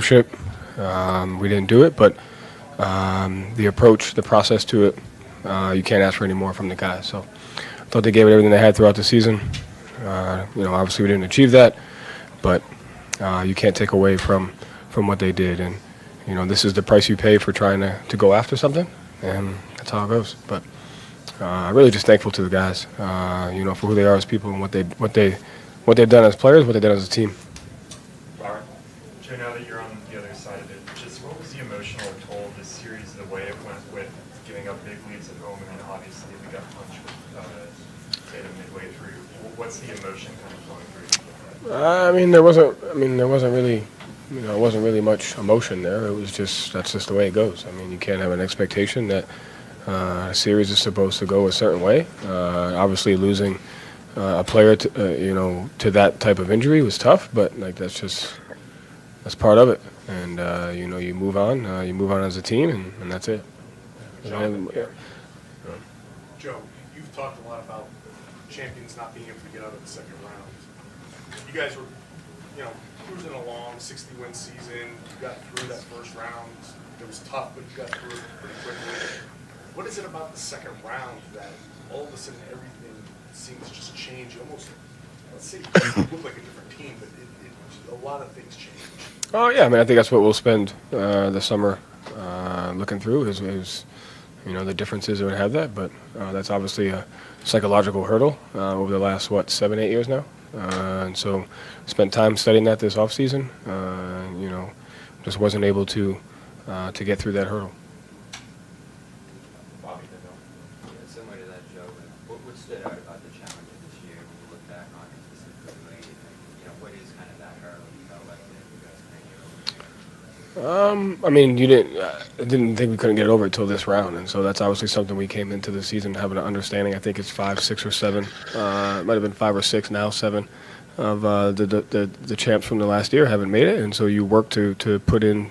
ownership. We didn't do it, but the approach, the process to it, you can't ask for any more from the guys. So I thought they gave it everything they had throughout the season. Obviously we didn't achieve that, but you can't take away from what they did. And, this is the price you pay for trying to go after something, and that's how it goes. But I'm really just thankful to the guys, for who they are as people and what they've done as players, what they've done as a team. Robert? Joe, now that you're on the other side of it, just what was the emotional toll of this series, the way it went with giving up big leads at home, and then obviously we got punched with Tatum midway through. What's the emotion kind of flowing through? There wasn't really, it wasn't really much emotion there. It was that's just the way it goes. You can't have an expectation that a series is supposed to go a certain way. Obviously, losing a player to that type of injury was tough, but that's part of it. And you move on. You move on as a team, and that's it. Joe, you've talked a lot about champions not being able to get out of the second round. You guys were, cruising along, 60-win season. You got through that first round. It was tough, but you got through it pretty quickly. What is it about the second round that all of a sudden everything seems to just change? Almost, let's say, it looked like a different team, but a lot of things change. Oh yeah, I think that's what we'll spend the summer looking through is the differences that would have that, but that's obviously a psychological hurdle over the last 7-8 years now, and so spent time studying that this off season. Just wasn't able to get through that hurdle. Similar to that, Joe, what stood out about the challenges this year when you look back on it specifically? What is kind of that hurdle you felt like you guys I didn't think we couldn't get it over until this round, and so that's obviously something we came into the season having an understanding. I think it's 5, 6, or 7. It might have been 5 or 6 now, 7 of the champs from the last year haven't made it, and so you work to put in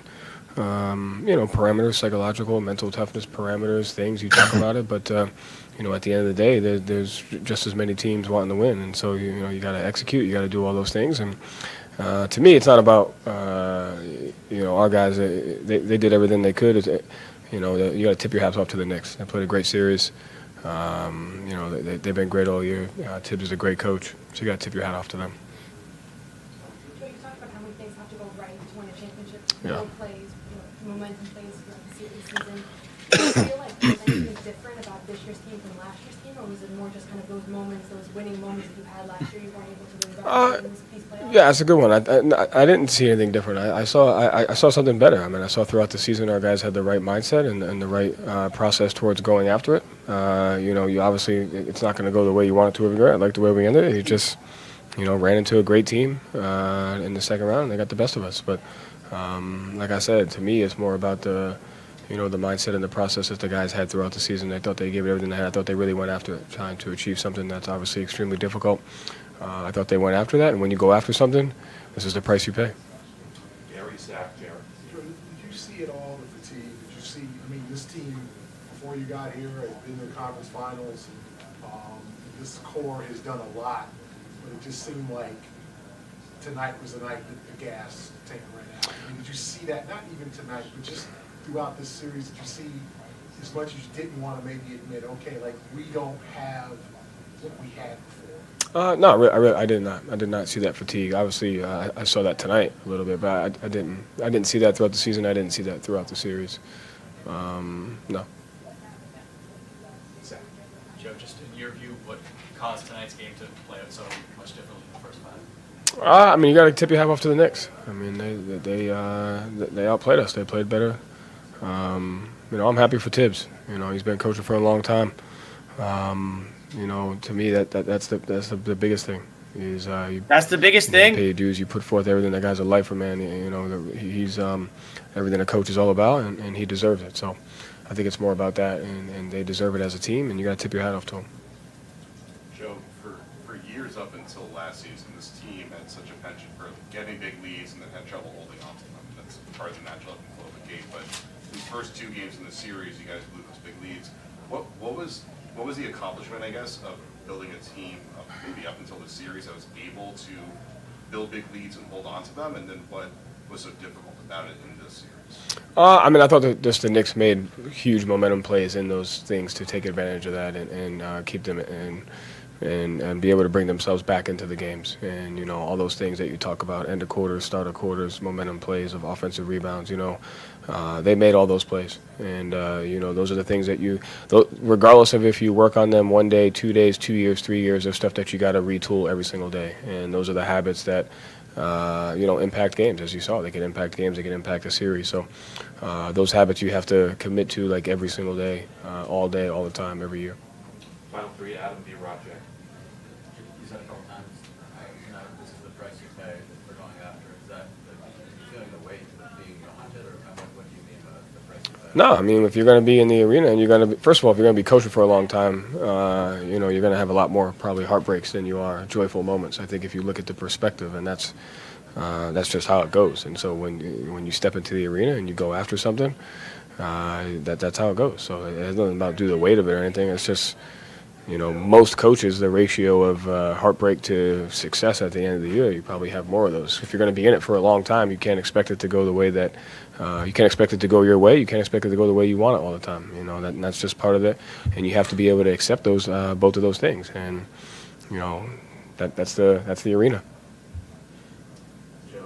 parameters, psychological, mental toughness parameters, things you talk about it, but at the end of the day, there's just as many teams wanting to win, and so you got to execute, you got to do all those things, and to me, it's not about our guys. They did everything they could. You got to tip your hats off to the Knicks. They played a great series. They've been great all year. Tibbs is a great coach, so you got to tip your hat off to them. Joe, you talked about how many things have to go right to win a championship. Yeah. Plays, momentum plays throughout the season. Do you feel like there's anything different about this year's team from last year's team, or was it more just kind of those moments, those winning moments that you had last year you weren't able to win these playoffs? Yeah, that's a good one. I didn't see anything different. I saw something better. I saw throughout the season our guys had the right mindset and the right process towards going after it. You obviously it's not going to go the way you want it to every year. I like the way we ended it. You just ran into a great team in the second round. And they got the best of us. But like I said, to me, it's more about the mindset and the process that the guys had throughout the season. I thought they gave it everything they had. I thought they really went after it, trying to achieve something that's obviously extremely difficult. I thought they went after that, and when you go after something, this is the price you pay. Gary Sack, Jared. Did you see it all, the fatigue? Did you see, this team, before you got here, had been to the conference finals. This core has done a lot, but it just seemed like tonight was the night that the gas tank ran out. Did you see that, not even tonight, but just throughout this series, did you see, as much as you didn't want to maybe admit, okay, like we don't have what we had before? No, I did not. I did not see that fatigue. Obviously, I saw that tonight a little bit, but I didn't see that throughout the season. I didn't see that throughout the series. No. Joe, just in your view, what caused tonight's game to play out so much differently than the first 5? You got to tip your hat off to the Knicks. They outplayed us. They played better. I'm happy for Tibbs. He's been coaching for a long time. To me, that's the biggest thing. That's the biggest thing. You pay your dues. You put forth everything. That guy's a lifer, man. He's everything a coach is all about, and he deserves it. So, I think it's more about that, and they deserve it as a team. And you got to tip your hat off to them. Joe, for years up until last season, this team had such a penchant for getting big leads and then had trouble holding on to them. That's part of the natural flow of the game. But these first 2 games in the series, you guys blew those big leads. What was the accomplishment, I guess, of building a team maybe up until the series that was able to build big leads and hold on to them? And then what was so difficult about it in this series? I mean, I thought that just the Knicks made huge momentum plays in those things to take advantage of that and keep them and be able to bring themselves back into the games. And, you know, all those things that you talk about, end of quarters, start of quarters, momentum plays of offensive rebounds, you know, they made all those plays. And, you know, those are the things that regardless of if you work on them 1 day, 2 days, 2 years, 3 years, there's stuff that you got to retool every single day. And those are the habits that, you know, impact games, as you saw. They can impact games, they can impact a series. So those habits you have to commit to like every single day, all the time, every year. Final three, Adam B. Roger. You said a couple times, you know, this is the price you pay for going after. Is that feeling the weight of being behind it, or what do you mean by the price you pay? No, I mean, if you're going to be in the arena and you're going to be, first of all, if you're going to be coaching for a long time, you know, you're going to have a lot more probably heartbreaks than you are joyful moments. I think if you look at the perspective, and that's just how it goes. And so when you step into the arena and you go after something, that's how it goes. So it has nothing about do the weight of it or anything. It's just, you know, most coaches, the ratio of heartbreak to success at the end of the year, you probably have more of those. If you're going to be in it for a long time, you can't expect it to go the way that you can't expect it to go your way. You can't expect it to go the way you want it all the time. You know, that's just part of it, and you have to be able to accept those both of those things. And you know, that's the arena. Joe,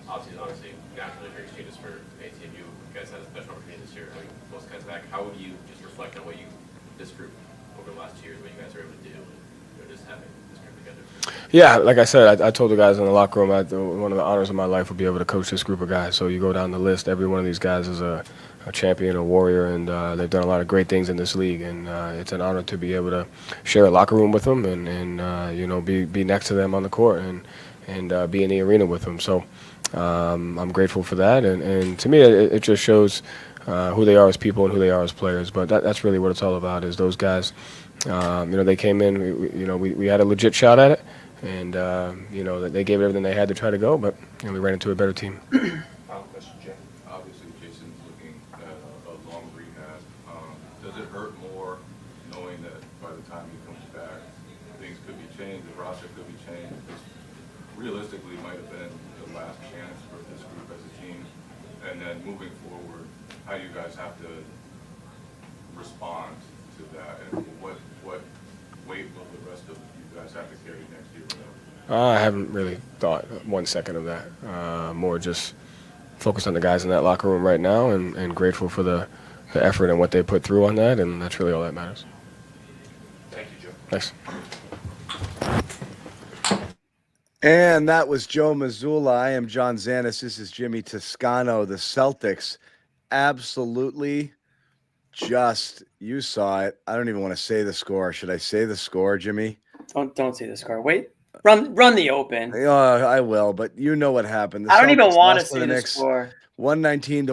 obviously, naturally very changes for a team. You guys had a special opportunity this year, having most guys back. How would you just reflect on what this group over the last 2 years, what you guys were able to do, you know, just having this group together? Yeah, like I said, I told the guys in the locker room, one of the honors of my life would be able to coach this group of guys. So you go down the list, every one of these guys is a champion, a warrior, and they've done a lot of great things in this league. And it's an honor to be able to share a locker room with them and you know, be next to them on the court and be in the arena with them. So I'm grateful for that. And to me, it just shows who they are as people and who they are as players. But that's really what it's all about, is those guys. You know, they came in, we had a legit shot at it. And, you know, they gave everything they had to try to go, but you know, we ran into a better team. Final question, Jay. Obviously, Jayson's looking at a long rehab. Does it hurt more knowing that by the time he comes back, things could be changed, the roster could be changed? This realistically might have been the last chance for this group as a team. And then moving forward, how you guys have to respond to that, and what weight will the rest of you guys have to carry next year? I haven't really thought 1 second of that. More just focused on the guys in that locker room right now and grateful for the effort and what they put through on that, and that's really all that matters. Thank you, Joe. Thanks. And that was Joe Mazzulla. I am John Zannis. This is Jimmy Toscano. The Celtics absolutely just, you saw it. I don't even want to say the score. Should I say the score, Jimmy? Don't say the score. Wait. Run the open. I will, but you know what happened. I don't even want to see the score. 119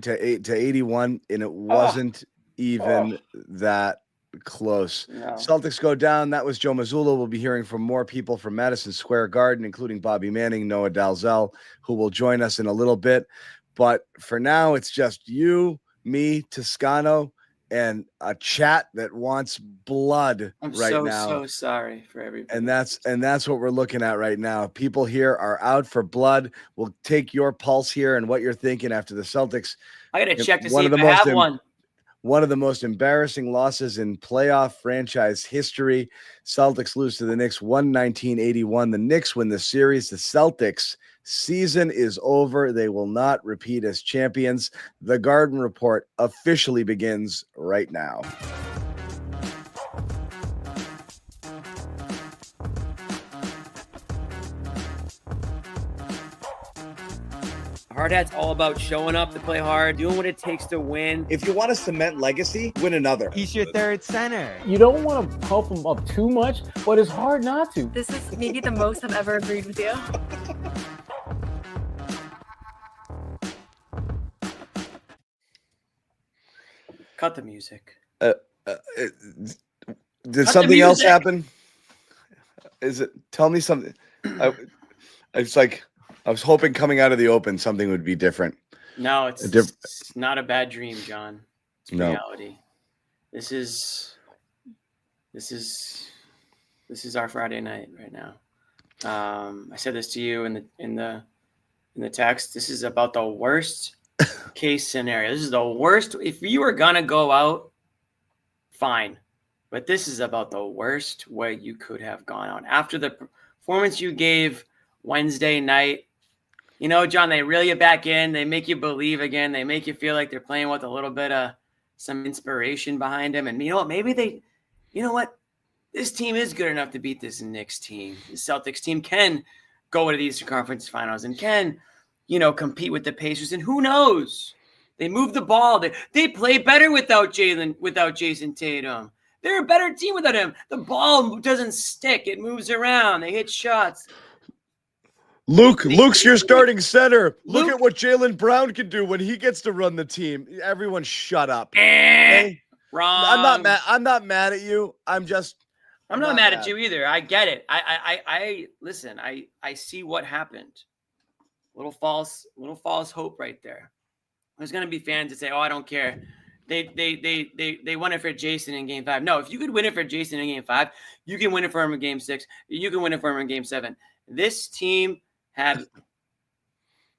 to 81, and it wasn't even that close. No. Celtics go down. That was Joe Mazzulla. We'll be hearing from more people from Madison Square Garden, including Bobby Manning, Noa Dalzell, who will join us in a little bit. But for now, it's just you, me, Toscano, and a chat that wants blood now. I'm so sorry for everybody. And that's what we're looking at right now. People here are out for blood. We'll take your pulse here and what you're thinking after the Celtics. I got to check to see if I have one. One of the most embarrassing losses in playoff franchise history. Celtics lose to the Knicks 119-81. The Knicks win the series. The Celtics season is over. They will not repeat as champions. The Garden Report officially begins right now. Hard Hat's all about showing up to play hard, doing what it takes to win. If you want to cement legacy, win another. He's your third center. You don't want to pump him up too much, but it's hard not to. This is maybe the most I've ever agreed with you. Cut the music. Did something else happen? Tell me something. It's like, I was hoping coming out of the open, something would be different. No, it's not a bad dream, John. It's reality. This is our Friday night right now. I said this to you in in the text. This is about the worst case scenario. This is the worst. If you were going to go out, fine. But this is about the worst way you could have gone out. After the performance you gave Wednesday night, you know, John, they reel you back in. They make you believe again. They make you feel like they're playing with a little bit of some inspiration behind them. And you know what? Maybe this team is good enough to beat this Knicks team. The Celtics team can go to the Eastern Conference Finals and can, you know, compete with the Pacers. And who knows? They move the ball. They play better without Jayson Tatum. They're a better team without him. The ball doesn't stick. It moves around. They hit shots. Luke's your starting center. Look at what Jaylen Brown can do when he gets to run the team. Everyone shut up. Okay? Wrong. I'm not mad at you. I'm not mad at you either. I get it. I listen, I see what happened. Little false hope right there. There's gonna be fans that say, "Oh, I don't care. They won it for Jayson in Game 5." No, if you could win it for Jayson in Game 5, you can win it for him in Game 6. You can win it for him in Game 7. This team had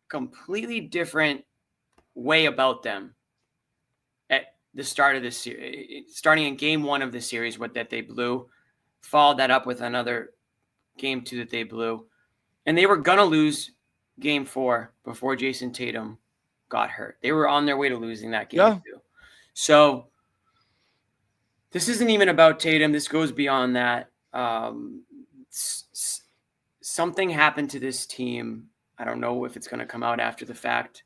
completely different way about them at the start of this series, starting in Game 1 of the series, that they blew, followed that up with another Game 2 that they blew, and they were gonna lose Game 4 before Jayson Tatum got hurt. They were on their way to losing that Game 2. So this isn't even about Tatum. This goes beyond that. Something happened to this team. I don't know if it's going to come out after the fact.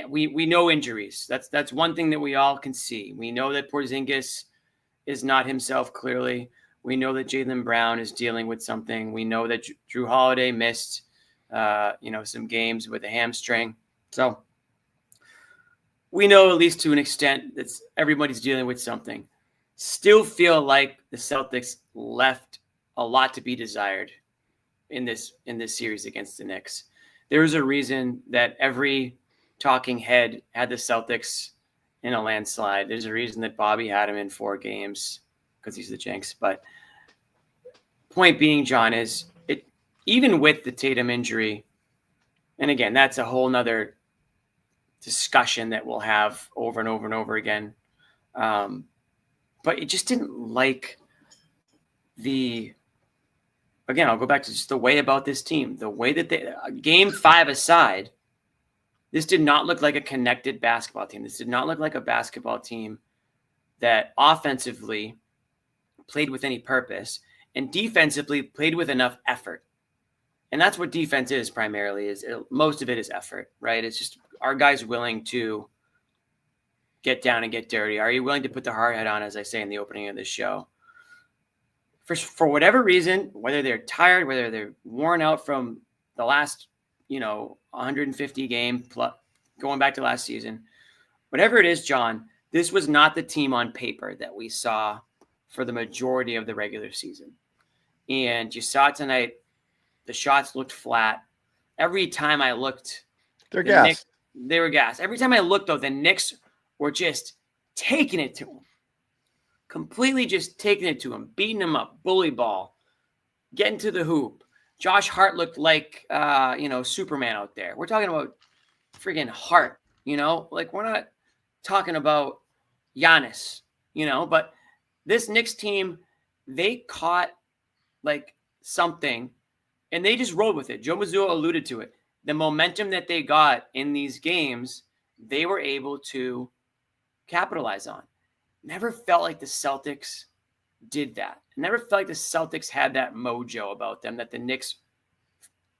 We know injuries. That's one thing that we all can see. We know that Porzingis is not himself clearly. We know that Jaylen Brown is dealing with something. We know that Drew Holiday missed some games with a hamstring. So we know, at least to an extent, that everybody's dealing with something. Still feel like the Celtics left a lot to be desired in this series against the Knicks. There's a reason that every talking head had the Celtics in a landslide. There's a reason that Bobby had him in 4 games because he's the Jinx. But point being, John, is it even with the Tatum injury, and again, that's a whole nother discussion that we'll have over and over and over again. But it just didn't like again, I'll go back to just the way about this team, the way that Game 5 aside, this did not look like a connected basketball team. This did not look like a basketball team that offensively played with any purpose and defensively played with enough effort. And that's what defense is primarily, most of it is effort, right? It's just, are guys willing to get down and get dirty? Are you willing to put the hard hat on, as I say in the opening of this show? For whatever reason, whether they're tired, whether they're worn out from the last, 150 game plus, going back to last season, whatever it is, John, this was not the team on paper that we saw for the majority of the regular season. And you saw it tonight. The shots looked flat. Every time I looked, they were gassed. Every time I looked, though, the Knicks were just taking it to them. Completely just taking it to him, beating him up, bully ball, getting to the hoop. Josh Hart looked like, Superman out there. We're talking about friggin' Hart, like we're not talking about Giannis, but this Knicks team, they caught like something and they just rolled with it. Joe Mazzulla alluded to it. The momentum that they got in these games, they were able to capitalize on. Never felt like the Celtics did that. Never felt like the Celtics had that mojo about them that the Knicks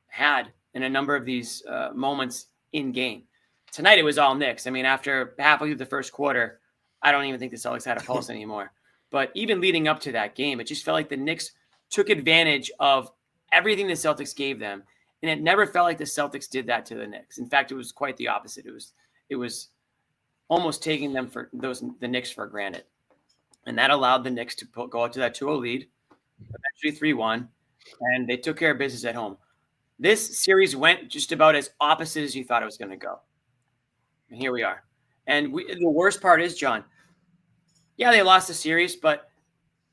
had in a number of these moments in game. Tonight, it was all Knicks. I mean, after halfway through the first quarter, I don't even think the Celtics had a pulse anymore. But even leading up to that game, it just felt like the Knicks took advantage of everything the Celtics gave them. And it never felt like the Celtics did that to the Knicks. In fact, it was quite the opposite. It was almost taking the Knicks for granted. And that allowed the Knicks to go out to that 2-0 lead, eventually 3-1, and they took care of business at home. This series went just about as opposite as you thought it was going to go. And here we are. And the worst part is, John, yeah, they lost the series, but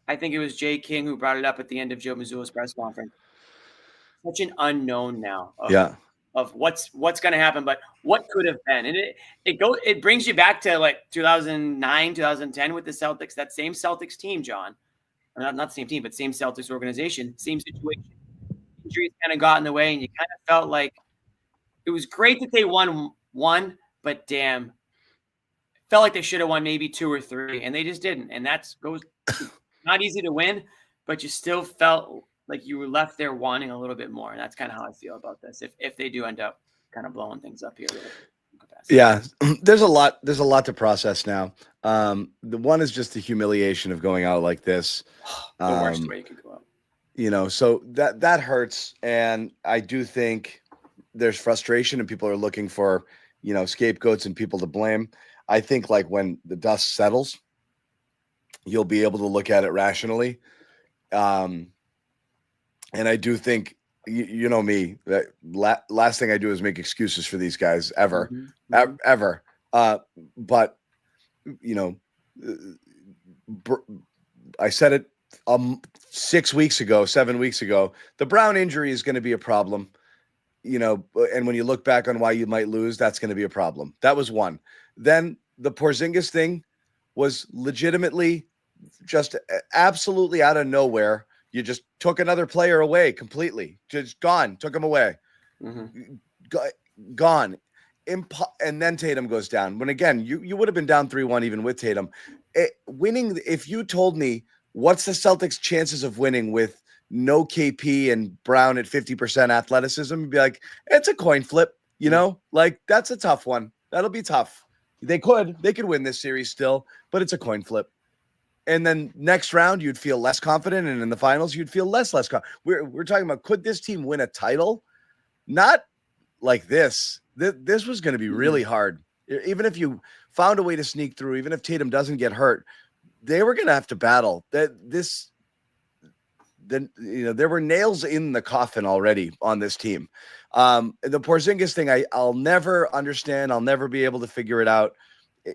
I think it was Jay King who brought it up at the end of Joe Mazzulla's press conference. Such an unknown now of what's going to happen, but what could have been. And it brings you back to like 2009, 2010 with the Celtics, that same Celtics team, John. Or not the same team, but same Celtics organization, same situation. Injuries kind of got in the way, and you kind of felt like it was great that they won one, but damn, felt like they should have won maybe 2 or 3, and they just didn't. And goes not easy to win, but you still felt like you were left there wanting a little bit more. And that's kind of how I feel about this. If they do end up kind of blowing things up here. Yeah, there's a lot to process now. The one is just the humiliation of going out like this. The worst way you could go out. You know, so that hurts. And I do think there's frustration and people are looking for, you know, scapegoats and people to blame. I think like when the dust settles, you'll be able to look at it rationally. And I do think, you know me, that last thing I do is make excuses for these guys ever. But, you know, I said it 7 weeks ago, the Brown injury is going to be a problem, you know, and when you look back on why you might lose, that's going to be a problem. That was one. Then the Porzingis thing was legitimately just absolutely out of nowhere. You just took another player away completely, just gone, took him away, gone. And then Tatum goes down. When again, you would have been down 3-1 even with Tatum. Winning, if you told me what's the Celtics' chances of winning with no KP and Brown at 50% athleticism, you'd be like, it's a coin flip, you know? Like, that's a tough one. That'll be tough. They could win this series still, but it's a coin flip. And then next round, you'd feel less confident. And in the finals, you'd feel less confident. We're talking about, could this team win a title? Not like this. This was going to be really hard. Even if you found a way to sneak through, even if Tatum doesn't get hurt, they were going to have to battle. There were nails in the coffin already on this team. The Porzingis thing, I'll never understand. I'll never be able to figure it out.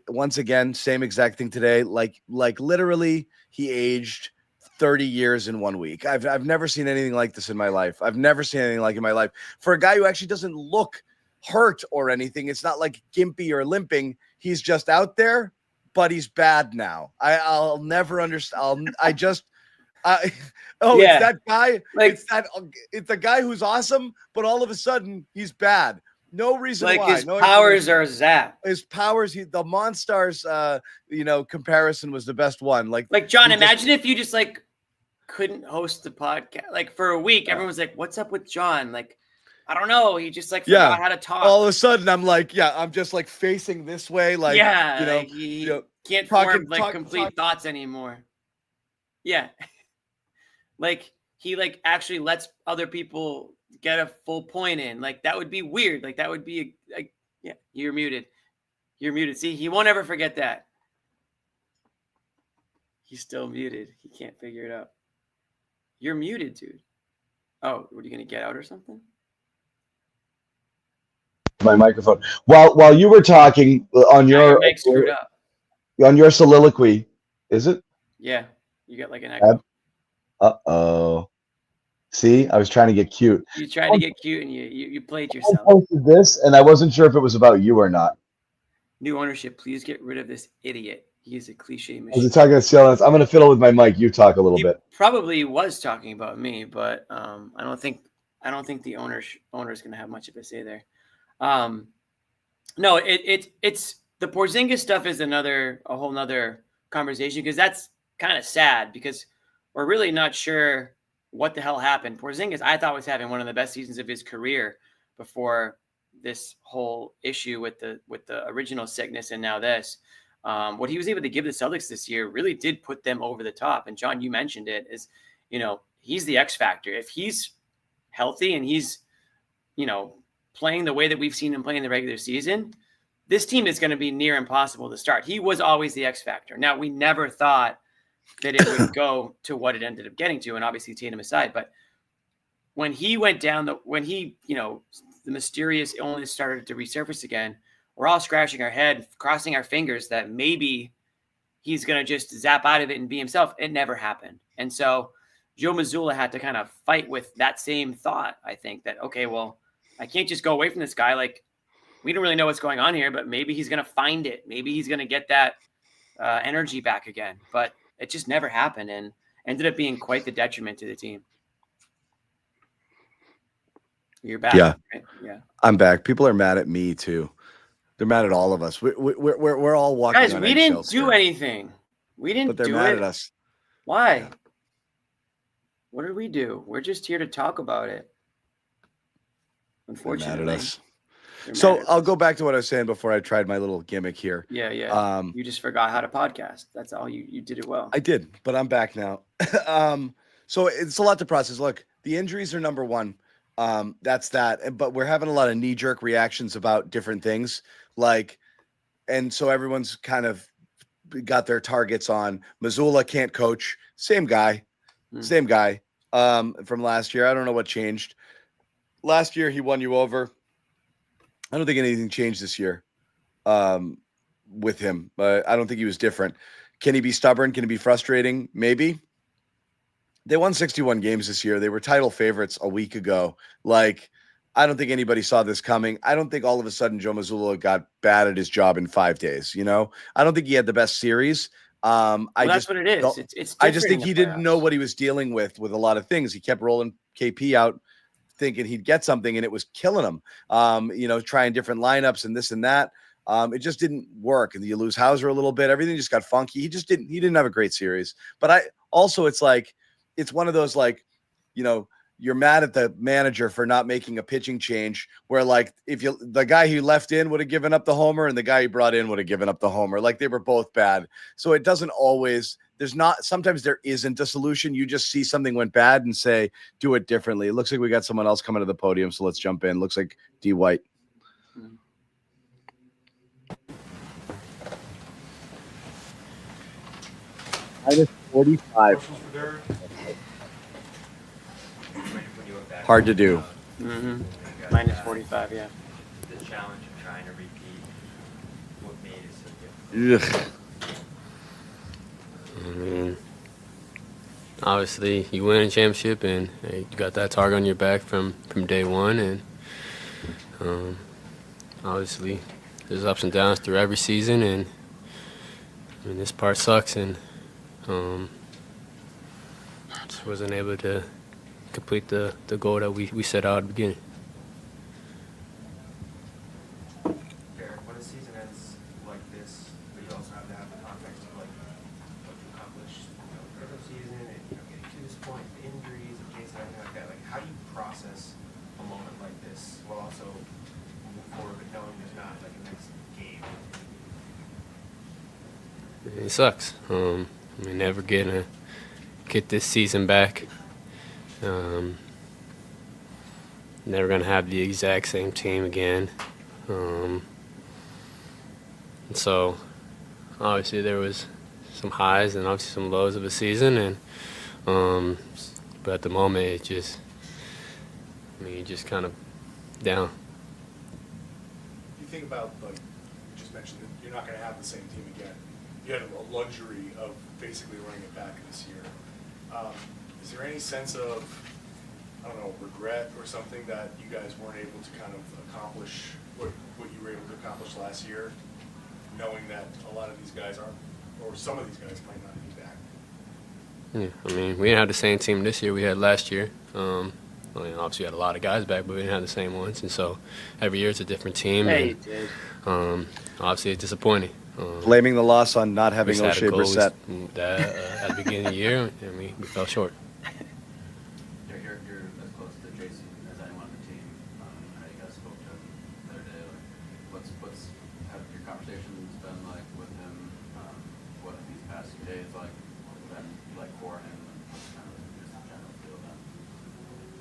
Once again, same exact thing today. Like literally, he aged 30 years in 1 week. I've never seen anything like this in my life. I've never seen anything like it in my life. For a guy who actually doesn't look hurt or anything, it's not like gimpy or limping. He's just out there, but he's bad now. I'll never understand. It's that guy. Like, it's a guy who's awesome, but all of a sudden he's bad. No reason like why. His powers are zapped. His powers, the Monstars, comparison was the best one. Like John, imagine if you just like couldn't host the podcast. Like for a week, everyone was like, "What's up with John?" Like, I don't know. He just like forgot how to talk. All of a sudden, I'm like, I'm just like facing this way, like he can't form complete thoughts anymore. Yeah, like he like actually lets other people get a full point in. Like that would be weird. Like that would be you're muted. You're muted. See, he won't ever forget that. He's still muted. He can't figure it out. You're muted, dude. Oh, what are you gonna get out or something? My microphone. While you were talking on your mic screwed up. On your soliloquy, is it? Yeah, you got like an echo. Uh-oh. See, I was trying to get cute. You tried to get cute and you played yourself. I posted this and I wasn't sure if it was about you or not. New ownership, please get rid of this idiot. He is a cliche machine. Was it talking to CLNS? I'm going to fiddle with my mic. You talk a little bit. Probably was talking about me, but I don't think the owner is going to have much of a say there. No, it's the Porzingis stuff is a whole nother conversation because that's kind of sad because we're really not sure what the hell happened. Porzingis, I thought, was having one of the best seasons of his career before this whole issue with the original sickness and now this. What he was able to give the Celtics this year really did put them over the top. And John, you mentioned it, is, he's the X factor. If he's healthy and he's, playing the way that we've seen him play in the regular season, this team is going to be near impossible to start. He was always the X factor. Now, we never thought that it would go to what it ended up getting to, and obviously Tatum aside. But when he went down, the mysterious illness started to resurface again, we're all scratching our head, crossing our fingers that maybe he's going to just zap out of it and be himself. It never happened. And so Joe Mazzulla had to kind of fight with that same thought, I think, that, okay, well, I can't just go away from this guy. Like, we don't really know what's going on here, but maybe he's going to find it. Maybe he's going to get that energy back again. But it just never happened and ended up being quite the detriment to the team. You're back. Yeah. Right? Yeah. I'm back. People are mad at me too. They're mad at all of us. We're all walking. Guys, on we didn't eggshells do here. anything. We didn't But they're do mad it. at us. Why? Yeah. What did we do? We're just here to talk about it. They're Unfortunately. mad at us. They're So mad at I'll us. go back to what I was saying before I tried my little gimmick here. Yeah. You just forgot how to podcast. That's all. You did it well. I did, but I'm back now. So it's a lot to process. Look, the injuries are number one. That's that. But we're having a lot of knee-jerk reactions about different things. And so everyone's kind of got their targets on Mazzulla can't coach. Same guy from last year. I don't know what changed. Last year he won you over. I don't think anything changed this year with him. I don't think he was different. Can he be stubborn? Can he be frustrating? Maybe. They won 61 games this year. They were title favorites a week ago. I don't think anybody saw this coming. I don't think all of a sudden Joe Mazzulla got bad at his job in 5 days. I don't think he had the best series. That's what it is. It's I just different think in he the didn't know playoffs. what he was dealing with a lot of things. He kept rolling KP out thinking he'd get something and it was killing him. Trying different lineups and this and that. It just didn't work. And you lose Hauser a little bit. Everything just got funky. He didn't have a great series. But it's one of those you're mad at the manager for not making a pitching change where the guy who left in would have given up the homer and the guy he brought in would have given up the homer. They were both bad. So it doesn't always, sometimes there isn't a solution. You just see something went bad and say, do it differently. It looks like we got someone else coming to the podium. So let's jump in. Looks like D White. Minus 45. Questions for Derrick? When you look back, Hard to do. Mm-hmm. you got, Minus 45, yeah. the challenge of trying to repeat what made it so difficult. Ugh. I mean, obviously, you win a championship, and you got that target on your back from day one, and obviously, there's ups and downs through every season, and I mean, this part sucks, and just wasn't able to complete the goal that we set out at the beginning. Derrick, when a season ends like this, but you also have to have the context of what you accomplished during the season and getting to this point, the injuries, and Jayson, everything like that. How do you process a moment like this while also move forward, but knowing there's not a next game? It sucks. We're never gonna get this season back. Never gonna have the exact same team again. And so obviously there was some highs and obviously some lows of a season, and but at the moment you're just kind of down. You think about, you just mentioned that you're not going to have the same team again. You had a luxury of basically running it back this year. Is there any sense of, regret or something that you guys weren't able to kind of accomplish what you were able to accomplish last year, knowing that a lot of these guys aren't, or some of these guys might not be back? Yeah, I mean, we didn't have the same team this year we had last year. Obviously, we had a lot of guys back, but we didn't have the same ones. And so every year it's a different team. Yeah, and, you did. Obviously, it's disappointing. Blaming the loss on not We having just had O'Shea a goal Brissett. at the beginning of the year, and we fell short. You're as close to Jayson as anyone on the team. I know you guys spoke to him the other day. What's have your conversations been like with him? What have these past few days been like for him? And what's kind of just the general feel of that?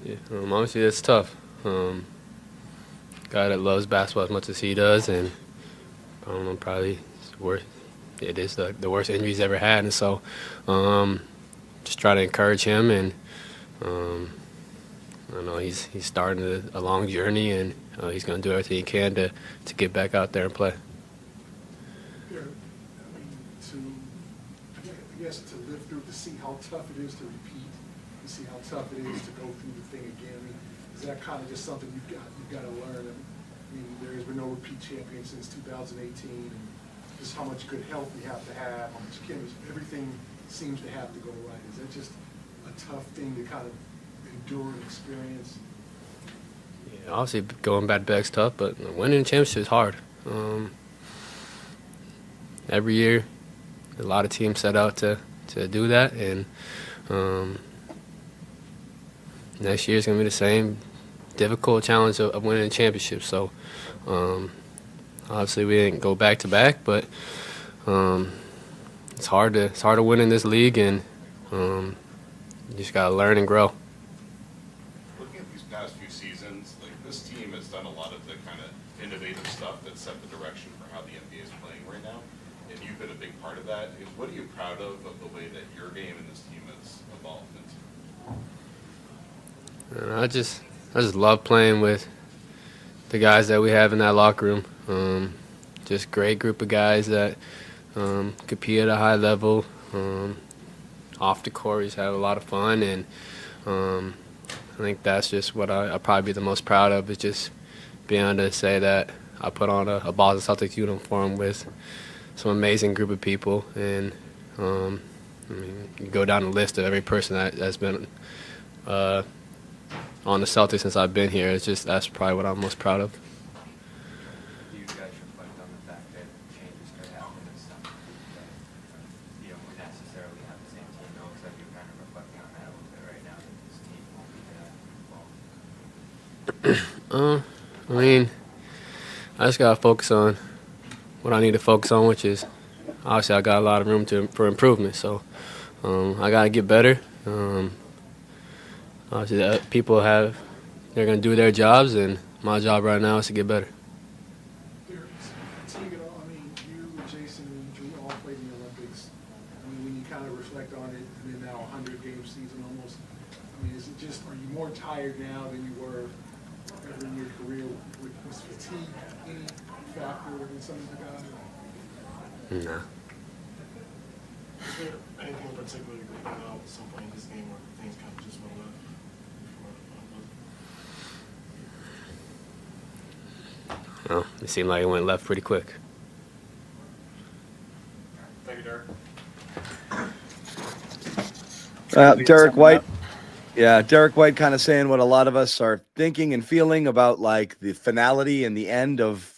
Yeah, obviously it's tough. Guy that loves basketball as much as he does, and I don't know, probably it is the worst injury he's ever had, and so just try to encourage him, and I know he's starting a long journey, and he's going to do everything he can to get back out there and play. Yeah, I guess to live through, to see how tough it is to repeat, to see how tough it is to go through the thing again. I mean, Is that kind of just something you've got to learn? I mean, there's been no repeat champion since 2018, and just how much good health you have to have, how much chemistry, everything seems to have to go right. Is that just a tough thing to kind of endure and experience? Yeah, obviously, going back-to-back's tough, but winning a championship is hard. Every year, a lot of teams set out to do that, and next year is going to be the same difficult challenge of winning a championship. So, obviously, we didn't go back-to-back, but it's hard to win in this league, and you just got to learn and grow. Looking at these past few seasons, like this team has done a lot of the kind of innovative stuff that set the direction for how the NBA is playing right now, and you've been a big part of that. What are you proud of the way that your game and this team has evolved into? I just love playing with the guys that we have in that locker room. Just great group of guys that compete at a high level. Off the court, we just have a lot of fun, and I think that's just what I'll probably be the most proud of, is just being able to say that I put on a Boston Celtics uniform with some amazing group of people. And I mean, you go down the list of every person that's been on the Celtics since I've been here. That's probably what I'm most proud of. Do you guys reflect on the fact that changes could happen and stuff that you don't necessarily have the same team? It looks like you're kind of reflecting on that a little bit right now, that this team won't be that involved. I mean, I just gotta focus on what I need to focus on, which is obviously I got a lot of room for improvement. So I gotta get better. Obviously, they're gonna do their jobs, and my job right now is to get better. There's fatigue at all. I mean, you and Jayson and Drew all played in the Olympics. I mean, when you kind of reflect on it, and then now a 100-game season almost, I mean, are you more tired now than you were ever in your career? Was fatigue any factor in some of the guys? No. Is there anything in particular you could point out at some point in this game where things kind of just went left? Well, it seemed like it went left pretty quick. Thank you, Derek. Derrick White. Yeah, Derrick White kind of saying what a lot of us are thinking and feeling about, like, the finality and the end of,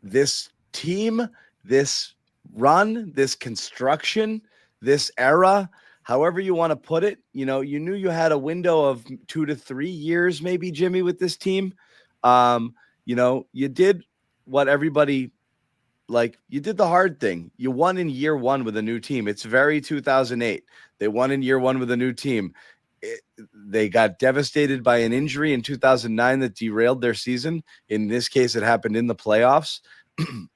this team, this run, this construction, this era, however you want to put it. You knew you had a window of 2 to 3 years, maybe, Jimmy, with this team. You did what everybody, you did the hard thing. You won in year one with a new team. It's very 2008. They won in year one with a new team. They got devastated by an injury in 2009 that derailed their season. In this case, it happened in the playoffs.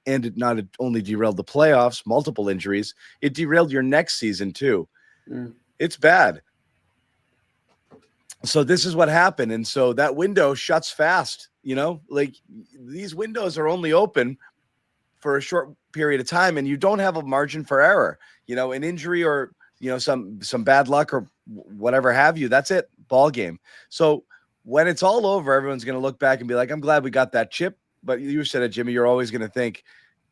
And it not only derailed the playoffs, multiple injuries, it derailed your next season too. It's bad. So this is what happened. And so that window shuts fast. These windows are only open for a short period of time, and you don't have a margin for error. An injury or some bad luck or whatever have you. That's it. Ball game. So when it's all over, everyone's going to look back and be like, I'm glad we got that chip. But you said it, Jimmy, you're always going to think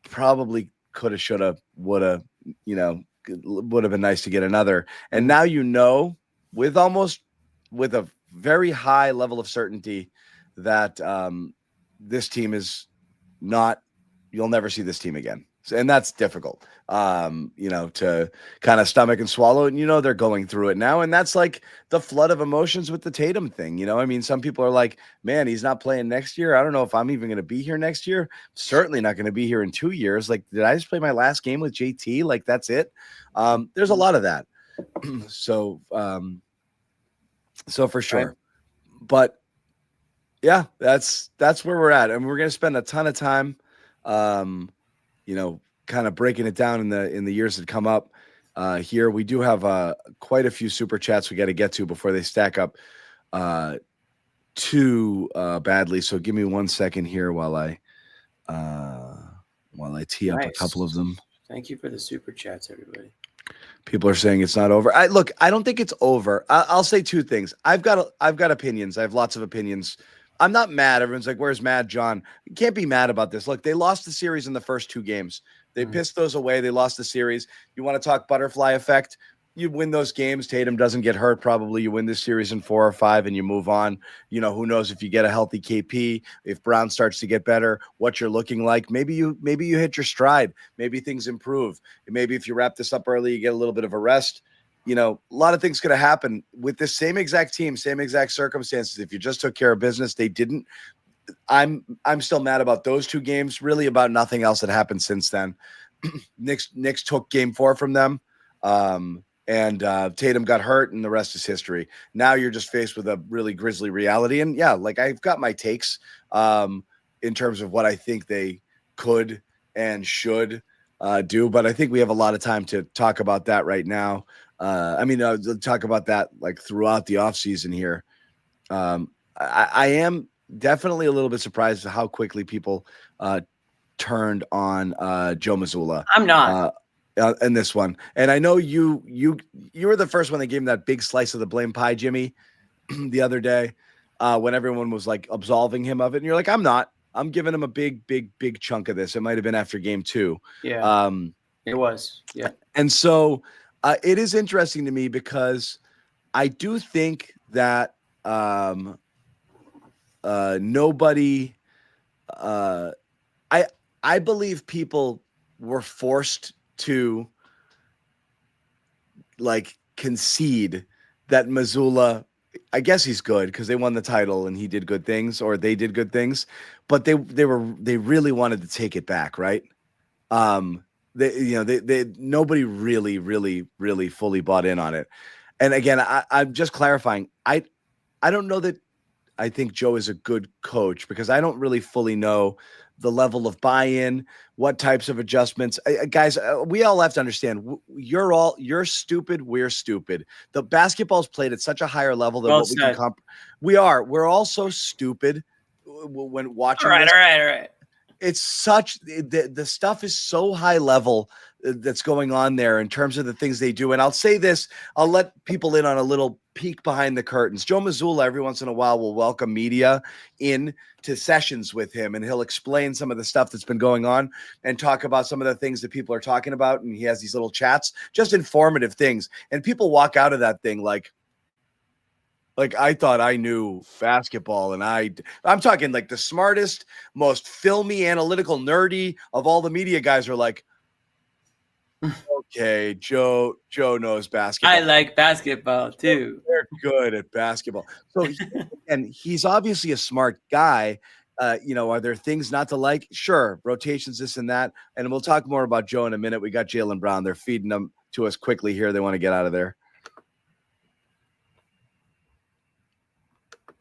probably coulda, shoulda, woulda, would have been nice to get another. And now with a very high level of certainty that this team is not, you'll never see this team again. And that's difficult, to kind of stomach and swallow. And, they're going through it now. And that's like the flood of emotions with the Tatum thing. Some people are like, man, he's not playing next year. I don't know if I'm even going to be here next year. Certainly not going to be here in 2 years. Did I just play my last game with JT? That's it. There's a lot of that. So for sure. Right. But yeah, that's where we're at. And we're going to spend a ton of time, kind of breaking it down in the years that come up here. We do have quite a few super chats we got to get to before they stack up too badly. So give me 1 second here while I tee up a couple of them. Thank you for the super chats, everybody. People are saying it's not over. I don't think it's over. I'll say two things. I've got opinions. I have lots of opinions. I'm not mad. Everyone's like, "Where's Mad John?" You can't be mad about this. Look, they lost the series in the first two games. They pissed those away. They lost the series. You want to talk butterfly effect? You win those games. Tatum doesn't get hurt. Probably you win this series in 4 or 5 and you move on. You know, who knows if you get a healthy KP, if Brown starts to get better, what you're looking like. Maybe you hit your stride. Maybe things improve. Maybe if you wrap this up early, you get a little bit of a rest. You know, a lot of things could have happened with this same exact team, same exact circumstances. If you just took care of business, they didn't. I'm still mad about those two games, really about nothing else that happened since then. Knicks took game 4 from them. And Tatum got hurt, and the rest is history. Now you're just faced with a really grisly reality. And yeah, like I've got my takes in terms of what I think they could and should do, but I think we have a lot of time to talk about that right now. Talk about that like throughout the offseason here. I am definitely a little bit surprised at how quickly people turned on Joe Mazzulla. I'm not. In this one. And I know you were the first one that gave him that big slice of the blame pie, Jimmy, the other day when everyone was like absolving him of it. And you're like, I'm not. I'm giving him a big chunk of this. It might have been after game 2. Yeah. It was. Yeah. And so it is interesting to me because I do think that nobody I believe people were forced to like concede that Mazzulla, I guess he's good because they won the title and he did good things, or they did good things, but they really wanted to take it back, right? Nobody really fully bought in on it. And again, I'm just clarifying. I don't know that I think Joe is a good coach because I don't really fully know the level of buy-in, what types of adjustments. Guys, we all have to understand, you're stupid, we're stupid. The basketball's played at such a higher level than what we can we're all so stupid when watching all right. It's such, the stuff is so high level that's going on there in terms of the things they do. And I'll say this, I'll let people in on a little peek behind the curtains. Joe Mazzulla every once in a while will welcome media in to sessions with him, and he'll explain some of the stuff that's been going on and talk about some of the things that people are talking about. And he has these little chats, just informative things. And people walk out of that thing like I thought I knew basketball, and I'm talking like the smartest, most filmy, analytical, nerdy of all the media guys are like, okay, Joe knows basketball. I like basketball too. They're good at basketball. So, and he's obviously a smart guy. Are there things not to like? Sure, rotations, this and that. And we'll talk more about Joe in a minute. We got Jaylen Brown. They're feeding them to us quickly here. They want to get out of there.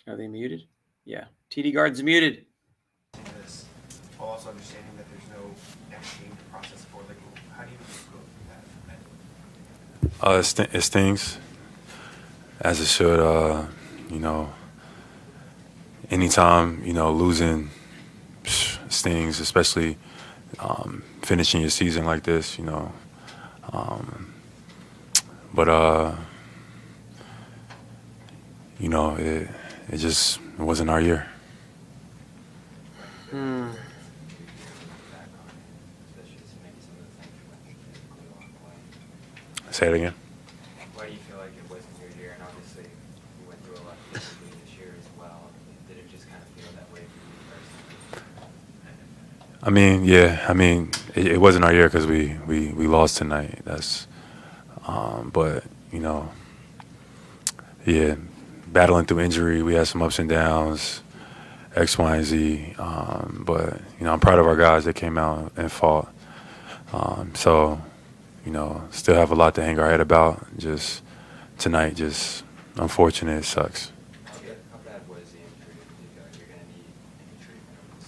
Are they muted? Yeah. TD Guard's muted. This, while also understanding that there's no next game to process for. Like, how do you go through that? It stings, as it should. Anytime, losing stings, especially finishing your season like this, It just wasn't our year. Say it again. Why do you feel like it wasn't your year? And obviously, you went through a lot physically this year as well. Did it just kind of feel that way for you personally? It wasn't our year because we lost tonight. That's, battling through injury, we had some ups and downs, X, Y, and Z. I'm proud of our guys that came out and fought. Still have a lot to hang our head about. Just tonight, just unfortunate. It sucks. How bad was the injury? Do you feel like you're going to need any treatment over the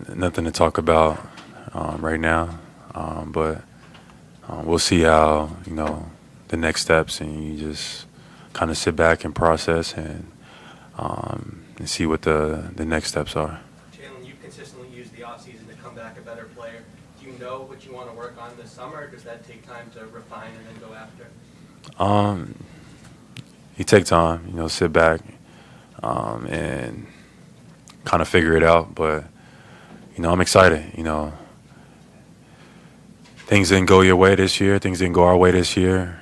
summer? Nothing to talk about right now, but we'll see how the next steps, and you just kind of sit back and process and see what the next steps are. Jaylen, you've consistently used the offseason to come back back a better player. Do you know what you want to work on this summer, or does that take time to refine and then go after? You take time, sit back and kind of figure it out. But, I'm excited. Things didn't go your way this year. Things didn't go our way this year.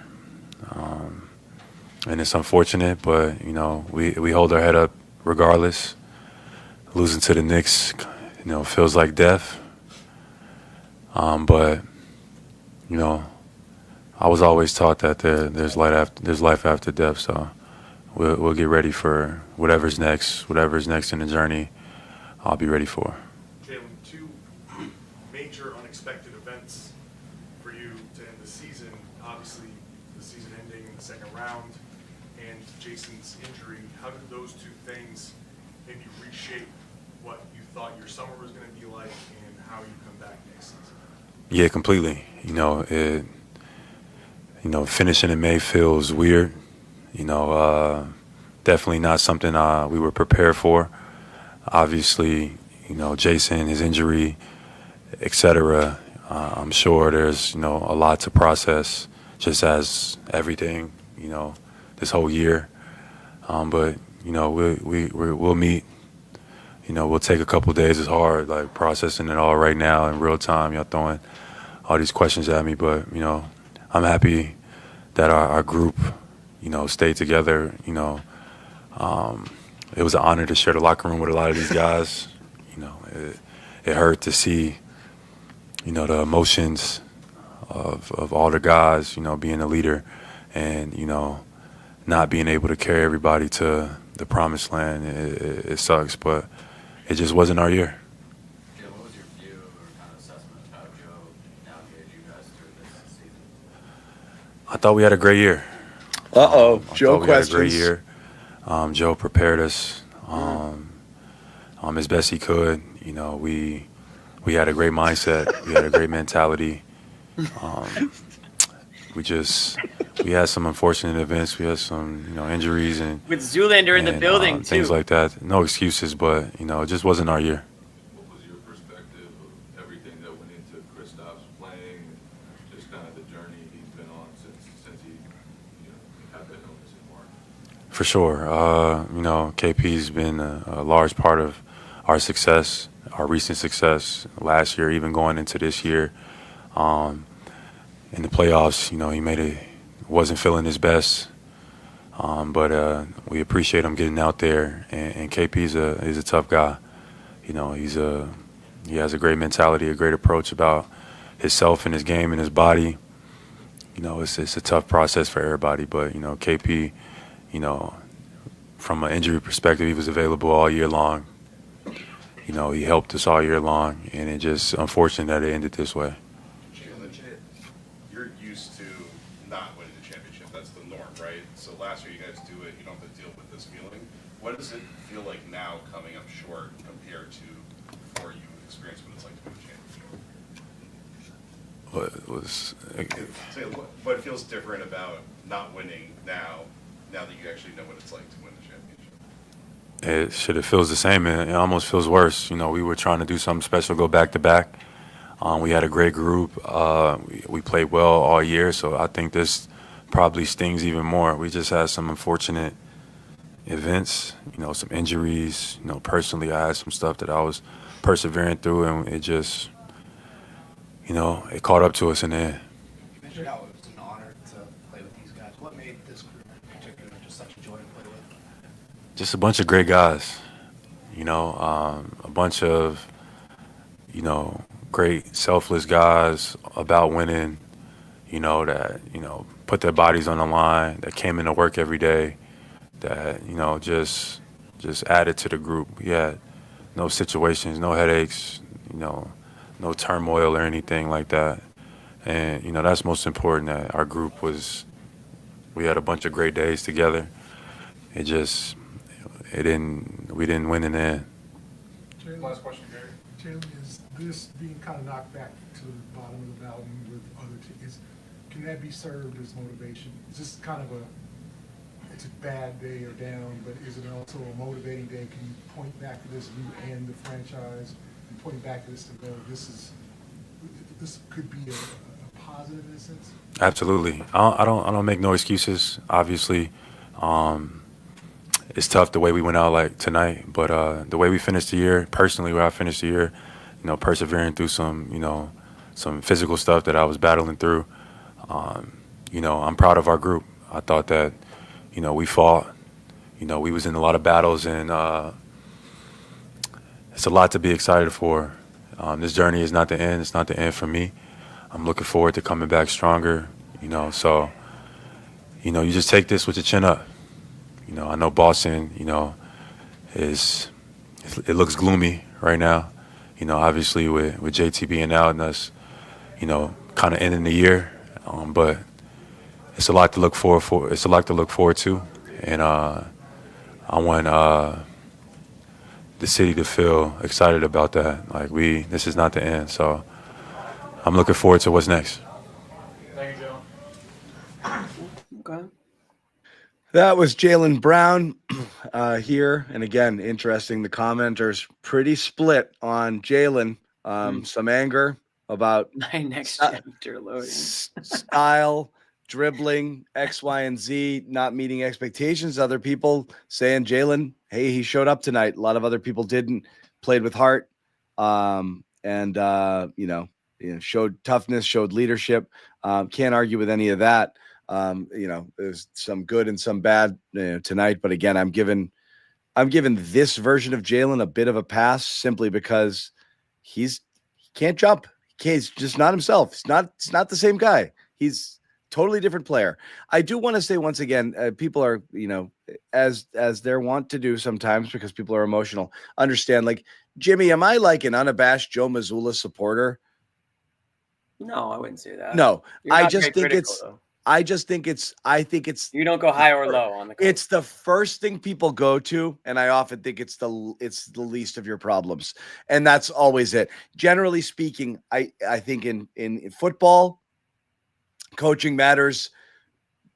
And it's unfortunate, but, we hold our head up regardless. Losing to the Knicks, feels like death. But, I was always taught that there's life after death. So we'll get ready for whatever's next in the journey. I'll be ready for. Jaylen, two major unexpected events for you to end the season. Obviously, the season ending in the second round and Jayson's injury. How did those two things maybe reshape what you thought your summer was going to be like and how you come back next season? Yeah, completely. Finishing in May feels weird. Definitely not something we were prepared for. Obviously, Jayson, his injury, etc. I'm sure there's, a lot to process, just as everything, this whole year. But, we'll meet. We'll take a couple days. It's hard, like processing it all right now in real time. Y'all throwing all these questions at me, but I'm happy that our group, stayed together. It was an honor to share the locker room with a lot of these guys. It hurt to see, the emotions of all the guys, being a leader and, not being able to carry everybody to the promised land. It sucks, but it just wasn't our year. Jim, what was your view or kind of assessment of how Joe navigated you guys through this season? I thought we had a great year. Joe questions. We had a great year. Joe prepared us as best he could. We had a great mindset. We had a great mentality. We had some unfortunate events. We had some, injuries and with Zoolander in the building too. Things like that. No excuses, but it just wasn't our year. What was your perspective of everything that went into Kristaps playing, and just kind of the journey he's been on since he had that illness in March? For sure. KP's been a large part of our success, our recent success last year, even going into this year. In the playoffs, he wasn't feeling his best, but we appreciate him getting out there. And KP's a tough guy. He has a great mentality, a great approach about himself and his game and his body. It's a tough process for everybody, but KP, from an injury perspective, he was available all year long. He helped us all year long, and it's just unfortunate that it ended this way. You're used to not winning the championship. That's the norm, right? So last year you guys do it. You don't have to deal with this feeling. What does it feel like now coming up short compared to before you experienced what it's like to win a championship? What feels different about not winning now that you actually know what it's like to win the championship? It feels the same. It almost feels worse. We were trying to do something special, go back to back. We had a great group. We played well all year, so I think this probably stings even more. We just had some unfortunate events, some injuries. Personally, I had some stuff that I was persevering through, and it just, it caught up to us in the end. You mentioned how it was an honor to play with these guys. What made this group in particular just such a joy to play with? Just a bunch of great guys, a bunch of, great selfless guys about winning, that, put their bodies on the line, that came into work every day, that, just added to the group. We had no situations, no headaches, no turmoil or anything like that. And, that's most important, that our group we had a bunch of great days together. We didn't win in the end. Last question, Gary. Jaylen, is this being kind of knocked back to the bottom of the mountain with other teams? Can that be served as motivation? Is this kind of it's a bad day or down, but is it also a motivating day? Can you point back to this, you and the franchise, pointing back to this to go, this could be a positive in a sense? Absolutely. I don't make no excuses. Obviously, it's tough the way we went out like tonight, but the way we finished the year, personally, where I finished the year, persevering through some physical stuff that I was battling through. I'm proud of our group. I thought that, we fought. We was in a lot of battles, and it's a lot to be excited for. This journey is not the end. It's not the end for me. I'm looking forward to coming back stronger, so, you just take this with your chin up. I know Boston, it looks gloomy right now, obviously with JT being out and us, kind of ending the year. But it's a lot to look forward It's a lot to look forward to. And I want the city to feel excited about that. Like this is not the end. So I'm looking forward to what's next. Thank you, Joe. Okay. That was Jaylen Brown here. And again, interesting. The commenters pretty split on Jaylen. Some anger about My next chapter loading. Style, dribbling, X, Y, and Z, not meeting expectations. Other people saying Jaylen, hey, he showed up tonight. A lot of other people didn't. Played with heart, and showed toughness, showed leadership. Can't argue with any of that. There's some good and some bad tonight, but again, I'm giving this version of Jaylen a bit of a pass simply because he can't jump. He's just not himself. It's not the same guy. He's totally different player. I do want to say once again, people are, as they're wont to do sometimes because people are emotional, understand, like, Jimmy, am I like an unabashed Joe Mazzulla supporter? No, I wouldn't say that. No, You're I not just very think critical, I think it's you don't go high or low on the coach. It's the first thing people go to, and I often think it's the least of your problems, and that's always it. Generally speaking, I think in football, coaching matters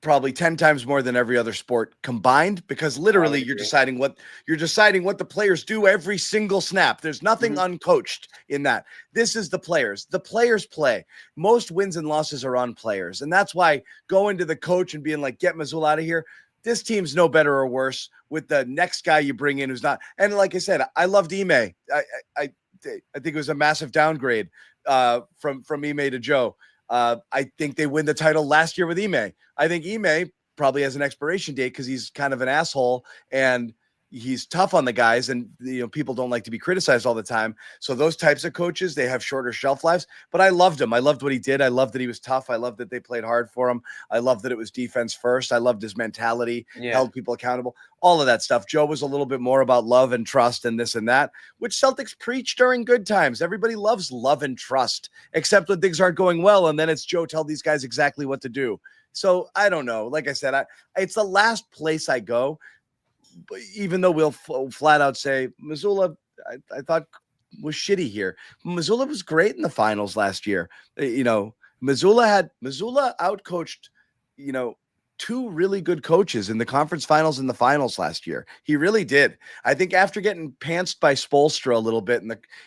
probably 10 times more than every other sport combined, because literally you're deciding what the players do every single snap. There's nothing uncoached in that. This is the players. The players play. Most wins and losses are on players. And that's why going to the coach and being like, get Mazzulla out of here. This team's no better or worse with the next guy you bring in who's not. And like I said, I loved Ime. I think it was a massive downgrade from Ime to Joe. I think they win the title last year with Ime. I think Ime probably has an expiration date because he's kind of an asshole and he's tough on the guys, and people don't like to be criticized all the time. So those types of coaches, they have shorter shelf lives. But I loved him. I loved what he did. I loved that he was tough. I loved that they played hard for him. I loved that it was defense first. I loved his mentality, held people accountable, all of that stuff. Joe was a little bit more about love and trust and this and that, which Celtics preach during good times. Everybody loves love and trust, except when things aren't going well. And then it's Joe tell these guys exactly what to do. So I don't know. Like I said, it's the last place I go. Even though we'll flat out say Mazzulla, I thought was shitty here. Mazzulla was great in the finals last year. Mazzulla outcoached, two really good coaches in the conference finals and the finals last year. He really did. I think after getting pantsed by Spoelstra a little bit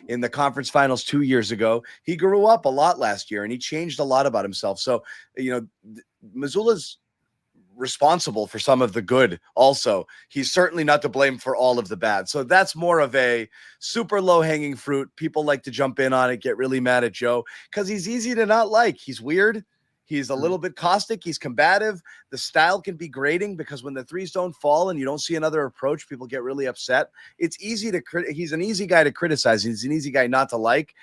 in the conference finals 2 years ago, he grew up a lot last year and he changed a lot about himself. So, Mazzulla's responsible for some of the good also. He's certainly not to blame for all of the bad. So that's more of a super low-hanging fruit. People like to jump in on it, get really mad at Joe because he's easy to not like. He's weird. He's a little bit caustic. He's combative. The style can be grating because when the threes don't fall and you don't see another approach, people get really upset. It's easy to he's an easy guy to criticize. He's an easy guy not to like.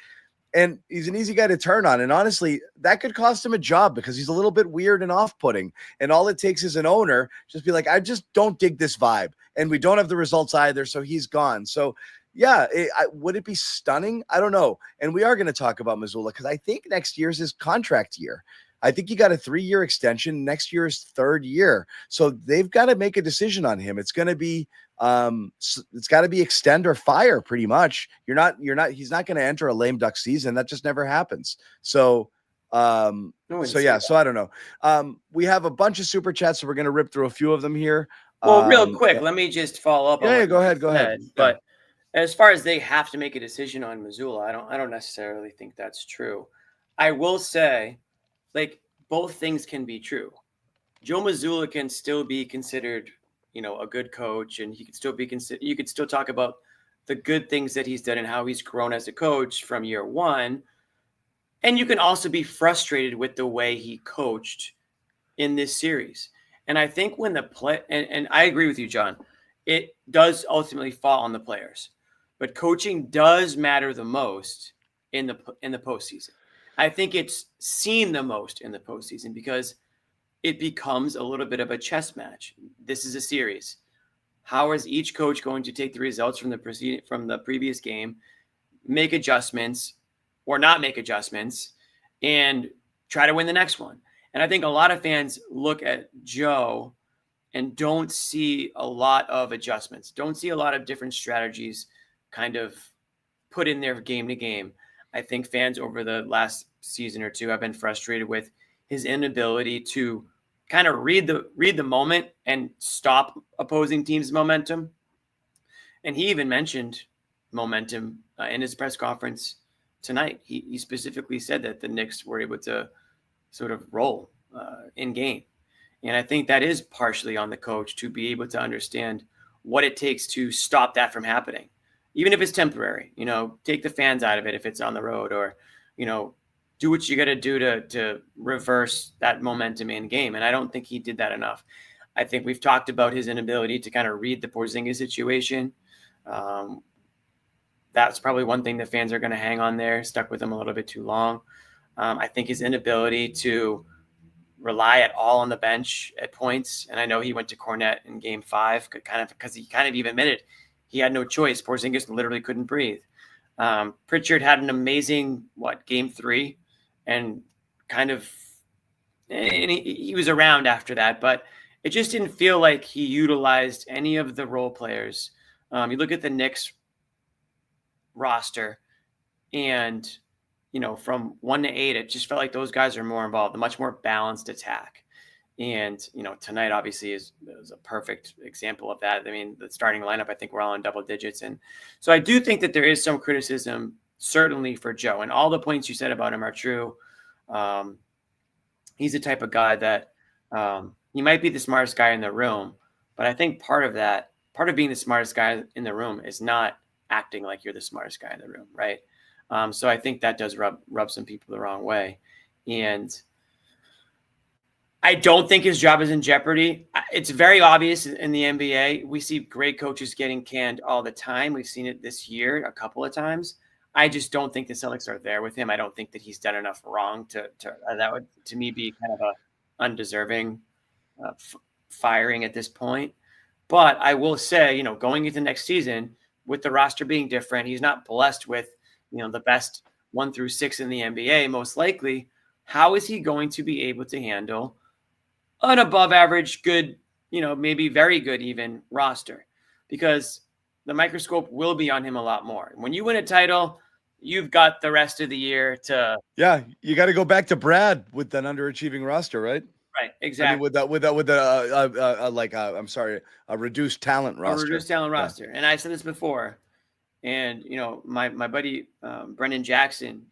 And he's an easy guy to turn on. And honestly, that could cost him a job because he's a little bit weird and off-putting. And all it takes is an owner just be like, I just don't dig this vibe. And we don't have the results either, so he's gone. So, yeah, would it be stunning? I don't know. And we are going to talk about Mazzulla because I think next year's his contract year. I think he got a 3-year extension. Next year's third year. So they've got to make a decision on him. It's going to be it's got to be extend or fire pretty much. He's not going to enter a lame duck season. That just never happens. So I don't know. We have a bunch of super chats, so we're going to rip through a few of them here. Well, real quick, let me just follow up. Go ahead. But As far as they have to make a decision on Mazzulla, I don't necessarily think that's true. I will say, like, both things can be true. Joe Mazzulla can still be considered, a good coach, and he could still be considered. You could still talk about the good things that he's done and how he's grown as a coach from year one. And you can also be frustrated with the way he coached in this series. And I think when and I agree with you, John, it does ultimately fall on the players, but coaching does matter the most in the postseason. I think it's seen the most in the postseason because it becomes a little bit of a chess match. This is a series. How is each coach going to take the results from the previous game, make adjustments or not make adjustments, and try to win the next one? And I think a lot of fans look at Joe and don't see a lot of adjustments, don't see a lot of different strategies kind of put in there game to game. I think fans over the last season or two have been frustrated with his inability to kind of read the moment and stop opposing teams' momentum. And he even mentioned momentum in his press conference tonight. He specifically said that the Knicks were able to sort of roll in game. And I think that is partially on the coach to be able to understand what it takes to stop that from happening, even if it's temporary. Take the fans out of it if it's on the road, or, do what you got to do to reverse that momentum in game. And I don't think he did that enough. I think we've talked about his inability to kind of read the Porzingis situation. That's probably one thing that fans are going to hang on there, stuck with him a little bit too long. I think his inability to rely at all on the bench at points. And I know he went to Cornette in game 5 because he kind of even admitted he had no choice. Porzingis literally couldn't breathe. Pritchard had an amazing, game 3, and he was around after that, but it just didn't feel like he utilized any of the role players. You look at the Knicks roster, and from 1 to 8, it just felt like those guys are more involved, a much more balanced attack. And tonight obviously was a perfect example of that. I mean, the starting lineup, I think we're all in double digits, and so I do think that there is some criticism certainly for Joe, and all the points you said about him are true. He's the type of guy that he might be the smartest guy in the room, but I think part of being the smartest guy in the room is not acting like you're the smartest guy in the room, right? So I think that does rub some people the wrong way. And I don't think his job is in jeopardy. It's very obvious in the NBA. We see great coaches getting canned all the time. We've seen it this year a couple of times. I just don't think the Celtics are there with him. I don't think that he's done enough wrong to that would, to me, be kind of a undeserving firing at this point. But I will say, going into next season with the roster being different, he's not blessed with, the best 1 through 6 in the NBA, most likely. How is he going to be able to handle an above average, good, maybe very good even roster? Because the microscope will be on him a lot more. When you win a title, you've got the rest of the year to. Yeah, you got to go back to Brad with an underachieving roster, right? Right, exactly. I mean, with a reduced talent roster. A reduced talent roster. And I said this before, and my buddy Brendan Jackson,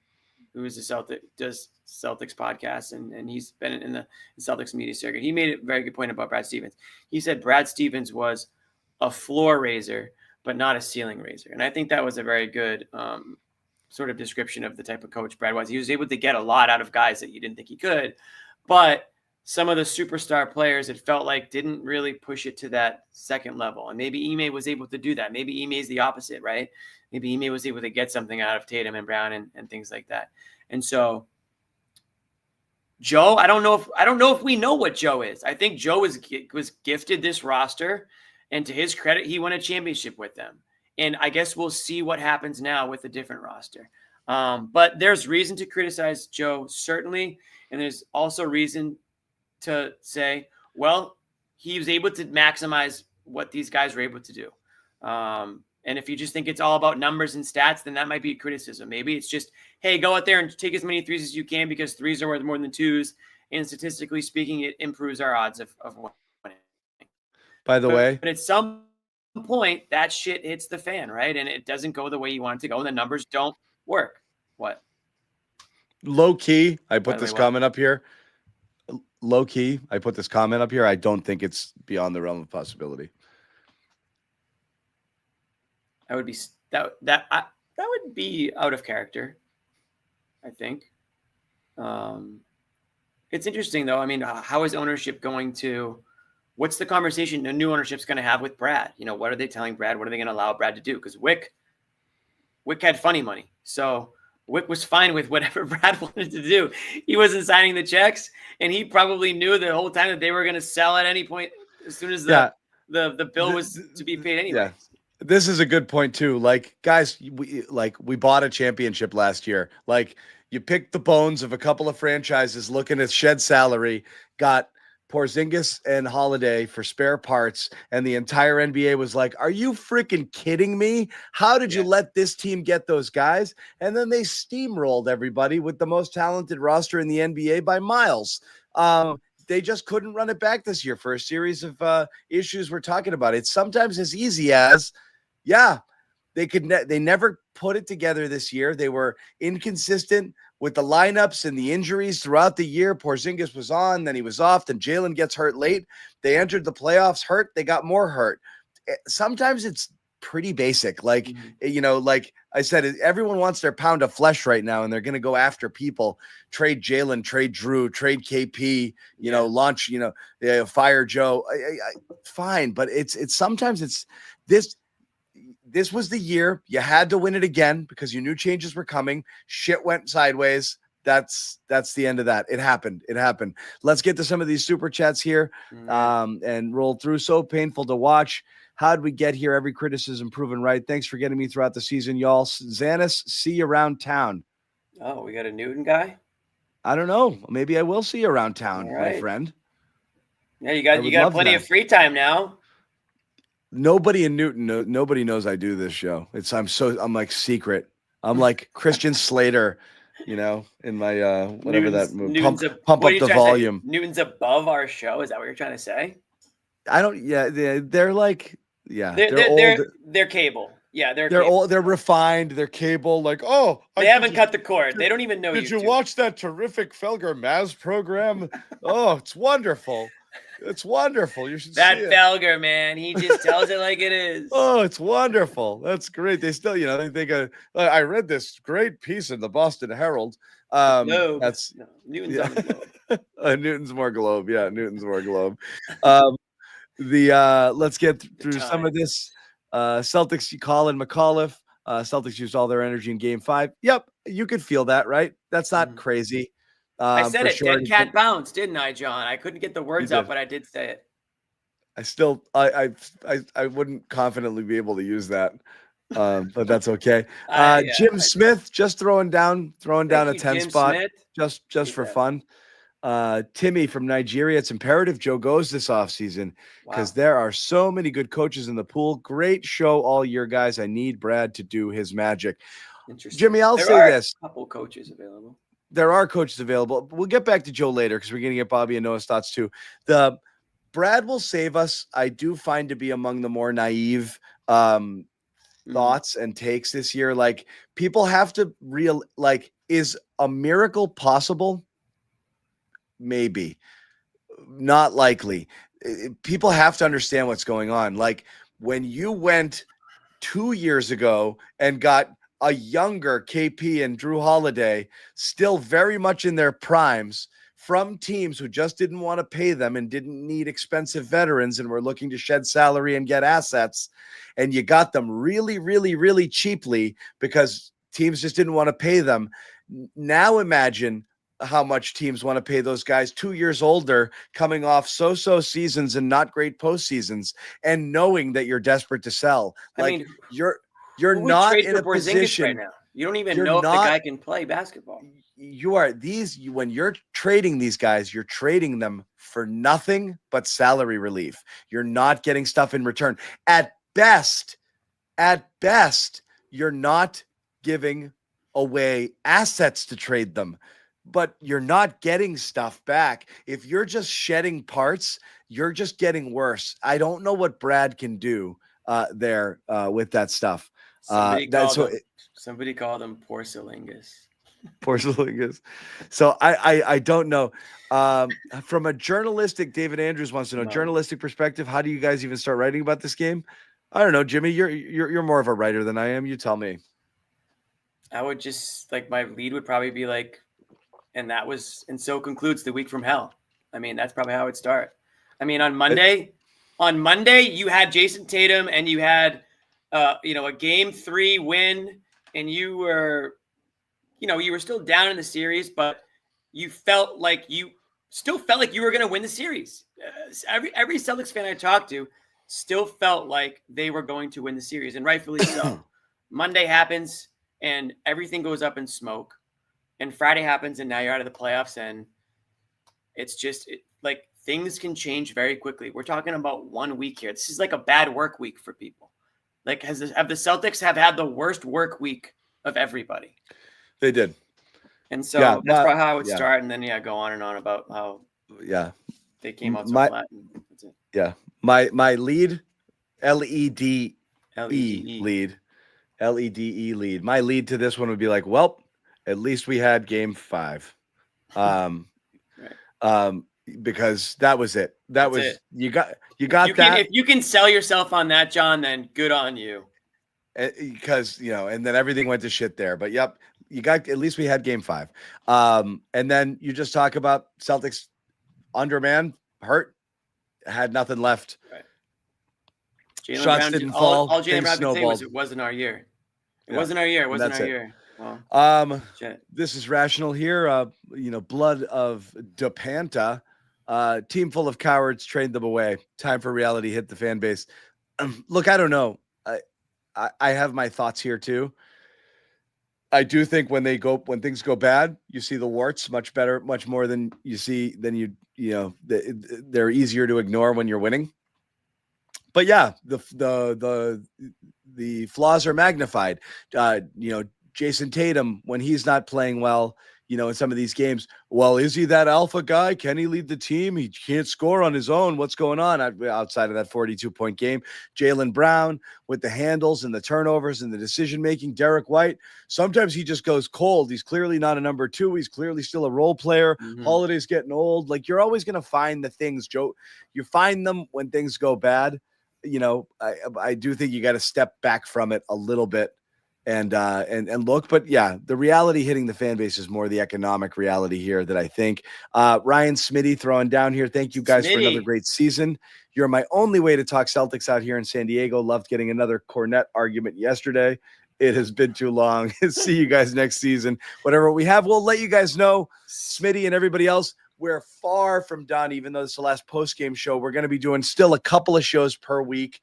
who is does Celtics podcast, and he's been in the Celtics media circuit. He made a very good point about Brad Stevens. He said Brad Stevens was a floor raiser, but not a ceiling raiser. And I think that was a very good sort of description of the type of coach Brad was. He was able to get a lot out of guys that you didn't think he could, but some of the superstar players, it felt like, didn't really push it to that second level. And maybe Ime was able to do that. Maybe Ime is the opposite, right? Maybe Ime was able to get something out of Tatum and Brown and things like that. And so Joe, I don't know if we know what Joe is. I think Joe was gifted this roster, and to his credit, he won a championship with them. And I guess we'll see what happens now with a different roster. But there's reason to criticize Joe, certainly. And there's also reason to say, well, he was able to maximize what these guys were able to do. And if you just think it's all about numbers and stats, then that might be a criticism. Maybe it's just, hey, go out there and take as many threes as you can, because threes are worth more than twos. And statistically speaking, it improves our odds of winning. By the way, but at some point, that shit hits the fan, right? And it doesn't go the way you want it to go, and the numbers don't work. What? Low key, I By put the this way, comment up here. Low key, I put this comment up here. I don't think it's beyond the realm of possibility. That would be that would be out of character, I think. It's interesting though. I mean, how is ownership going to? What's the conversation the new ownership's going to have with Brad? You know, what are they telling Brad? What are they going to allow Brad to do? Because Wick had funny money, so Wick was fine with whatever Brad wanted to do. He wasn't signing the checks, and he probably knew the whole time that they were going to sell at any point as soon as the bill was to be paid anyway. Yeah. This is a good point too. Like, guys, we bought a championship last year. Like, you picked the bones of a couple of franchises looking at shed salary, got Porzingis and Holiday for spare parts, and the entire NBA was like, are you freaking kidding me? How did you let this team get those guys? And then they steamrolled everybody with the most talented roster in the NBA by miles. They just couldn't run it back this year for a series of issues we're talking about. It's sometimes as easy as, they never put it together this year. They were inconsistent with the lineups and the injuries throughout the year. Porzingis was on, then he was off, then Jaylen gets hurt late. They entered the playoffs hurt. They got more hurt. Sometimes it's pretty basic. Like, like I said, everyone wants their pound of flesh right now, and they're going to go after people. Trade Jaylen, trade Drew, trade KP, launch, fire Joe. Fine. But it's sometimes it's this. This was the year you had to win it again because you knew changes were coming. Shit went sideways. That's the end of that. It happened. Let's get to some of these super chats here and roll through. So painful to watch. How'd we get here? Every criticism proven right. Thanks for getting me throughout the season, y'all. Zannis, see you around town. Oh, we got a Newton guy? I don't know. Maybe I will see you around town, my friend. Yeah, you got plenty of free time now. Nobody in Newton, nobody knows I do this show. I'm like secret. I'm like Christian Slater, in my whatever that movie. Pump up the volume. Newton's above our show. Is that what you're trying to say? I don't. Yeah, they're like, yeah, they're old. They're cable. Yeah, they're old. They're refined. They're cable. Like, they haven't cut the cord. They don't even know. Did you watch that terrific Felger Maz program? Oh, it's wonderful. It's wonderful. You should that see it. Felger, man. He just tells it like it is. Oh, it's wonderful. That's great. They still, they think I read this great piece in the Boston Herald. That's Newton's on the Globe. Newton's more Globe. Yeah, Newton's more Globe. Let's get through some of this. Celtics, Colin McAuliffe. Celtics used all their energy in Game 5. Yep, you could feel that, right? That's not crazy. I said it. Dead cat bounce, didn't I, John? I couldn't get the words out, but I did say it. I still, I wouldn't confidently be able to use that, but that's okay. Jim Smith just throwing down a 10 Jim spot, Smith. just for fun. Timmy from Nigeria. It's imperative Joe goes this offseason because there are so many good coaches in the pool. Great show all year, guys. I need Brad to do his magic. Jimmy, I'll say this. A couple coaches available. There are coaches available. We'll get back to Joe later because we're going to get Bobby and Noah's thoughts too. The Brad will save us. I do find to be among the more naive thoughts and takes this year. Like, people have to is a miracle possible? Maybe. Not likely. People have to understand what's going on. Like, when you went 2 years ago and got a younger KP and Drew Holiday, still very much in their primes, from teams who just didn't want to pay them and didn't need expensive veterans and were looking to shed salary and get assets, and you got them really, really, really cheaply because teams just didn't want to pay them. Now imagine how much teams want to pay those guys 2 years older, coming off so-so seasons and not great postseasons, and knowing that you're desperate to sell. You're not in a position right now. You don't even know if the guy can play basketball. When you're trading these guys, you're trading them for nothing but salary relief. You're not getting stuff in return. At best, you're not giving away assets to trade them, but you're not getting stuff back. If you're just shedding parts, you're just getting worse. I don't know what Brad can do there with that stuff. Somebody called him Porzingis. Porzingis. So I don't know. From a journalistic, David Andrews wants to know, journalistic perspective, how do you guys even start writing about this game? I don't know, Jimmy. You're more of a writer than I am. You tell me. I would just my lead would probably be and so concludes the week from hell. I mean, that's probably how it would start. I mean, on Monday, you had Jayson Tatum and you had a game 3 win, and you were still down in the series, but you felt like you were going to win the series. Every Celtics fan I talked to still felt like they were going to win the series, and rightfully so. Monday happens and everything goes up in smoke, and Friday happens and now you're out of the playoffs, and it's just things can change very quickly. We're talking about 1 week here. This is like a bad work week for people. Have the Celtics had the worst work week of everybody? They did. And so that's probably how I would start, and then go on and on about how they came out so flat. That's it. Yeah. My lead, LEDE lead. LEDE lead. My lead to this one would be at least we had game 5. Because that was it. That's it. You got that. If you can sell yourself on that, John, then good on you. Because and then everything went to shit there. But at least we had game 5. And then you just talk about Celtics underman, hurt, had nothing left. Right. Shots Brown, didn't fall. All Jaylen Brown could say was snowballed. It wasn't our year. It wasn't our year. It wasn't our year. Well, this is Rational here. Blood of DePanta. Team full of cowards, trained them away. Time for reality hit the fan base. Look, I don't know. I have my thoughts here too. I do think when things go bad, you see the warts much better, much more than they're easier to ignore when you're winning. But yeah, the flaws are magnified. Jayson Tatum, when he's not playing well, in some of these games, well, is he that alpha guy? Can he lead the team? He can't score on his own. What's going on outside of that 42-point game? Jaylen Brown with the handles and the turnovers and the decision-making. Derrick White, sometimes he just goes cold. He's clearly not a number 2. He's clearly still a role player. Mm-hmm. Holiday's getting old. You're always going to find the things, Joe. You find them when things go bad. I do think you got to step back from it a little bit and look, but the reality hitting the fan base is more the economic reality here that I think. Ryan Smitty throwing down here. Thank you guys for another great season. You're my only way to talk Celtics out here in San Diego. Loved getting another Cornet argument yesterday. It has been too long. See you guys next season. Whatever we have, we'll let you guys know. Smitty and everybody else, we're far from done, even though this is the last post-game show. We're going to be doing still a couple of shows per week,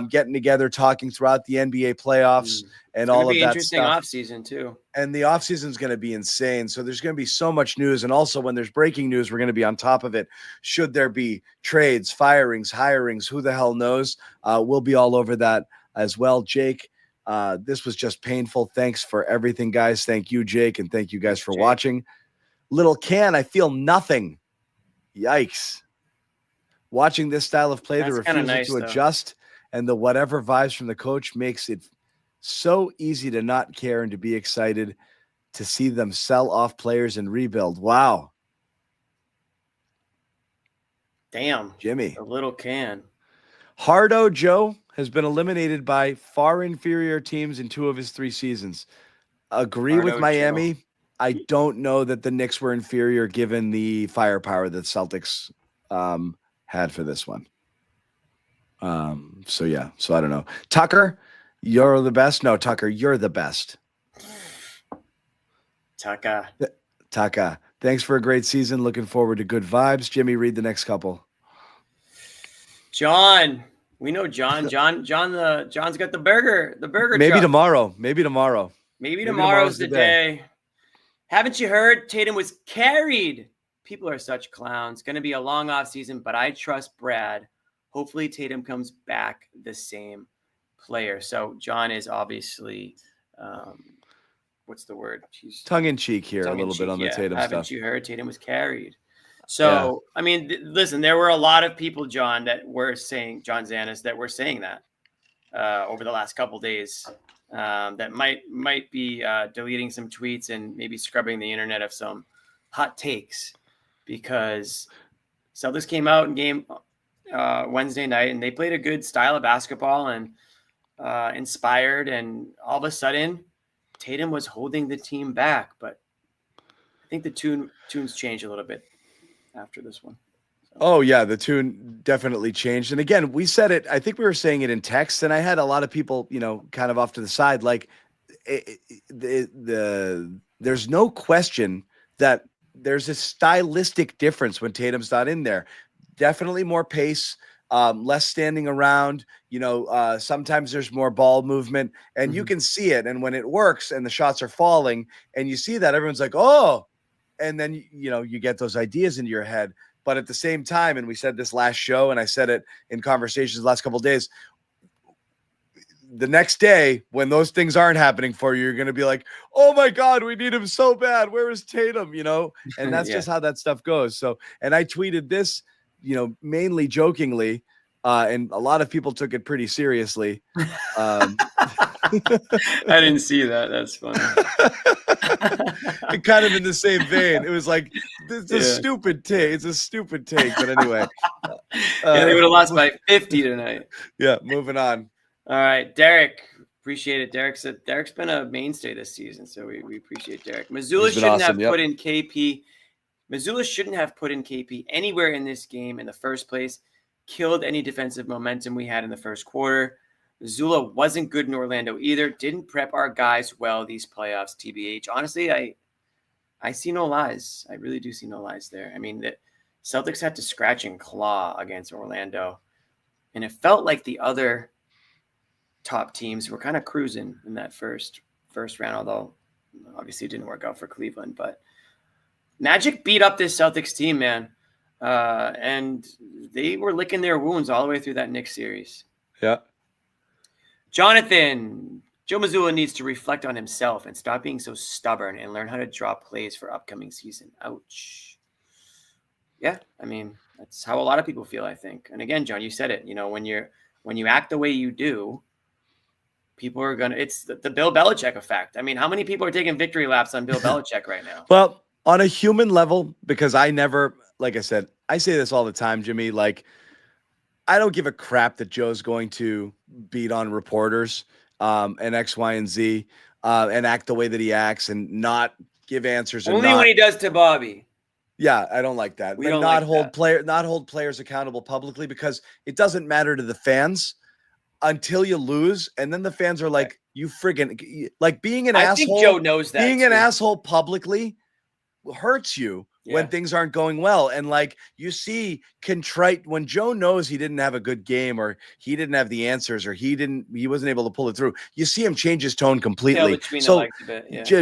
getting together, talking throughout the NBA playoffs and all of that stuff. Interesting offseason, too. And the offseason is going to be insane. So there's going to be so much news. And also when there's breaking news, we're going to be on top of it. Should there be trades, firings, hirings, who the hell knows? We'll be all over that as well. Jake, this was just painful. Thanks for everything, guys. Thank you, Jake, and thank you guys for watching. Little Can, I feel nothing. Yikes. Watching this style of play, the refusal to adjust and the whatever vibes from the coach makes it so easy to not care and to be excited to see them sell off players and rebuild. Wow. Damn. Jimmy. A Little Can. Hardo Joe has been eliminated by far inferior teams in 2 of his 3 seasons. Agree with Miami. Joe. I don't know that the Knicks were inferior given the firepower that Celtics had for this one. So I don't know. Tucker, you're the best. No, Tucker, you're the best. Tucker. Thanks for a great season. Looking forward to good vibes. Jimmy, read the next couple. John. We know John. John's got the burger. The burger. Maybe truck. tomorrow. Maybe tomorrow's the day. Haven't you heard? Tatum was carried. People are such clowns. Going to be a long off season, but I trust Brad. Hopefully Tatum comes back the same player. So John is obviously, what's the word? Tongue in cheek here a little bit on the Tatum stuff. Haven't you heard? Tatum was carried. So, I mean, listen, there were a lot of people, John, that were saying, John Zannis, that were saying that. over the last couple days that might be deleting some tweets and maybe scrubbing the internet of some hot takes, because Celtics came out in game Wednesday night and they played a good style of basketball and inspired, and all of a sudden Tatum was holding the team back. But I think the tunes changed a little bit after this one. Oh yeah, the tune definitely changed. And again, we said it, I think we were saying it in text, and I had a lot of people, kind of off to the side, like there's no question that there's a stylistic difference when Tatum's not in there. Definitely more pace, less standing around, sometimes there's more ball movement, and you can see it. And when it works and the shots are falling and you see that, everyone's like, oh, and then, you get those ideas into your head. But at the same time, and we said this last show, and I said it in conversations the last couple of days, the next day when those things aren't happening for you, you're going to be like, oh my God, we need him so bad. Where is Tatum? And that's just how that stuff goes. So, and I tweeted this, mainly jokingly, and a lot of people took it pretty seriously. I didn't see that. That's funny. Kind of in the same vein. It was like, it's a stupid take. It's a stupid take. But anyway. They would have lost by 50 tonight. Yeah, moving on. All right, Derek. Appreciate it. Derek's been a mainstay this season, so we appreciate Derek. Mazzulla shouldn't have put in KP. Mazzulla shouldn't have put in KP anywhere in this game in the first place. Killed any defensive momentum we had in the first quarter. Mazzulla wasn't good in Orlando either. Didn't prep our guys well these playoffs, TBH. Honestly, I see no lies. I really do see no lies there. I mean, the Celtics had to scratch and claw against Orlando, and it felt like the other top teams were kind of cruising in that first round, although obviously it didn't work out for Cleveland. But Magic beat up this Celtics team, man, and they were licking their wounds all the way through that Knicks series. Yeah. Jonathan, Joe Mazzulla needs to reflect on himself and stop being so stubborn and learn how to draw plays for upcoming season. Ouch. Yeah, I mean, that's how a lot of people feel, I think. And again, John, you said it, when you act the way you do, people are going to, it's the Bill Belichick effect. I mean, how many people are taking victory laps on Bill Belichick right now? Well, on a human level, because I never, like I said, I say this all the time, Jimmy, like, I don't give a crap that Joe's going to beat on reporters and X, Y, and Z and act the way that he acts and not give answers. Only when he does to Bobby. Yeah, I don't like that. We but don't not like hold not hold players accountable publicly, because it doesn't matter to the fans until you lose, and then the fans are like, "You friggin' like being an asshole." I think Joe knows that being an asshole publicly hurts you when things aren't going well. And like you see contrite when Joe knows he didn't have a good game, or he didn't have the answers, or he wasn't able to pull it through. You see him change his tone completely. So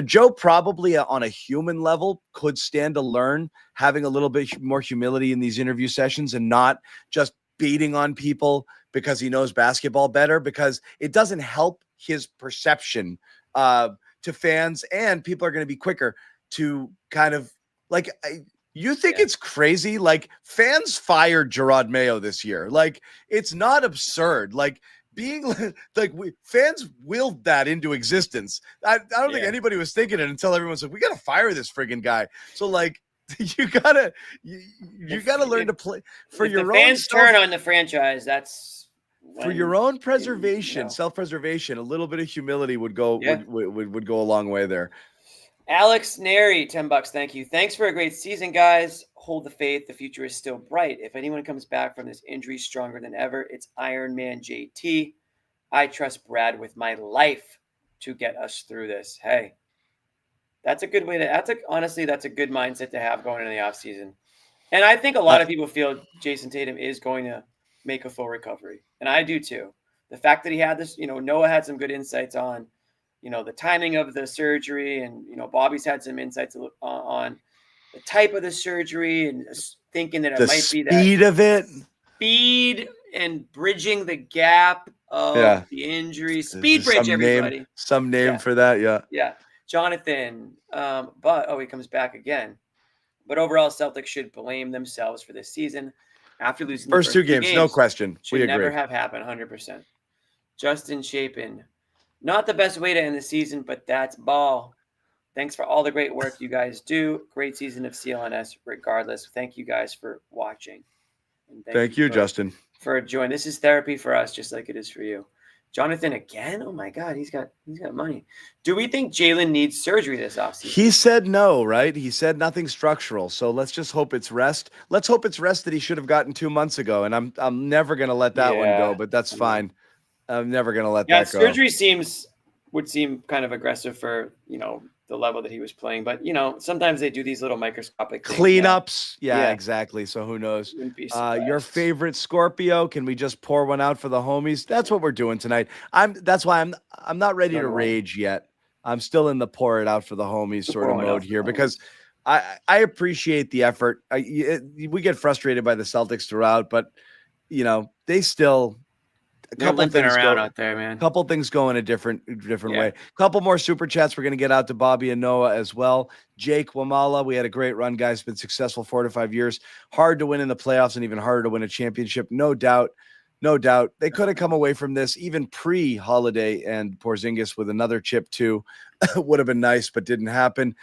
Joe probably on a human level could stand to learn having a little bit more humility in these interview sessions and not just beating on people because he knows basketball better, because it doesn't help his perception to fans, and people are going to be quicker to kind of like, you think it's crazy? Like, fans fired Gerard Mayo this year. Like, it's not absurd. Like, being like, fans willed that into existence. I don't think anybody was thinking it until everyone's like, we got to fire this friggin' guy. So like, you gotta learn to play for your own fans turn on the franchise. That's for your own preservation, self-preservation. A little bit of humility would go would go a long way there. Alex Neri, $10. Thank you. Thanks for a great season, guys. Hold the faith. The future is still bright. If anyone comes back from this injury stronger than ever, it's Iron Man JT. I trust Brad with my life to get us through this. Hey, that's a good way to, honestly, that's a good mindset to have going into the offseason. And I think a lot of people feel Jayson Tatum is going to make a full recovery. And I do too. The fact that he had this, Noah had some good insights on, the timing of the surgery, and, Bobby's had some insights on the type of the surgery, and thinking that it might be that speed of it, speed and bridging the gap of the injury. Speed bridge, everybody. Some name for that. Yeah. Yeah. Jonathan. He comes back again. But overall, Celtics should blame themselves for this season after losing first two games. No question. Should never have happened. 100%. Justin Chapin. Not the best way to end the season, but that's ball. Thanks for all the great work you guys do. Great season of CLNS regardless. Thank you guys for watching. And Thank you, Justin. For joining. This is therapy for us, just like it is for you. Jonathan again? Oh my God, he's got money. Do we think Jaylen needs surgery this offseason? He said no, right? He said nothing structural. So let's just hope it's rest. Let's hope it's rest that he should have gotten 2 months ago. And I'm never gonna let that one go, but that's fine. I'm never gonna let that go. Surgery would seem kind of aggressive for the level that he was playing, but sometimes they do these little microscopic cleanups. Yeah, exactly. So who knows? Your favorite Scorpio? Can we just pour one out for the homies? That's what we're doing tonight. That's why I'm not ready to rage yet. I'm still in the pour it out for the homies sort of mode here because I appreciate the effort. We get frustrated by the Celtics throughout, but they still. They're limping around out there, man. A couple things go in a different way. A couple more super chats we're going to get out to Bobby and Noah as well. Jake Wamala, we had a great run, guys. Been successful 4 to 5 years. Hard to win in the playoffs and even harder to win a championship. No doubt. No doubt. They could have come away from this even pre-Holiday and Porzingis with another chip too. Would have been nice, but didn't happen.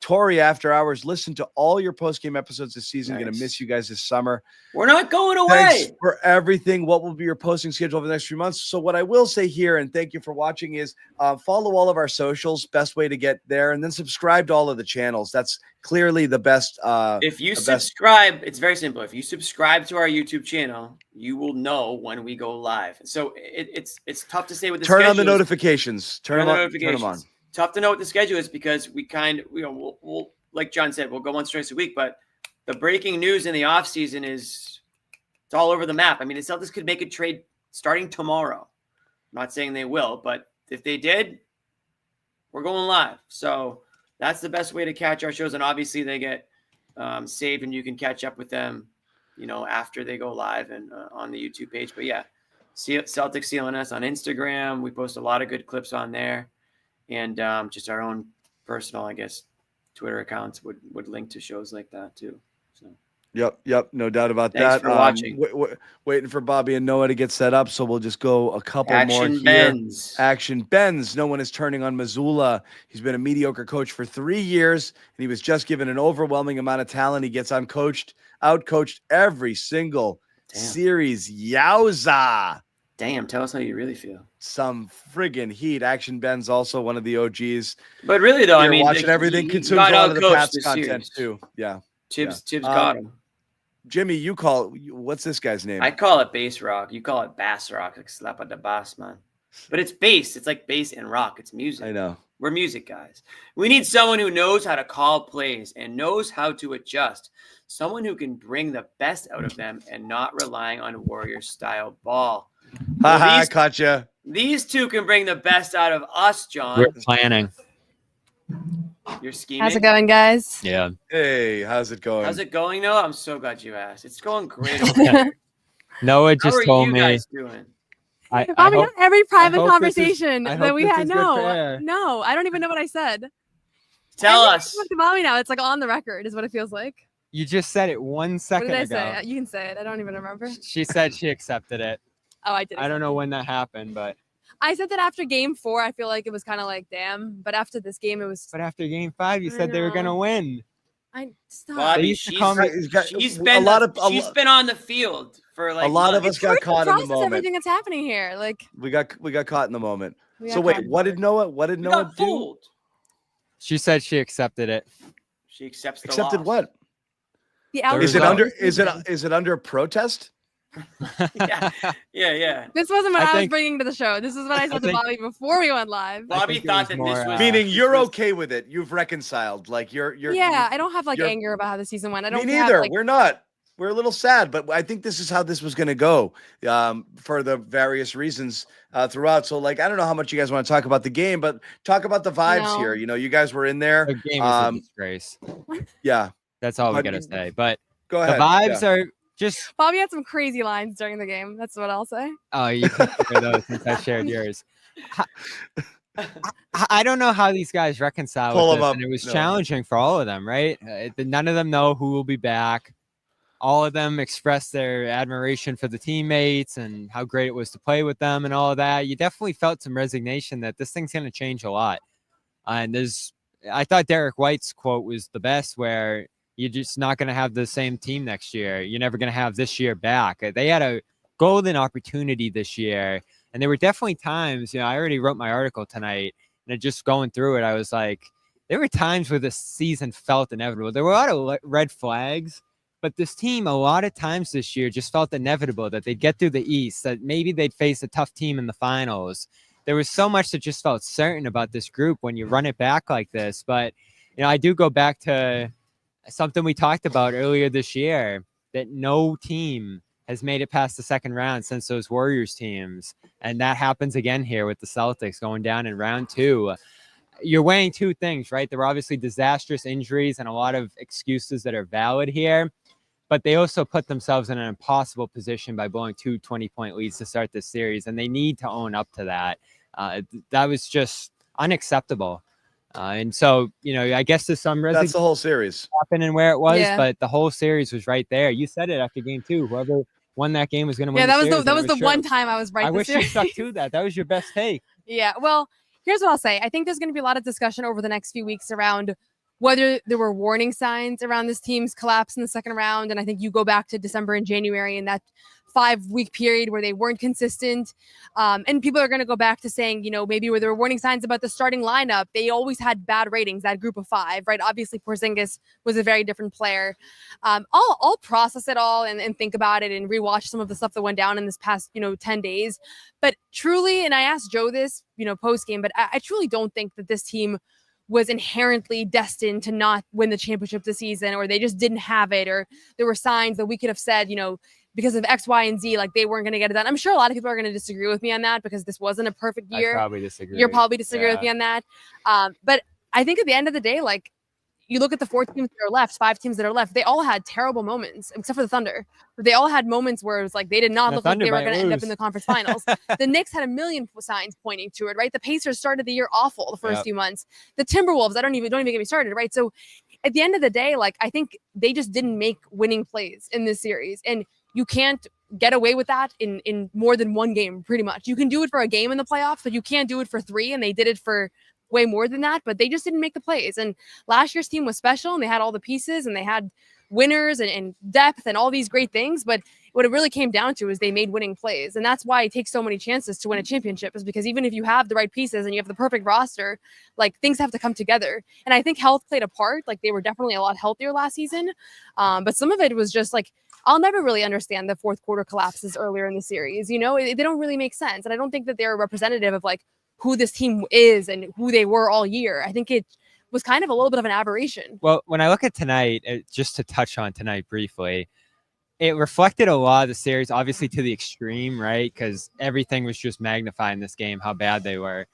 Tori After Hours, listen to all your post-game episodes this season. Nice. Going to miss you guys this summer. We're not going away. Thanks for everything. What will be your posting schedule over the next few months? So what I will say here, and thank you for watching, is follow all of our socials. Best way to get there. And then subscribe to all of the channels. That's clearly the best. If you subscribe, it's very simple. If you subscribe to our YouTube channel, you will know when we go live. So it's tough to say what the Turn schedule on the is. notifications. Turn them on. Tough to know what the schedule is because we we'll like John said, we'll go once or twice a week, but the breaking news in the offseason it's all over the map. I mean, the Celtics could make a trade starting tomorrow. I'm not saying they will, but if they did, we're going live. So that's the best way to catch our shows. And obviously they get saved and you can catch up with them, after they go live and on the YouTube page. But yeah, Celtics CLNS on Instagram. We post a lot of good clips on there. And just our own personal, I guess, Twitter accounts would link to shows like that too. So. Yep, no doubt about Thanks that. For watching. Waiting for Bobby and Noah to get set up, so we'll just go a couple more here. Bends. Action Benz. No one is turning on Mazzulla. He's been a mediocre coach for 3 years, and he was just given an overwhelming amount of talent. He gets outcoached every single series. Yowza. Damn, tell us how you really feel. Some friggin' heat. Action Ben's also one of the OGs. But really, though, I mean, watching everything, consumes a lot of the Pats content too. Yeah. Tibbs got him. Jimmy, you call it, what's this guy's name? I call it bass rock. You call it bass rock, like slap at the bass, man. But it's bass. It's like bass and rock. It's music. I know. We're music guys. We need someone who knows how to call plays and knows how to adjust. Someone who can bring the best out of them and not relying on Warriors-style ball. I caught you. These two can bring the best out of us, John. We're planning. You're scheming. How's it going, guys? Yeah. Hey, how's it going? How's it going, Noah? I'm so glad you asked. It's going great. Noah just told me. How are you guys doing? Bobby, not every private hope conversation this is- I that hope we this had. is good for air. No, I don't even know what I said. Tell I us. talk to Bobby now. It's like on the record, is what it feels like. You just said it 1 What second did I ago. say? You can say it. I don't even remember. She said she accepted it. Oh, I did. I don't know when that happened, but I said that after game 4, I feel like it was kind of like, damn. But after this game, it was. but after game 5, you I said they were gonna know. win. I stop. Bobby, They used to she's, call me- she's been on the field for like a lot of us It's got hard to caught in the process moment. everything that's happening here. Like We got caught in the moment. We So got wait, caught. what did Noah do? fooled. She said she accepted it. She accepts the Accepted loss. what? the Is it outcome. is it under protest? Yeah. This wasn't what I I, was think- bringing to the show. This is what I said to think- Bobby before we went live. Bobby think it thought was that more, this was Meaning you're okay with it. You've reconciled. Like you're Yeah, I don't have like you're- anger about how the season went. I Me don't neither. have like We're not. We're a little sad, but I think this is how this was going to go for the various reasons throughout. So, like, I don't know how much you guys want to talk about the game, but talk about the vibes No. here. You know, you guys were in there. The game is a disgrace. Yeah. That's all we How- gotta say. But Go the ahead. vibes Yeah. are just Bobby had some crazy lines during the game. That's what I'll say. oh, you can share those since I shared yours. I don't know how these guys reconcile Pull with 'em this, up. and it was No. challenging for all of them, right? None of them know who will be back. all of them expressed their admiration for the teammates and how great it was to play with them and all of that. You definitely felt some resignation that this thing's going to change a lot. And I thought Derrick White's quote was the best, where you're just not going to have the same team next year. You're never going to have this year back. They had a golden opportunity this year. And there were definitely times, I already wrote my article tonight, and just going through it, I was like, there were times where the season felt inevitable. There were a lot of red flags, but this team, a lot of times this year, just felt inevitable, that they'd get through the East, that maybe they'd face a tough team in the finals. There was so much that just felt certain about this group when you run it back like this. But, I do go back to something we talked about earlier this year, that no team has made it past the second round since those Warriors teams. And that happens again here with the Celtics going down in round 2. You're weighing two things, right? There were obviously disastrous injuries and a lot of excuses that are valid here, but they also put themselves in an impossible position by blowing 2 20-point leads to start this series, and they need to own up to that. That was just unacceptable. And so, I guess there's some resignation. That's the whole series. Happening where it was, Yeah. but the whole series was right there. You said it after game 2. Whoever won that game was going to win. Yeah, the that was series, that and was it the true. one time I was right. I this wish you series. stuck to that. That was your best take. Yeah, well, here's what I'll say. I think there's going to be a lot of discussion over the next few weeks around whether there were warning signs around this team's collapse in the second round. And I think you go back to December and January in that 5-week period where they weren't consistent. And people are going to go back to saying, maybe where there were warning signs about the starting lineup. They always had bad ratings, that group of 5, right? Obviously, Porzingis was a very different player. I'll process it all and think about it and rewatch some of the stuff that went down in this past, 10 days. But truly, and I asked Joe this, post game, but I truly don't think that this team was inherently destined to not win the championship this season, or they just didn't have it, or there were signs that we could have said, because of X, Y, and Z, like they weren't going to get it done. I'm sure a lot of people are going to disagree with me on that because this wasn't a perfect year. I probably disagree. You'll probably disagree with me on that. But I think at the end of the day, like, you look at the 4 teams that are left, 5 teams that are left, they all had terrible moments, except for the Thunder. But they all had moments where it was like they did not look like they were going to end up in the conference finals. The Knicks had a million signs pointing to it, right? The Pacers started the year awful the first few months. The Timberwolves, don't even get me started, right? So at the end of the day, like, I think they just didn't make winning plays in this series. And you can't get away with that in more than one game, pretty much. You can do it for a game in the playoffs, but you can't do it for 3, and they did it for way more than that, but they just didn't make the plays. And last year's team was special, and they had all the pieces, and they had winners and depth and all these great things, but what it really came down to is they made winning plays. And that's why it takes so many chances to win a championship, is because even if you have the right pieces and you have the perfect roster, like, things have to come together. And I think health played a part. Like, they were definitely a lot healthier last season, but some of it was just like, I'll never really understand the fourth quarter collapses earlier in the series. They don't really make sense. And I don't think that they're representative of like who this team is and who they were all year. I think it was kind of a little bit of an aberration. Well, when I look at tonight, just to touch on tonight briefly, it reflected a lot of the series, obviously to the extreme, right? Because everything was just magnifying this game, how bad they were.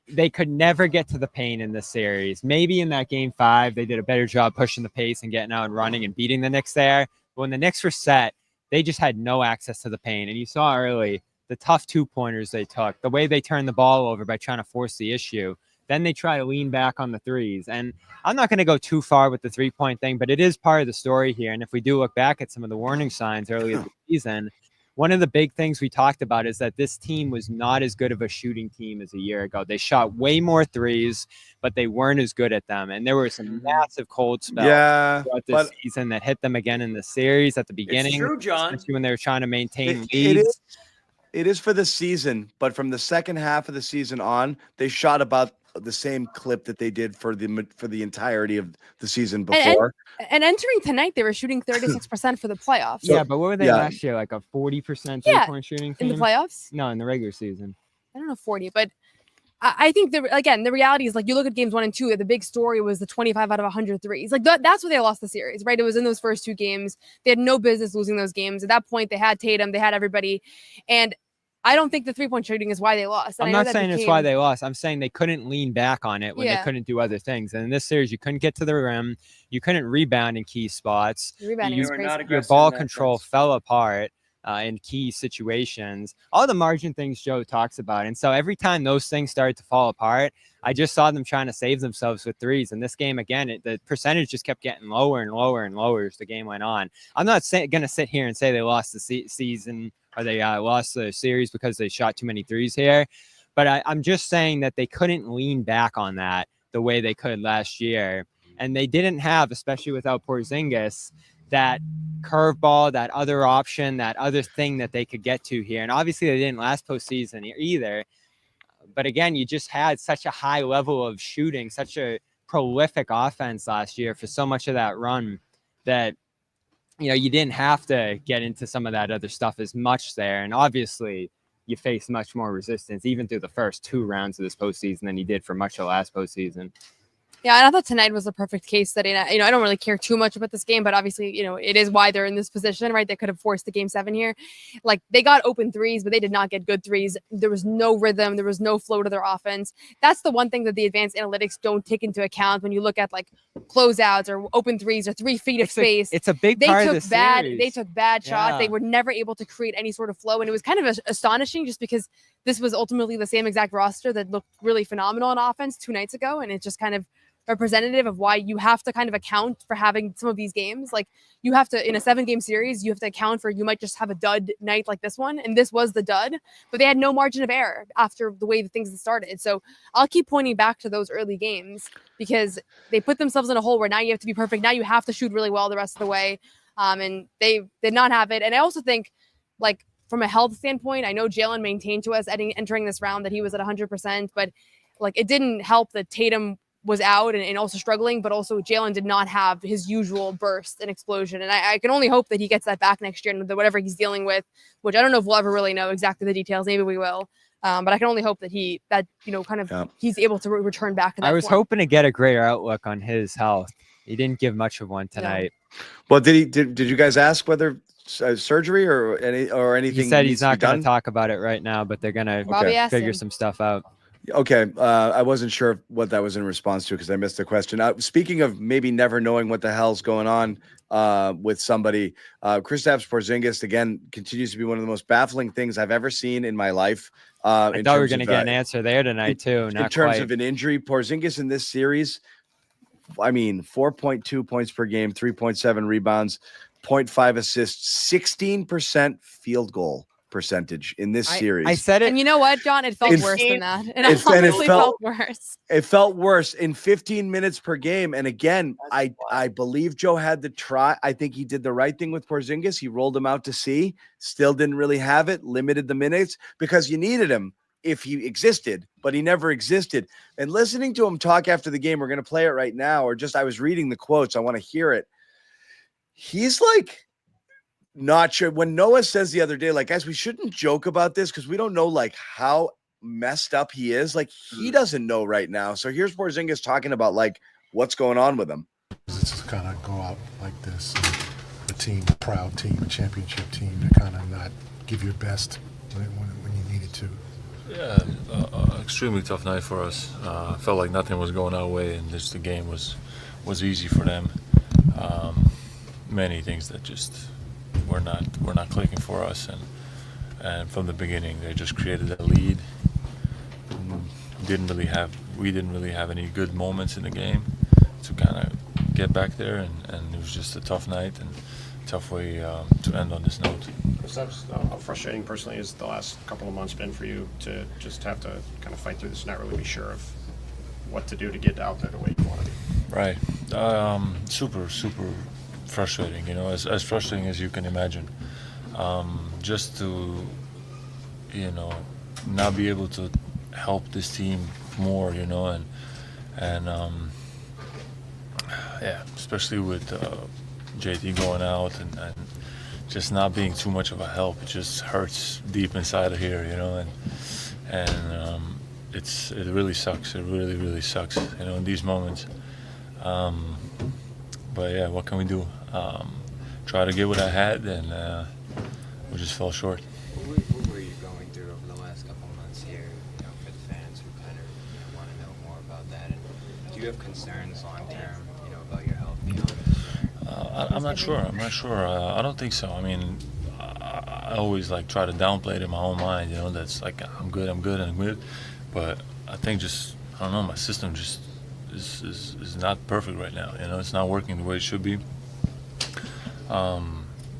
They could never get to the paint in this series. Maybe in that game 5, they did a better job pushing the pace and getting out and running and beating the Knicks there. But when the Knicks were set, they just had no access to the paint. And you saw early the tough 2-pointers they took, the way they turned the ball over by trying to force the issue. Then they try to lean back on the threes. And I'm not going to go too far with the 3-point thing, but it is part of the story here. And if we do look back at some of the warning signs early in the season, one of the big things we talked about is that this team was not as good of a shooting team as a year ago. They shot way more threes, but they weren't as good at them. And there were some massive cold spells throughout this season that hit them again in the series at the beginning. It's true, John. Especially when they were trying to maintain leads. It is for the season, but from the second half of the season on, they shot about the same clip that they did for the entirety of the season before. And entering tonight, they were shooting 36% for the playoffs. Yeah, but what were they last year? Like a 40% three-point shooting team? In the playoffs? No, in the regular season. I don't know 40, but I think the reality is, like, you look at games 1 and 2, the big story was the 25 out of 100 threes. Like, that's where they lost the series, right? It was in those first 2 games. They had no business losing those games. At that point, they had Tatum, they had everybody. And I don't think the 3-point shooting is why they lost. And I'm not saying it's why they lost. I'm saying they couldn't lean back on it when they couldn't do other things. And in this series, you couldn't get to the rim. You couldn't rebound in key spots. Rebounding was crazy. Your ball control fell apart. in key situations, all the margin things Joe talks about. And so every time those things started to fall apart, I just saw them trying to save themselves with threes. And this game, again, the percentage just kept getting lower and lower and lower as the game went on. I'm not going to sit here and say they lost the season or they lost the series because they shot too many threes here. But I'm just saying that they couldn't lean back on that the way they could last year. And they didn't have, especially without Porzingis, that curveball, that other option, that other thing that they could get to here. And obviously they didn't last postseason either. But again, you just had such a high level of shooting, such a prolific offense last year for so much of that run that, you didn't have to get into some of that other stuff as much there. And obviously you face much more resistance even through the first 2 rounds of this postseason than you did for much of last postseason. Yeah, and I thought tonight was a perfect case study. And, I don't really care too much about this game, but obviously, it is why they're in this position, right? They could have forced the game 7 here. Like, they got open threes, but they did not get good threes. There was no rhythm. There was no flow to their offense. That's the one thing that the advanced analytics don't take into account when you look at, like, closeouts or open threes or 3 feet of space. It's a big part of the series. They took bad shots. They were never able to create any sort of flow. And it was kind of astonishing just because this was ultimately the same exact roster that looked really phenomenal on offense 2 nights ago. And it just kind of representative of why you have to kind of account for having some of these games. Like, you have to, in a 7-game series, you have to account for, you might just have a dud night like this one. And this was the dud, but they had no margin of error after the way the things started. So I'll keep pointing back to those early games because they put themselves in a hole where now you have to be perfect. Now you have to shoot really well the rest of the way. And they did not have it. And I also think, like, from a health standpoint, I know Jaylen maintained to us entering this round that he was at 100%, but like, it didn't help that Tatum was out and also struggling, but also Jaylen did not have his usual burst and explosion. And I can only hope that he gets that back next year and that whatever he's dealing with, which I don't know if we'll ever really know exactly the details. Maybe we will. But I can only hope that he's able to return back to that. I was form. hoping to get a greater outlook on his health. He didn't give much of one tonight. Well, did you guys ask whether surgery or anything? He said needs he's to be not going done? to talk about it right now, but they're going Bobby to asked figure him. some stuff out. Okay, I wasn't sure what that was in response to because I missed the question. Speaking of maybe never knowing what the hell's going on with somebody, Kristaps Porzingis again continues to be one of the most baffling things I've ever seen in my life. I thought we were going to get an answer there tonight too. In terms of an injury, Porzingis in this series, 4.2 points per game, 3.7 rebounds, 0.5 assists, 16% field goal percentage in this series. I said it. And you know what, John? It felt worse than that. And it honestly felt worse. It felt worse in 15 minutes per game. And again, I believe Joe had to try. I think he did the right thing with Porzingis. He rolled him out to sea. Still didn't really have it. Limited the minutes because you needed him if he existed, but he never existed. And listening to him talk after the game, we're going to play it right now. Or just I was reading the quotes. I want to hear it. He's like, not sure. When Noah says the other day, like, guys, we shouldn't joke about this because we don't know like how messed up he is. Like, he doesn't know right now. So here's Porzingis talking about like what's going on with him. It's kind of go out like this, a team, a proud team, a championship team, to kind of not give your best when you needed to. Yeah, extremely tough night for us. Felt like nothing was going our way, and just the game was easy for them. Many things that just were not clicking for us, and from the beginning they just created a lead. We didn't really have any good moments in the game to kind of get back there, and it was just a tough night and tough way to end on this note. How frustrating personally is the last couple of months been for you to just have to kind of fight through this, not really be sure of what to do to get out there the way you want to be? Right. Super frustrating, as frustrating as you can imagine. Just to, not be able to help this team more, and especially with JT going out and just not being too much of a help. It just hurts deep inside of here, and it really sucks. It really, really sucks, in these moments. But yeah, what can we do? Try to get what I had, and we just fell short. What were you going through over the last couple of months here, for the fans who kind of want to know more about that? And do you have concerns long term, about your health beyond this? I'm not sure. I don't think so. I mean, I always like try to downplay it in my own mind, that's like I'm good. But I think just, I don't know, my system just is not perfect right now. It's not working the way it should be.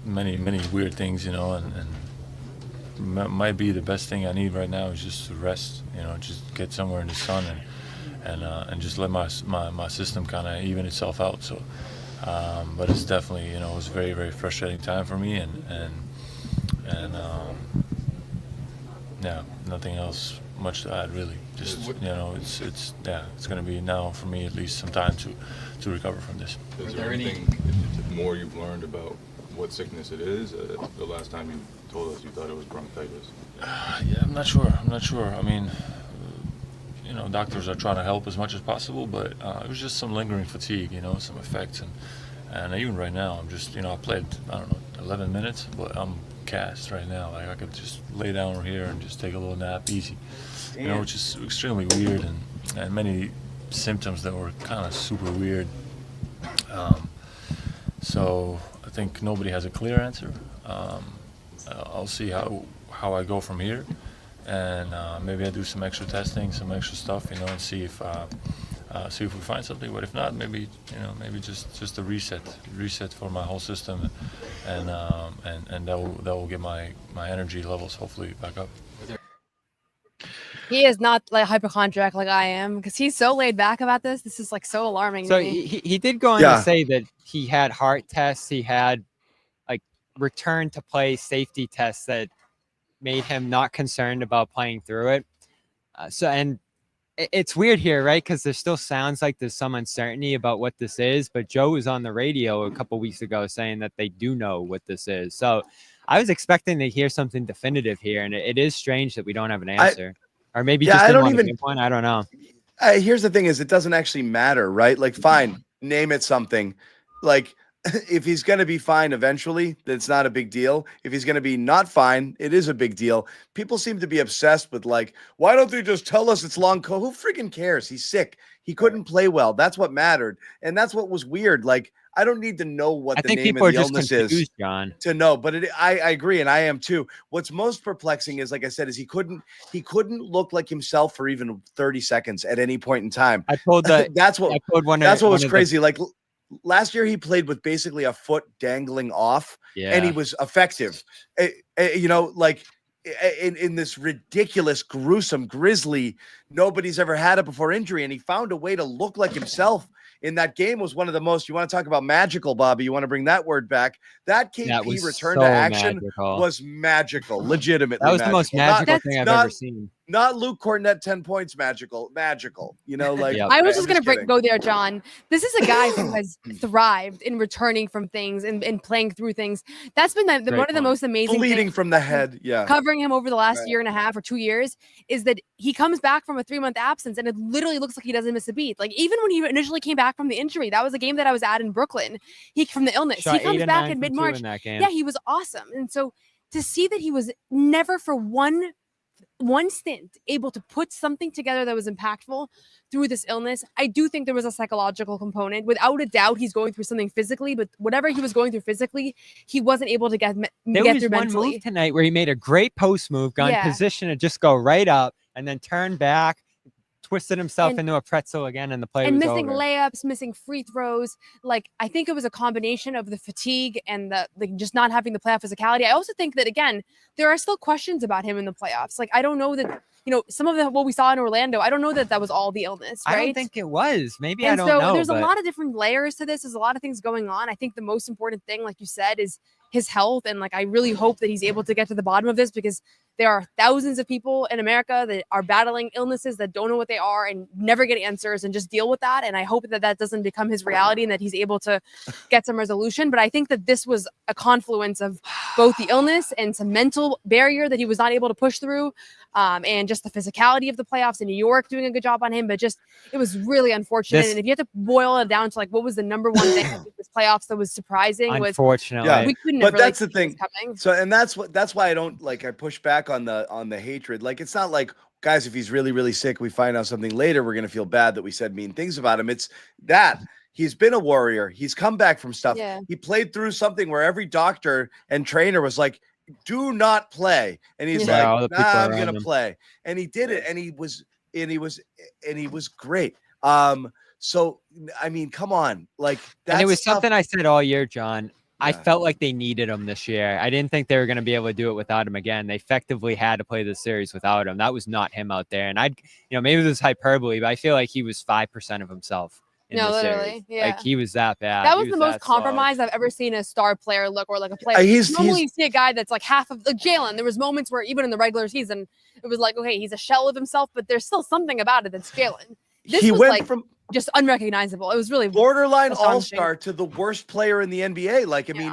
Many weird things, and might be the best thing I need right now is just to rest, just get somewhere in the sun and just let my system kind of even itself out. So, but it's definitely, it was a very, very frustrating time for me, and yeah, nothing else much to add really. Just it's going to be now for me at least some time to recover from this. Is there anything more you've learned about what sickness it is? The last time you told us you thought it was bronchitis. Yeah, I'm not sure. I mean, doctors are trying to help as much as possible, but it was just some lingering fatigue, some effects, and even right now, I'm just, I played, 11 minutes, but I'm gassed right now. Like I could just lay down here and just take a little nap, easy, which is extremely weird, and many symptoms that were kind of super weird. So I think nobody has a clear answer. I'll see how I go from here, and maybe I do some extra testing, some extra stuff, and see if we find something. But if not, maybe just a reset for my whole system, and that will get my energy levels hopefully back up. He is not like hypochondriac like I am, because he's so laid back about this. This is like so alarming So to me. he did go on to say that he had heart tests, he had like return to play safety tests that made him not concerned about playing through it. And it's weird here, right? Because there still sounds like there's some uncertainty about what this is. But Joe was on the radio a couple weeks ago saying that they do know what this is. So I was expecting to hear something definitive here, and it is strange that we don't have an answer. Or maybe just didn't want to give one. I don't know. Here's the thing: is it doesn't actually matter, right? Like, fine, name it something. Like, if he's going to be fine eventually, that's not a big deal. If he's going to be not fine, it is a big deal. People seem to be obsessed with like, why don't they just tell us it's long COVID? Who freaking cares? He's sick. He couldn't play well. That's what mattered, and that's what was weird. Like, I don't need to know what the name of the illness is, John, to know. But I agree, and I am too. What's most perplexing is, like I said, is he couldn't look like himself for even 30 seconds at any point in time. I told that. That's what was crazy. Like last year, he played with basically a foot dangling off, and he was effective. In this ridiculous, gruesome, grisly, nobody's ever had it before injury, and he found a way to look like himself. In that game was one of the most, you want to talk about magical, Bobby, you want to bring that word back. That KP return to action was magical, legitimately. That was the most magical thing I've ever seen. Not Luke Cornett 10 points magical. I was just going to go there, John. This is a guy who has thrived in returning from things and playing through things. That's been one of the most amazing bleeding things from the head. Yeah. Covering him over the last year and a half or 2 years is that he comes back from a 3-month absence and it literally looks like he doesn't miss a beat. Like even when he initially came back from the injury, that was a game that I was at in Brooklyn. From the illness, he comes back in mid-March. Yeah, he was awesome. And so to see that he was never for one stint able to put something together that was impactful through this illness, I do think there was a psychological component. Without a doubt, he's going through something physically, but whatever he was going through physically, he wasn't able to get through one mentally. Move tonight where he made a great post move, got in position to just go right up and then turn back, twisted himself into a pretzel again, and the play was missing over. Layups, missing free throws. Like I think it was a combination of the fatigue and the just not having the playoff physicality. I also think that again, there are still questions about him in the playoffs. Like I don't know that some of what we saw in Orlando. I don't know that was all the illness. Right? I don't think it was. Maybe and I don't know. There's a lot of different layers to this. There's a lot of things going on. I think the most important thing, like you said, is his health, and like I really hope that he's able to get to the bottom of this, because there are thousands of people in America that are battling illnesses that don't know what they are and never get answers and just deal with that. And I hope that doesn't become his reality and that he's able to get some resolution. But I think that this was a confluence of both the illness and some mental barrier that he was not able to push through, and just the physicality of the playoffs in New York doing a good job on him. But just it was really unfortunate. And if you have to boil it down to like what was the number one thing of this playoffs that was surprising, unfortunately, we couldn't. But really that's the thing. So, and that's why I don't like. I push back on the hatred. Like it's not like, guys, if he's really, really sick, we find out something later, we're gonna feel bad that we said mean things about him. It's that he's been a warrior. He's come back from stuff. Yeah. He played through something where every doctor and trainer was like, do not play. And he's Yeah, all the like, people nah, I'm around going to him. play. And he did it. And he was great. So, I mean, come on. Like, that's And it was tough. something I said all year, John. I Yeah. felt like they needed him this year. I didn't think they were going to be able to do it without him again. They effectively had to play the series without him. That was not him out there. And maybe this is hyperbole, but I feel like he was 5% of himself in No, the literally, series. yeah. Like, he was that bad. That was He the most that slow. compromised I've ever seen a star player look, or like a player. Normally, you see a guy that's like half of like Jaylen. There was moments where even in the regular season, it was like, okay, he's a shell of himself, but there's still something about it that's Jaylen. This He was went like from just unrecognizable. It was really borderline astonishing. all-star to the worst player in the NBA. Like, I mean,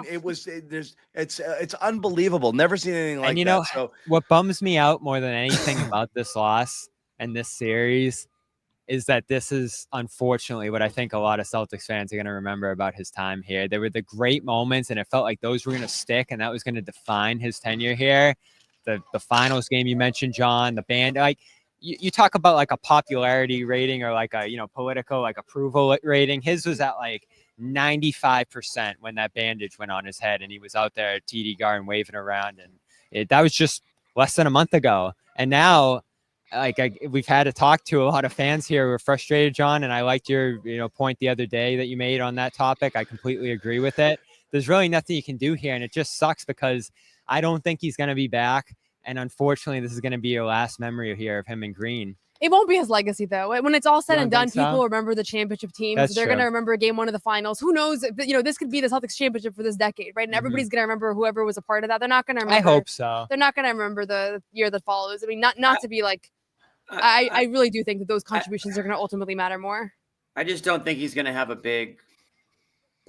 it's unbelievable. Never seen anything like And you that. know, So what bums me out more than anything about this loss and this series is that this is unfortunately what I think a lot of Celtics fans are going to remember about his time here. There were the great moments, and it felt like those were going to stick, and that was going to define his tenure here. The finals game you mentioned, John, the band, like you talk about like a popularity rating or like a political like approval rating. His was at like 95% when that bandage went on his head, and he was out there at TD Garden waving around, and that was just less than a month ago. And now, we've had to talk to a lot of fans here who are frustrated, John, and I liked your point the other day that you made on that topic. I completely agree with it. There's really nothing you can do here, and it just sucks because I don't think he's going to be back, and unfortunately, this is going to be your last memory here of him in green. It won't be his legacy, though. When it's all said You and don't done, think so? people remember the championship teams. That's They're true. going to remember game one of the finals. Who knows? This could be the Celtics championship for this decade, right? And everybody's going to remember whoever was a part of that. They're not going to remember. I hope so. They're not going to remember the year that follows. I mean, not to be like, I really do think that those contributions are going to ultimately matter more. I just don't think he's going to have a big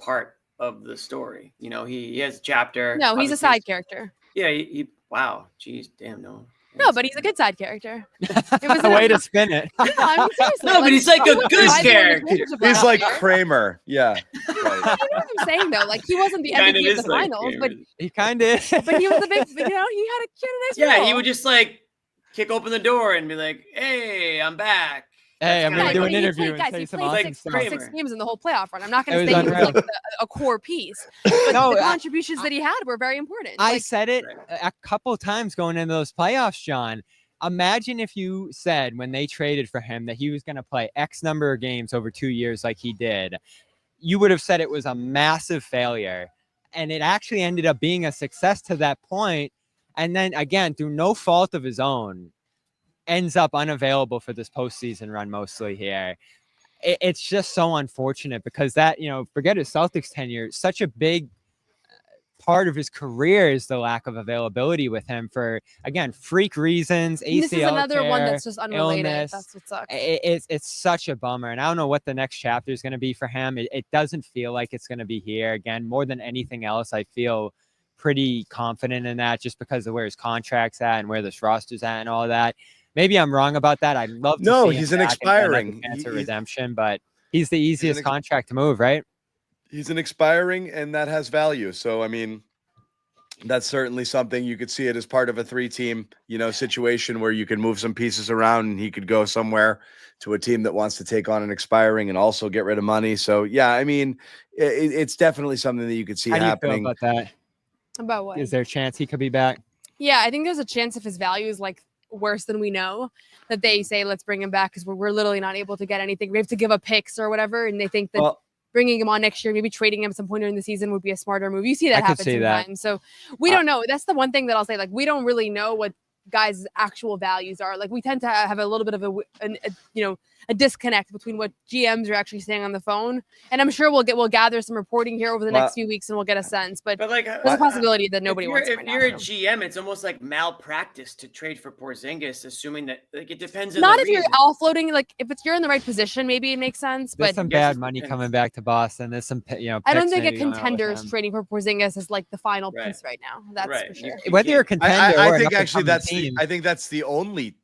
part of the story. He has a chapter. No, he's a side character. Yeah. Wow. Jeez. Damn. No. No, but he's a good side character. It was a way to spin it. No, I mean, seriously, No, but he's like a good character. he's like Kramer. Yeah. Right. You know what I'm saying though? Like he wasn't the Kinda MVP of is the like finals, Kramer. but he kind of. But he was a big. He had a nice. Yeah, role. he would just like kick open the door and be like, "Hey, I'm back." Hey, I'm going to do an He interview played- and say he some played awesome six stuff. games in the whole playoff run. I'm not It going was to say he was unreal. like a core piece, but No, the I- contributions that he had were very important. I Like, said it a couple times going into those playoffs, John. Imagine if you said when they traded for him that he was going to play X number of games over 2 years like he did. You would have said it was a massive failure. And it actually ended up being a success to that point. And then again, through no fault of his own, ends up unavailable for this postseason run mostly here. It's just so unfortunate because that, forget his Celtics tenure, such a big part of his career is the lack of availability with him for, again, freak reasons, ACL this is another one tear, that's just unrelated. illness. That's what sucks. It's such a bummer. And I don't know what the next chapter is going to be for him. It doesn't feel like it's going to be here. Again, more than anything else, I feel pretty confident in that just because of where his contract's at and where this roster's at and all that. Maybe I'm wrong about that. I'd love to No, see he's him an back and have a expiring. chance at redemption, but he's the easiest ex- contract to move, right? He's an expiring, and that has value. So, I mean, that's certainly something you could see it as part of a 3-team, situation where you can move some pieces around and he could go somewhere to a team that wants to take on an expiring and also get rid of money. So, yeah, I mean, it's definitely something that you could see How do you happening. feel about that? About what? Is there a chance he could be back? Yeah, I think there's a chance if his value is like worse than we know that they say let's bring him back because we're literally not able to get anything. We have to give up picks or whatever, and they think that bringing him on next year, maybe trading him at some point during the season would be a smarter move. You see that I could happen see that. sometimes. So we don't know. That's the one thing that I'll say. Like we don't really know what guys' actual values are. Like we tend to have a little bit of a disconnect between what GMs are actually saying on the phone. And I'm sure we'll gather some reporting here over the next few weeks and we'll get a sense. But like, there's a possibility that nobody wants him If right you're now. a GM, it's almost like malpractice to trade for Porzingis, assuming that like it depends on Not the if you're reason. offloading, like if you're in the right position, maybe it makes sense. There's But some bad money coming back to Boston. There's some, I don't picks think a maybe going out with contender is him. trading for Porzingis is like the final piece right now. That's for sure. Whether you're a contender I or think an actually up-and-coming I think that's the only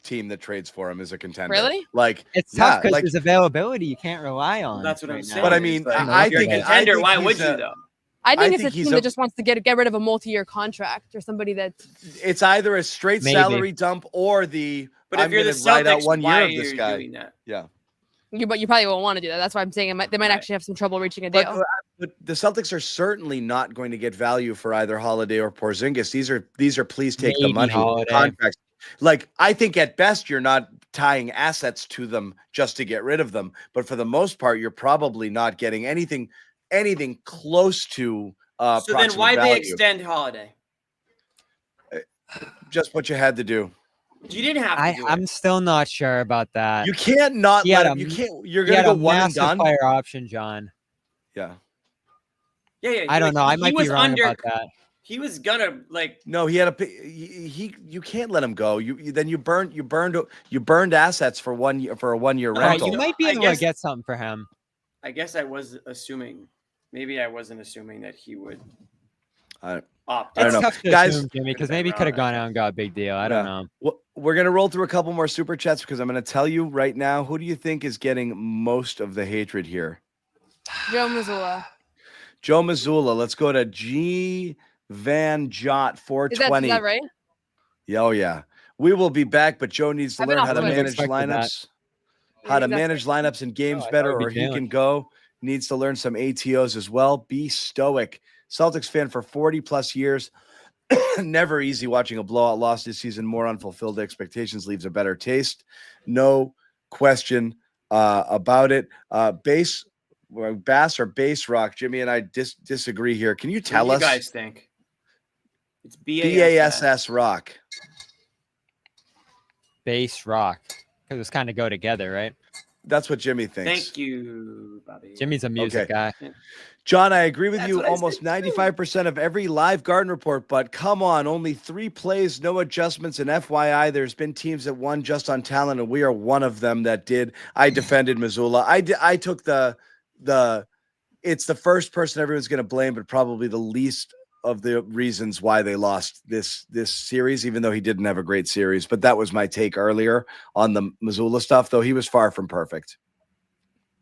team that trades for him is a contender. Really? Like it's tough because his availability you can't rely on. That's what I'm right saying. now. But I mean, Like, I if you're a think contender, why he's would you a- though? I think it's a he's team that just wants to get rid of a multi-year contract or somebody that. It's either a straight Maybe. salary dump or the. But if I'm you're the gonna ride out Celtics, 1 why year are of this you guy. doing that? Yeah. But you probably won't want to do that. That's why I'm saying they might actually have some trouble reaching a But deal. But the Celtics are certainly not going to get value for either Holiday or Porzingis. These are please take the Maybe money Holiday. contracts. Like, I think at best you're not tying assets to them just to get rid of them, but for the most part, you're probably not getting anything close to So then proximate why value. they extend Holiday? Just what you had to do. You didn't have to do I'm it. still not sure about that. You can't not He let had him. a- You can't. You're He gonna had go a one and massive done. player option, John. Yeah. Yeah. I don't know. I might be was wrong about that. He was gonna like. No, he had a. He. You can't let him go. You burned assets for a 1 year All right, rental. you might be I able guess- to get something for him. I guess I was assuming. Maybe I wasn't assuming that he would opt. I don't It's know, tough to guys. assume, Jimmy, because maybe he could have gone out and got a big deal. I don't know. Well, we're gonna roll through a couple more super chats because I'm gonna tell you right now. Who do you think is getting most of the hatred here? Joe Mazzulla. Joe Mazzulla. Let's go to G Van Jot Is 420. that right? Yeah, oh yeah. We will be back, but Joe needs to I've been learn off how to Twitter. manage Expected that. lineups. How to manage lineups and games Oh, I better, thought we'd or be he nailing can it. go. Needs to learn some ATOs as well. Be stoic. Celtics fan for 40 plus years. Never easy watching a blowout loss this season. More unfulfilled expectations leaves a better taste. No question about it. Bass or bass rock. Jimmy and I disagree here. Can you tell What us? do you guys think? It's BASS rock. Bass rock. Because it's kind of go together, right? That's what Jimmy thinks. Thank you, Bobby. Jimmy's a music guy. John, I agree with That's you what I almost said, too. 95% of every live Garden Report, but come on, only 3 plays, no adjustments, and FYI, there's been teams that won just on talent, and we are one of them that did. I defended Mazzulla. I took the it's the first person everyone's going to blame, but probably the least of the reasons why they lost this series, even though he didn't have a great series. But that was my take earlier on the Mazzulla stuff, though he was far from perfect.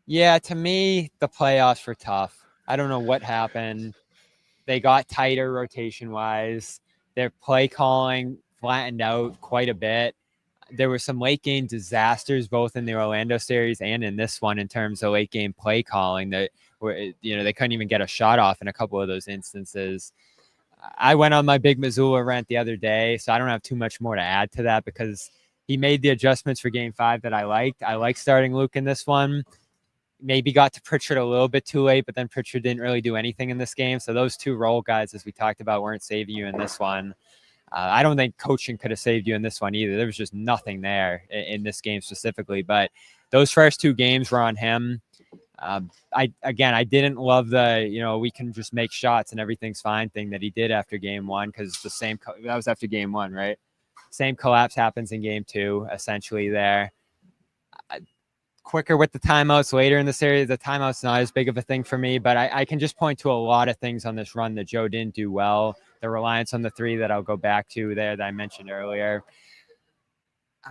Yeah, to me, the playoffs were tough. I don't know what happened. They got tighter rotation-wise. Their play calling flattened out quite a bit. There were some late game disasters, both in the Orlando series and in this one, in terms of late game play calling that were, they couldn't even get a shot off in a couple of those instances. I went on my big Mazzulla rant the other day, so I don't have too much more to add to that because he made the adjustments for game 5 that I liked. I like starting Luke in this one. Maybe got to Pritchard a little bit too late, but then Pritchard didn't really do anything in this game. So those 2 role guys, as we talked about, weren't saving you in this one. I don't think coaching could have saved you in this one either. There was just nothing there in this game specifically, but those first 2 games were on him. I didn't love the, we can just make shots and everything's fine thing that he did after game 1, because that was after game 1, right? Same collapse happens in game 2, essentially there. Quicker with the timeouts later in the series. The timeout's not as big of a thing for me, but I can just point to a lot of things on this run that Joe didn't do well. The reliance on the 3 that I'll go back to there that I mentioned earlier.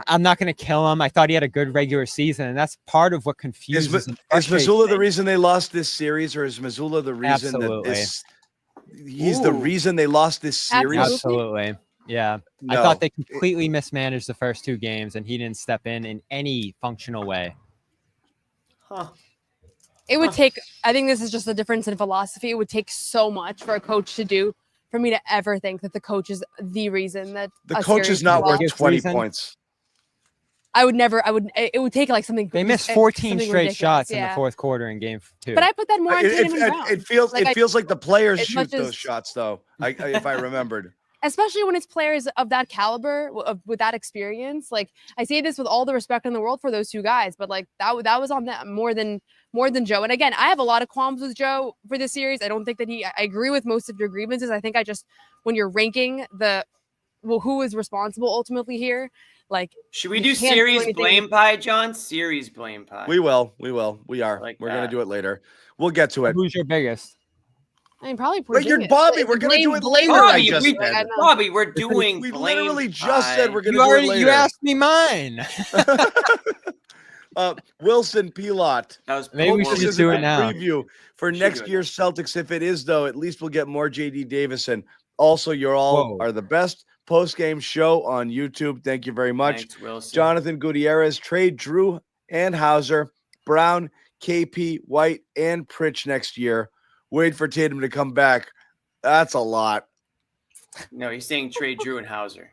I'm not going to kill him. I thought he had a good regular season, and that's part of what confuses Is and frustrates Mazzulla me. the reason they lost this series, or is Mazzulla the reason Absolutely. that he's the reason they lost this series? Absolutely. Yeah. I No. thought they completely mismanaged the first 2 games, and he didn't step in any functional way. Huh. It would take, I think this is just a difference in philosophy. It would take so much for a coach to do for me to ever think that the coach is the reason that The a coach series is not worth lost. 20 points. It would take like something. They missed something 14 straight ridiculous, shots in yeah. the fourth quarter in game 2. But I put that more on Tatum and Brown. It feels like the players as shoot much those as- shots, though. If I remembered. Especially when it's players of that caliber, with that experience. Like, I say this with all the respect in the world for those 2 guys, but like that was on them more than Joe. And again, I have a lot of qualms with Joe for this series. I don't think that I agree with most of your grievances. I think when you're ranking who is responsible ultimately here, like, Should we you do can't do series anything- blame pie, John? Series blame pie. We will. We are. Like We're going to that. do it later. We'll get to it. Who's your biggest? I mean, probably Wait, you're Porzingis. Bobby. We're going to do it later. I just said. Bobby, we're doing. We blame literally just pie. said we're going to do it later. You asked me mine. Wilson Pilot. Maybe we should just do it now. Preview for next year's Celtics. If it is, though, at least we'll get more JD Davison. Also, you're all are the best post-game show on YouTube. Thank you very much. Thanks, Wilson. Jonathan Gutierrez, trade Drew and Hauser, Brown, KP, White, and Pritch next year. wait for Tatum to come back. That's a lot. No, he's saying trade Drew and Hauser.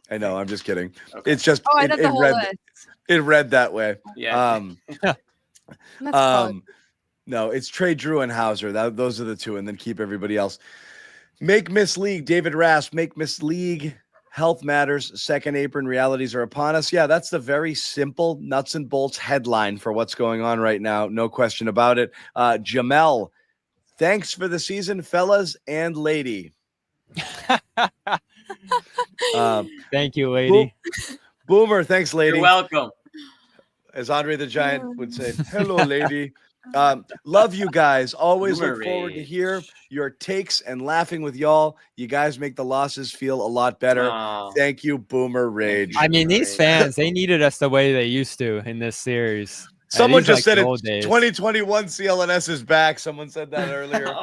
I know. I'm just kidding. Okay. It's just I thought the whole list. it read that way. Yeah. That's fun. No, it's trade Drew and Hauser. Those are the two, and then keep everybody else. Make Miss League, David Rasp. Make Miss League. Health matters. Second apron realities are upon us. Yeah, that's the very simple nuts and bolts headline for what's going on right now. No question about it. Jamel, thanks for the season, fellas and lady. Thank you, lady. Boomer, thanks, lady. You're welcome. As Andre the Giant would say, hello, lady. Love you guys. Always Boomer look forward to rage. hear your takes and laughing with y'all. You guys make the losses feel a lot better. Aw. Thank you, Boomer Rage. I mean, these fans, they needed us the way they used to in this series. Someone These, just like, said the it. old days. 2021 CLNS is back. Someone said that earlier. For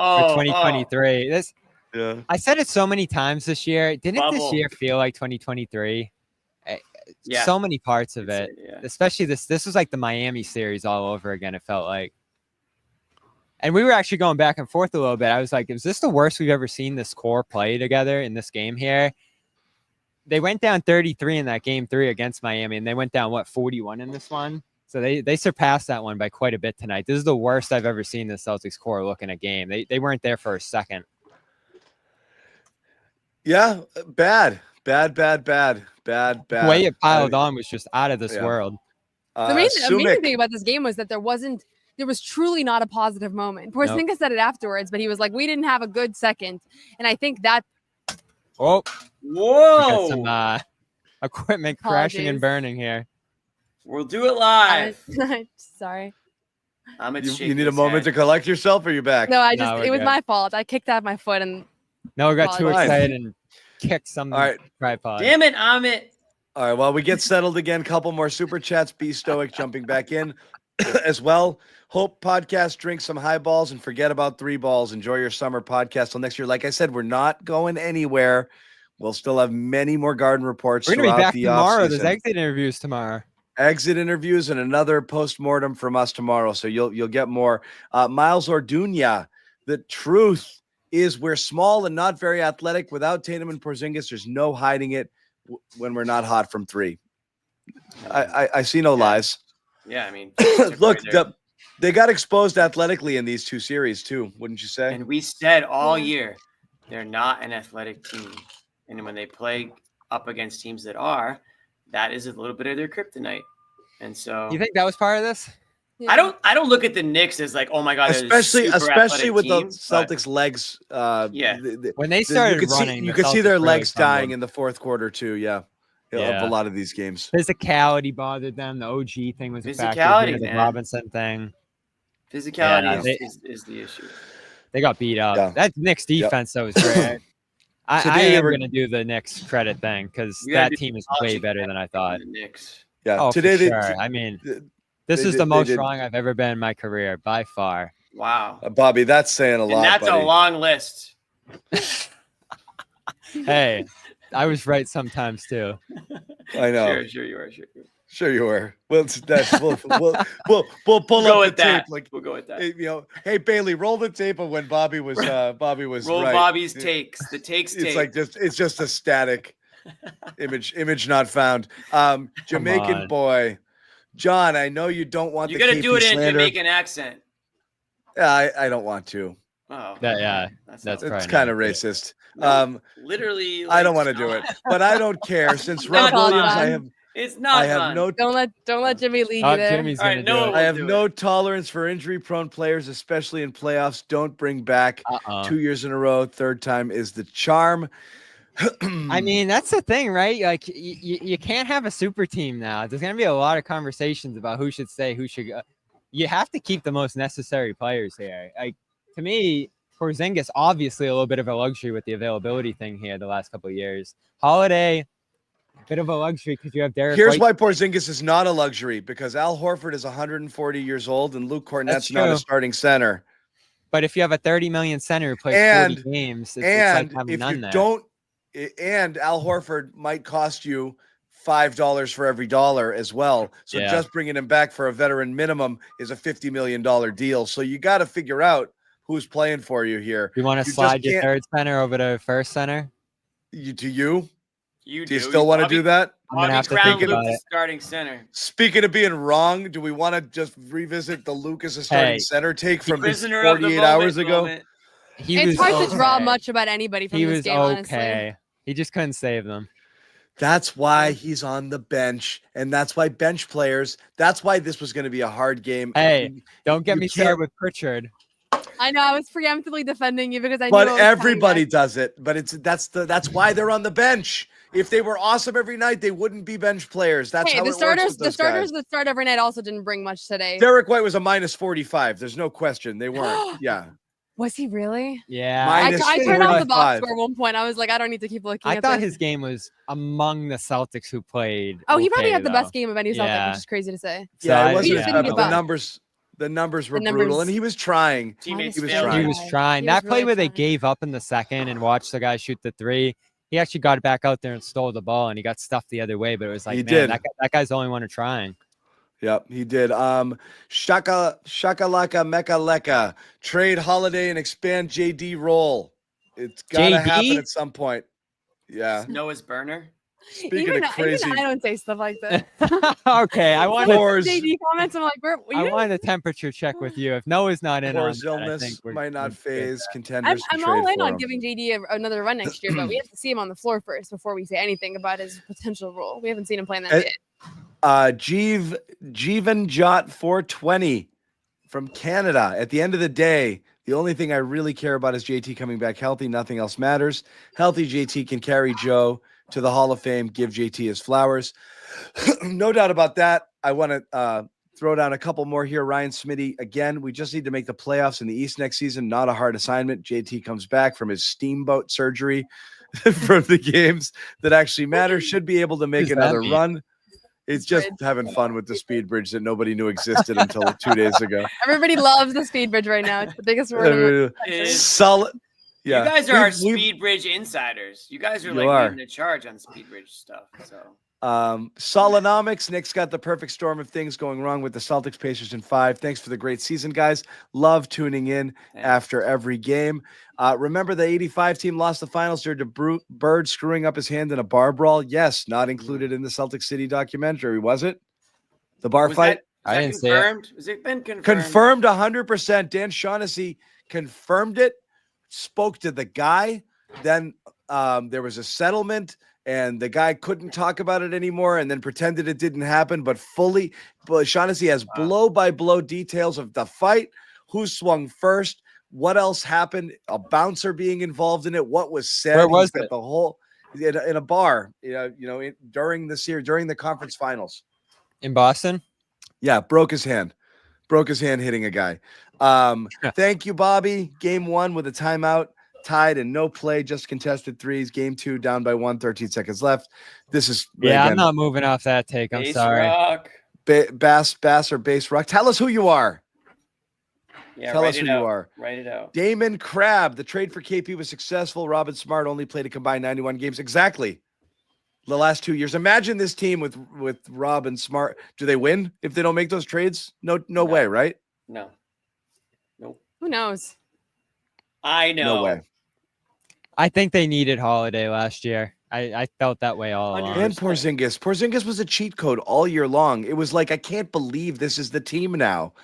2023. This Yeah. I said it so many times this year. Didn't this Bubble. year feel like 2023? Yeah. So many parts of it, Yeah. especially this was like the Miami series all over again, it felt like. And we were actually going back and forth a little bit. I was like, is this the worst we've ever seen this core play together in this game here? They went down 33 in that game 3 against Miami, and they went down, 41 in this one? So they surpassed that one by quite a bit tonight. This is the worst I've ever seen the Celtics core look in a game. They weren't there for a second. Yeah, bad. The The way it piled on was just out of this Yeah. world. The amazing Sumik. thing about this game was that there was truly not a positive moment. Porzingis said it afterwards, but he was like, we didn't have a good second. And I think that Oh, Whoa. we got some equipment crashing and Apologies. burning here. We'll do it live. sorry. I'm gonna You shake need a his moment to hand. collect yourself, or you back? No, No, we're it was good. my fault. I kicked out my foot and No, we got too Apologies. excited and kicked some All right. tripod. Damn it, Amit. All right, well, we get settled again. Couple more super chats. Be stoic, jumping back in as well. Hope podcast, drink some highballs, and forget about 3 balls. Enjoy your summer podcast till next year. Like I said, we're not going anywhere. We'll still have many more Garden Reports We're gonna be throughout back the tomorrow. There's offseason. exit interviews tomorrow. Exit interviews and another post-mortem from us tomorrow. So you'll get more. Miles Orduña, the truth is we're small and not very athletic. Without Tatum and Porzingis, there's no hiding it when we're not hot from 3. I see no lies. Yeah, I mean, Look, right there. they got exposed athletically in these 2 series too, wouldn't you say? And we said all year they're not an athletic team, and when they play up against teams that are, that is a little bit of their kryptonite. And so You think that was part of this? I don't look at the Knicks as like, oh my god, they're this super especially athletic with team, the Celtics legs. Yeah. When they started running, you the could see Celtics their really legs dying crumbled. in the 4th quarter too. Yeah, Yeah. of a lot of these games. Physicality bothered them. The OG thing was a factor. Physicality, here, the man. Robinson thing. physicality Yeah, is the issue. They got beat up. Yeah. That Knicks defense though was great. I Today they am were- going to do the Knicks credit thing because You gotta that do team is polish way better than I thought. The Knicks. Yeah, Oh, today for they. sure. I mean, this they is did- the they most did- wrong I've ever been in my career by far. Wow. Bobby, that's saying a And lot. that's buddy. a long list. Hey, I was right sometimes too. I know. Sure you are. Sure. Sure you were. Well, we'll pull We'll go up with the tape. that. Like We'll go with that. hey Bailey, roll the tape of when Bobby was Roll right. Bobby's takes. The takes. It's like it's just a static image not found. Jamaican on. boy, John. I know you don't want You the got to KP do it in a slander. Jamaican accent. Yeah, I don't want to. Oh, Yeah, that's that's It's probably kind of not- racist. literally. I don't like, want to do it, John. but I don't care. Since Not Rob Williams, fun. It's not I have fun. no Don't let Jimmy lead Oh, you there. Jimmy's All going right, to do Noah it. I have do no tolerance for injury-prone players, especially in playoffs. Don't bring back Uh-oh. 2 years in a row. Third time is the charm. I mean, that's the thing, right? Like, you can't have a super team now. There's going to be a lot of conversations about who should stay, who should go. You have to keep the most necessary players here. Like, to me, Porzingis, obviously a little bit of a luxury with the availability thing here the last couple of years. Holiday, bit of a luxury because you have Derrick Here's White. why Porzingis is not a luxury, because Al Horford is 140 years old and Luke Cornett's not a true. starting center. But if you have a 30 million center who plays And- 40 games, it's And like having if none you there. don't, and Al Horford might cost you $5 for every dollar as well. So Yeah. just bringing him back for a veteran minimum is a $50 million deal. So you got to figure out who's playing for you here. You want to just slide your can't- third center over to first center? You You do you still want to do that? I'm gonna have to Crown think Luke about the it. starting center. Speaking of being wrong, do we want to just revisit the Lucas as starting Hey, center take from prisoner of the 48 moment hours ago? moment. It's hard to draw much about anybody from He this was game, honestly. okay. He just couldn't save them. That's why he's on the bench, and that's why bench players. That's why this was going to be a hard game. Hey, don't get You me can't- started with Pritchard. I know I was preemptively defending you because I knew But what was coming everybody next. does it. But that's why they're on the bench. If they were awesome every night, they wouldn't be bench players. That's Hey, how the it starters, works with the those starters guys. that start every night also didn't bring much today. Derrick White was a minus 45. There's no question. They weren't. Yeah. Was he really? Yeah. Minus I turned off the 45. box score at one point. I was like, I don't need to keep looking. I at thought this. his game was among the Celtics who played. Oh, he probably okay, had the though. best game of any Celtic, Yeah. which is crazy to say. Yeah, it So wasn't He his just best, didn't but give up. the numbers were The brutal, numbers- and he was trying. Teammates He was failed. trying. He was trying. He That was play really where they trying. gave up in the second and watched the guy shoot the three, he actually got back out there and stole the ball, and he got stuffed the other way. But it was like, He man, did. that guy's the only one trying. Yep, he did. Shakalaka Mecca Leka. Trade Holiday and expand JD role. It's gotta JD? happen at some point. Yeah. Noah's burner. Speaking Even, of crazy, even I don't say stuff like that. Okay, I Some wanted, of Pors- the JD comments, I'm like, I wanted a temperature check with you. If Noah's not in on Poor's that, I illness think we're might not good. phase contenders. I'm to trade all in for on him. giving JD another run next year, but we have to see him on the floor first before we say anything about his potential role. We haven't seen him playing that yet. Jeevan Jot 420 from Canada. At the end of the day, the only thing I really care about is JT coming back healthy. Nothing else matters. Healthy JT can carry Joe to the Hall of Fame. Give JT his flowers. No doubt about that. I want to throw down a couple more here. Ryan Smitty, again, we just need to make the playoffs in the East next season. Not a hard assignment. JT comes back from his steamboat surgery from the games that actually matter. Should be able to make Does that another mean? run. It's just having fun with the speed bridge that nobody knew existed until 2 days ago. Everybody loves the speed bridge right now. It's the biggest word in the country. Solid. Yeah. You guys are our We've- Speed Bridge insiders. You guys are You like are. leading the charge on Speed Bridge stuff. So Solonomics, Nick's got the perfect storm of things going wrong with the Celtics, Pacers in 5. Thanks for the great season, guys. Love tuning in after every game. Remember the 85 team lost the finals due to Bird screwing up his hand in a bar brawl? Yes, not included in the Celtic City documentary, was it? The bar was fight? that didn't see it. confirmed? Has it been confirmed? Confirmed 100%. Dan Shaughnessy confirmed it, spoke to the guy. Then there was a settlement, and the guy couldn't talk about it anymore and then pretended it didn't happen. But Shaughnessy has blow-by-blow details of the fight, who swung first, what else happened, a bouncer being involved in it, what was said. Where was He's got it? the whole in a bar, during the series, during the conference finals. In Boston? Yeah, broke his hand hitting a guy. Thank you, Bobby. Game 1 with a timeout, tied and no play, just contested threes. Game 2 down by 1, 13 seconds left. This is Yeah, again, I'm not moving off that take. I'm Base sorry. rock. Bass or base rock. Tell us who you are. Yeah, Tell write us it who you out. are. Write it out. Damon Crabb. The trade for KP was successful. Robin Smart only played a combined 91 games. Exactly. The last 2 years. Imagine this team with Rob and Smart. Do they win if they don't make those trades? No way, right? No. Nope. Who knows? I know. No way. I think they needed Holiday last year. I felt that way all along. And Porzingis. Porzingis was a cheat code all year long. It was like, I can't believe this is the team now.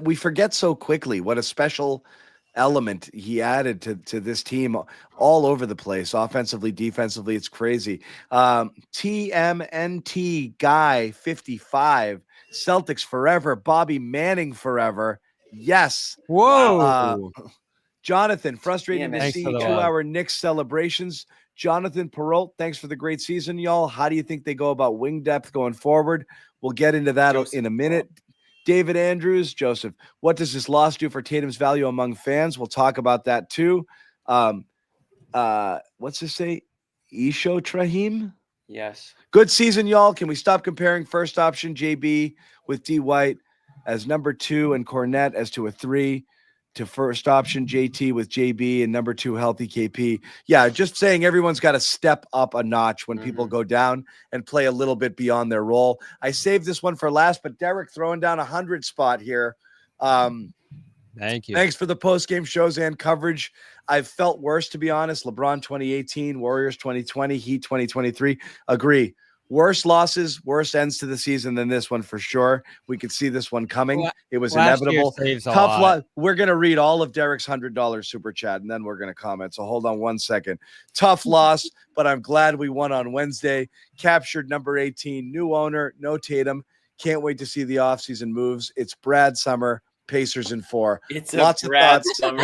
We forget so quickly what a special element he added to this team all over the place, offensively, defensively. It's crazy. TMNT Guy 55. Celtics forever. Bobby Manning forever. Yes. Whoa. Jonathan, frustrating to Thanks see for the 2-hour Knicks celebrations. Jonathan Perrault, thanks for the great season, y'all. How do you think they go about wing depth going forward? We'll get into that in a minute. David Andrews, Joseph, what does this loss do for Tatum's value among fans? We'll talk about that too. What's this say? Isho Trahim? Yes. Good season, y'all. Can we stop comparing first option JB with D White as number 2 and Cornette as to a 3? To first option JT with JB and number 2 healthy KP. Yeah, just saying everyone's got to step up a notch when people go down and play a little bit beyond their role. I saved this one for last, but Derek throwing down 100 spot here. Thank you. Thanks for the post-game shows and coverage. I've felt worse, to be honest. LeBron 2018, Warriors 2020, Heat 2023. Agree. Worse losses, worse ends to the season than this one for sure. We could see this one coming. It was inevitable. Tough luck. We're going to read all of Derek's $100 super chat, and then we're going to comment. So hold on one second. Tough loss, but I'm glad we won on Wednesday. Captured number 18, new owner, no Tatum. Can't wait to see the offseason moves. It's Brad Summer. Pacers in 4. It's lots a of Brad thoughts. Summer.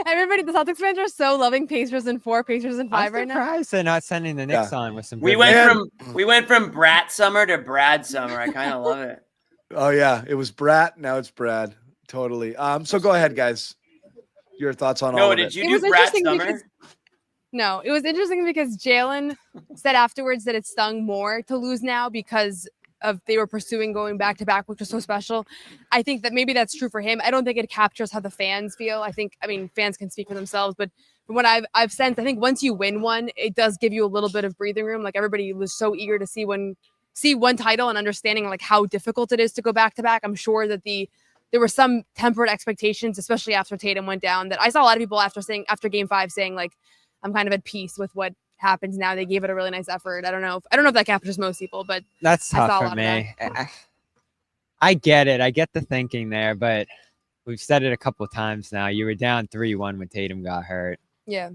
Everybody, the Celtics fans are so loving Pacers in 4, Pacers in 5 right now. I'm surprised they're not sending the Knicks on with some. We went from Brat Summer to Brad Summer. I kind of love it. Oh yeah, it was Brat. Now it's Brad. Totally. So go ahead, guys. Your thoughts on all of it? Did you do Brat Summer? No, it was interesting because Jaylen said afterwards that it stung more to lose now because of they were pursuing going back to back, which was so special. I think that maybe that's true for him. I don't think it captures how the fans feel. I mean, fans can speak for themselves, but from what I've sensed, I think once you win one, it does give you a little bit of breathing room. Like everybody was so eager to see one title and understanding like how difficult it is to go back to back. I'm sure that there were some tempered expectations, especially after Tatum went down, that I saw a lot of people after game 5 saying like, I'm kind of at peace with what happens now. They gave it a really nice effort. I don't know if that captures most people, but that's tough for me. I get it. I get the thinking there, but we've said it a couple of times now. You were down 3-1 when Tatum got hurt. Yeah.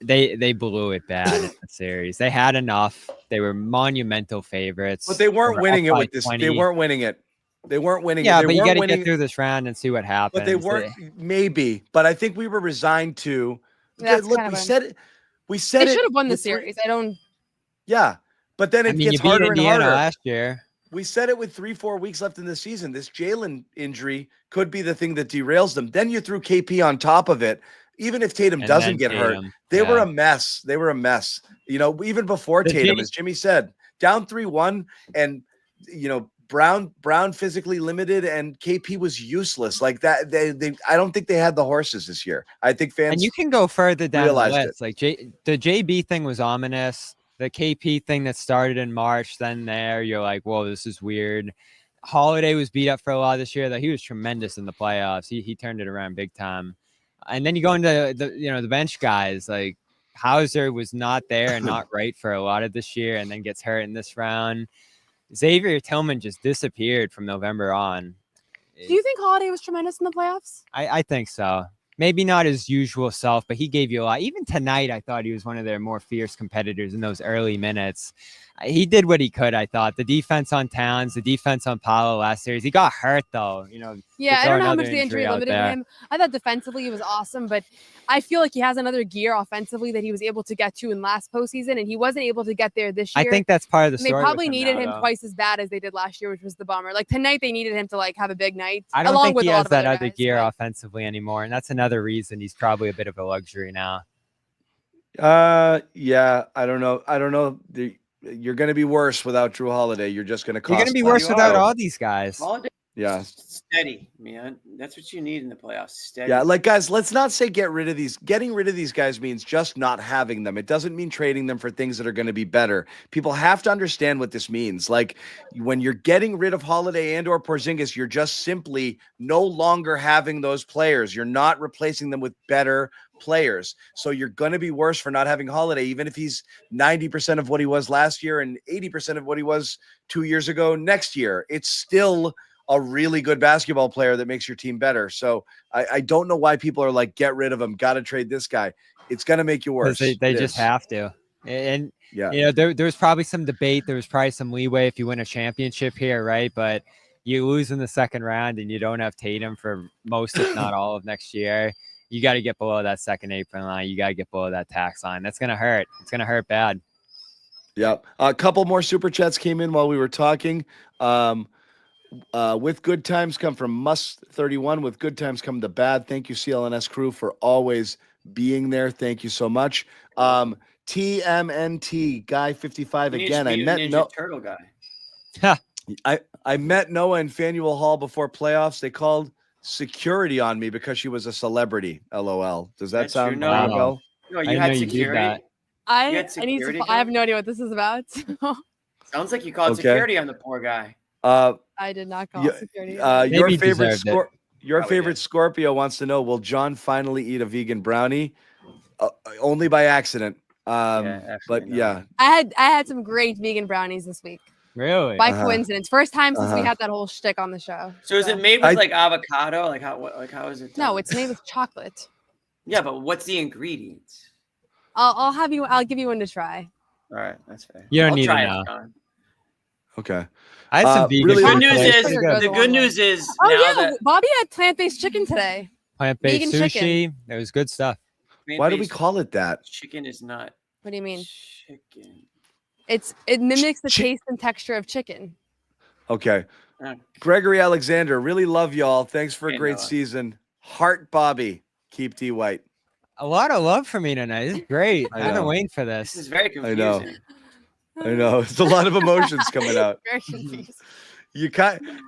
They blew it bad in the series. They had enough. They were monumental favorites. But they weren't winning it with this. 20. They weren't winning it. They weren't winning yeah, it. But you got to get through this round and see what happens. But they weren't. Maybe. But I think we were resigned to. Look, we said it. We said they it should have won the series. Yeah, but then it gets harder and harder. Last year, we said it with 3-4 weeks left in the season. This Jaylen injury could be the thing that derails them. Then you threw KP on top of it. Even if Tatum doesn't get hurt, they were a mess. They were a mess. You know, even before Tatum, as Jimmy said, down 3-1, and Brown physically limited, and KP was useless. Like that, I don't think they had the horses this year. I think fans and you can go further down the list. It. Like the JB thing was ominous. The KP thing that started in March, then you're like, whoa, this is weird. Holiday was beat up for a lot this year. That he was tremendous in the playoffs. He turned it around big time. And then you go into the bench guys like Hauser was not there and not right for a lot of this year, and then gets hurt in this round. Xavier Tillman just disappeared from November on. Do you think Holiday was tremendous in the playoffs? I think so. Maybe not his usual self, but he gave you a lot. Even tonight, I thought he was one of their more fierce competitors in those early minutes. He did what he could, I thought. The defense on Towns, the defense on Paolo last series. He got hurt, though. Yeah, I don't know how much the injury limited him. I thought defensively he was awesome, but I feel like he has another gear offensively that he was able to get to in last postseason, and he wasn't able to get there this year. I think that's part of the story. They probably needed him twice as bad as they did last year, which was the bummer. Like tonight, they needed him to have a big night. I don't think he has that other gear offensively anymore, and that's another reason he's probably a bit of a luxury now. Yeah, I don't know. You're going to be worse without Drew Holiday. You're just going to cost. You're going to be worse without all these guys. Holiday, yeah, steady, man. That's what you need in the playoffs. Steady. Yeah, like guys, let's not say get rid of these. Getting rid of these guys means just not having them. It doesn't mean trading them for things that are going to be better. People have to understand what this means. Like when you're getting rid of Holiday and or Porzingis, you're just simply no longer having those players. You're not replacing them with better players. So you're going to be worse for not having Holiday, even if he's 90% of what he was last year and 80% of what he was 2 years ago next year. It's still a really good basketball player that makes your team better. So I don't know why people are like, get rid of him, got to trade this guy. It's going to make you worse. They just have to. And, there was probably some debate. There was probably some leeway if you win a championship here, right? But you lose in the second round and you don't have Tatum for most, if not all of next year. You got to get below that second apron line. You got to get below that tax line. That's going to hurt. It's going to hurt bad. Yep. A couple more super chats came in while we were talking. With good times come from Must31. With good times come the bad. Thank you, CLNS crew, for always being there. Thank you so much. TMNT guy 55 again. I met Ninja Turtle guy. I met Noah in Faneuil Hall before playoffs. They called security on me because she was a celebrity. LOL. Does that sound well? No, you had security. I have no idea what this is about. Sounds like you called security on the poor guy. I did not call security. Your Probably favorite did. Scorpio wants to know, will John finally eat a vegan brownie? Only by accident. But yeah. I had some great vegan brownies this week. Really? By coincidence. First time since we Uh-huh. had that whole shtick on the show. So is it made with like avocado? Like how is it done? No, it's made with chocolate. Yeah, but what's the ingredients? I'll give you one to try. All right, that's fair. You don't I'll need try to know. John. Okay. I had some vegan. really The good look- news Sugar is goes a the long good way. news is Oh now yeah, that Bobby had plant-based chicken today. Plant-based Vegan sushi. chicken. It was good stuff. Why do we plant-based call it that? chicken is not What do you mean? chicken? It mimics the taste and texture of chicken. Okay. Oh. Gregory Alexander, really love y'all. Thanks for a Hey, great Noah. season. Heart Bobby. Keep D White. A lot of love for me tonight. This is great. I I've been know. waiting for This is this. very I know. confusing. I know. It's a lot of emotions coming out. Very confused.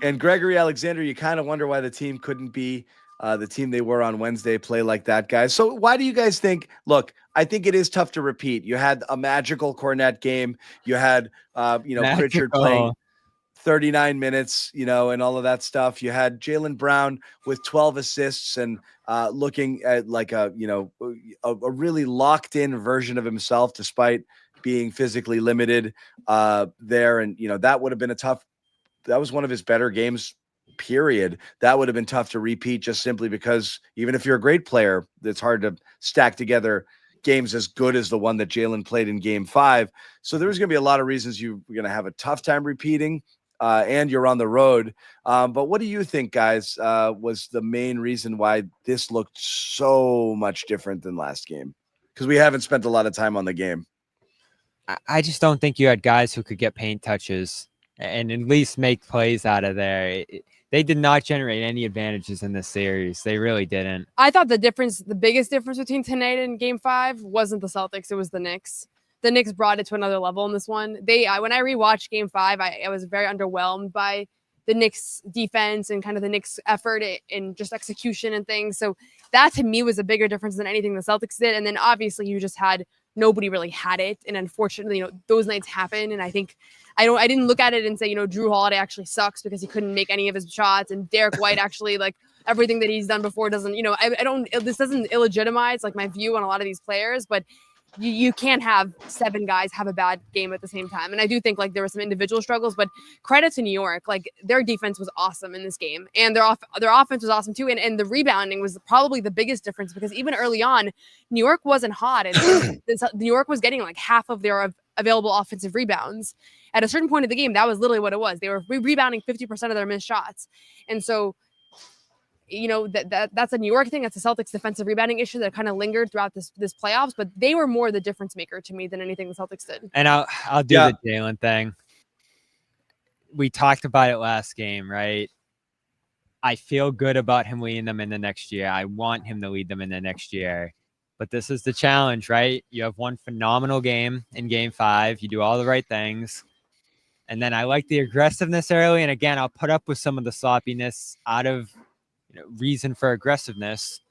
And Gregory Alexander, you kind of wonder why the team couldn't be the team they were on Wednesday, play like that, guys. So why do you guys think? Look, I think it is tough to repeat. You had a magical Cornette game. You had Pritchard playing Magical. 39 minutes, and all of that stuff. You had Jaylen Brown with 12 assists and looking at like a really locked in version of himself, despite being physically limited there. And, that would have been that was one of his better games, period. That would have been tough to repeat just simply because even if you're a great player, it's hard to stack together games as good as the one that Jaylen played in game 5. So there's going to be a lot of reasons you're going to have a tough time repeating and you're on the road. But what do you think, guys, was the main reason why this looked so much different than last game? Because we haven't spent a lot of time on the game. I just don't think you had guys who could get paint touches and at least make plays out of there. They did not generate any advantages in this series. They really didn't. I thought the biggest difference between tonight and game 5 wasn't the Celtics, it was the Knicks. The Knicks brought it to another level in this one. When I rewatched game 5, I was very underwhelmed by the Knicks defense and kind of the Knicks effort in just execution and things. So that to me was a bigger difference than anything the Celtics did. And then obviously you just had nobody really had it. And unfortunately, those nights happen. And I think I didn't look at it and say, Drew Holiday actually sucks because he couldn't make any of his shots. And Derrick White actually, like, everything that he's done before doesn't, this doesn't illegitimize like my view on a lot of these players, but you can't have 7 guys have a bad game at the same time. And I do think like there were some individual struggles, but credit to New York. Like their defense was awesome in this game and their offense was awesome too. And the rebounding was probably the biggest difference because even early on, New York wasn't hot. And New York was getting like half of their available offensive rebounds. At a certain point of the game, that was literally what it was. They were rebounding 50% of their missed shots. And so, that's a New York thing. That's a Celtics defensive rebounding issue that kind of lingered throughout this playoffs, but they were more the difference maker to me than anything the Celtics did. And I'll do the Jaylen thing. We talked about it last game, right? I feel good about him leading them in the next year. I want him to lead them in the next year. But this is the challenge, right? You have one phenomenal game in game 5. You do all the right things. And then I like the aggressiveness early. And again, I'll put up with some of the sloppiness out of reason for aggressiveness,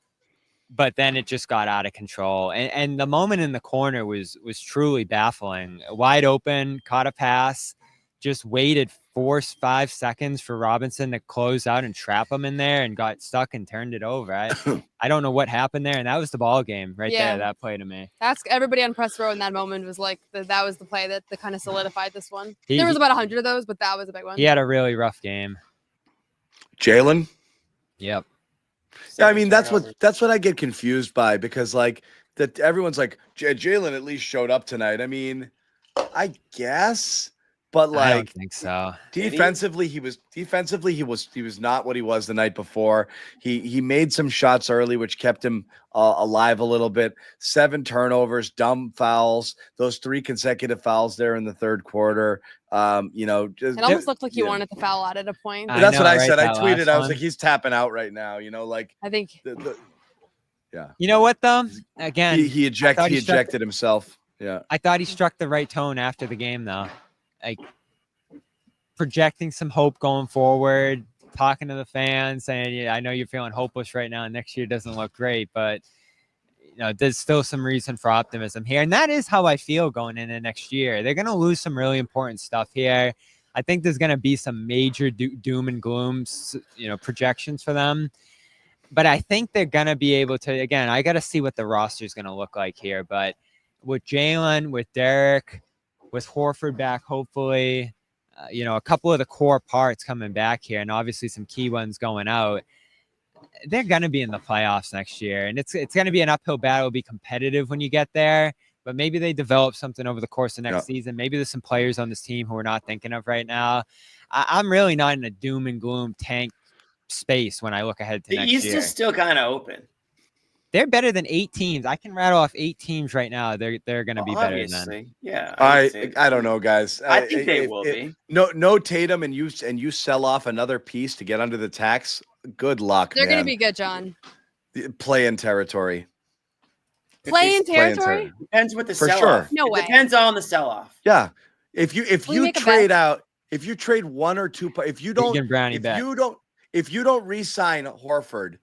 but then it just got out of control. And the moment in the corner was truly baffling. Wide open, caught a pass, just waited 4-5 seconds for Robinson to close out and trap him in there and got stuck and turned it over. I don't know what happened there. And that was the ball game right there. That play to me. That's everybody on press row in that moment was like, that was the play that kind of solidified this one. There was about 100 of those, but that was a big one. He had a really rough game. Jaylen? Yep. Yeah, I mean that's what I get confused by because like that everyone's like Jaylen at least showed up tonight. I mean, I guess, but like I don't think so. Defensively, he was not what he was the night before. He made some shots early, which kept him alive a little bit. 7 turnovers, dumb fouls, those 3 consecutive fouls there in the third quarter. It almost looked like he wanted to foul out at a point. That's what I said. I tweeted. I was like, he's tapping out right now. I think. Yeah. You know what though? Again, he ejected himself. Yeah. I thought he struck the right tone after the game though. Like projecting some hope going forward, talking to the fans, saying, "Yeah, I know you're feeling hopeless right now. Next year doesn't look great, but there's still some reason for optimism here." And that is how I feel going into next year. They're going to lose some really important stuff here. I think there's going to be some major doom and gloom, projections for them. But I think they're going to be able to, again, I got to see what the roster is going to look like here. But with Jaylen, with Derrick, with Horford back, hopefully, a couple of the core parts coming back here, and obviously some key ones going out, they're going to be in the playoffs next year. And it's going to be an uphill battle, be competitive when you get there. But maybe they develop something over the course of next season. Maybe there's some players on this team who we're not thinking of right now. I'm really not in a doom and gloom tank space when I look ahead to next year. The East is still kind of open. They're better than 8 teams. I can rattle off 8 teams right now. They're going to be better than. Yeah. I don't know, guys. I think they will be. No Tatum, and you sell off another piece to get under the tax. Good luck. They're going to be good, John. Play-in territory. Play-in territory? Depends what the For sell-off. sure. No way. Depends on the sell-off. Yeah. If you trade out, if you trade 1 or 2, if you don't re-sign Horford,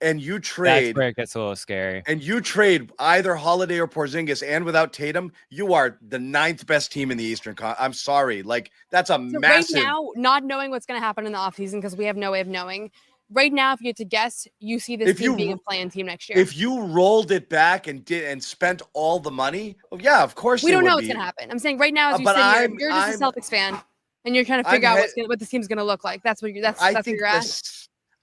and you trade, that's where it gets a little scary. And you trade either Holiday or Porzingis, and without Tatum, you are the 9th best team in the Eastern Conference. I'm sorry, that's a massive. Right now, not knowing what's going to happen in the offseason because we have no way of knowing. Right now, if you had to guess, you see this team being a play-in team next year. If you rolled it back and spent all the money, yeah, of course. We don't know what's going to happen. I'm saying right now, as you sit here, you're just a Celtics fan, and you're trying to figure out what this team's going to look like. That's where you're at.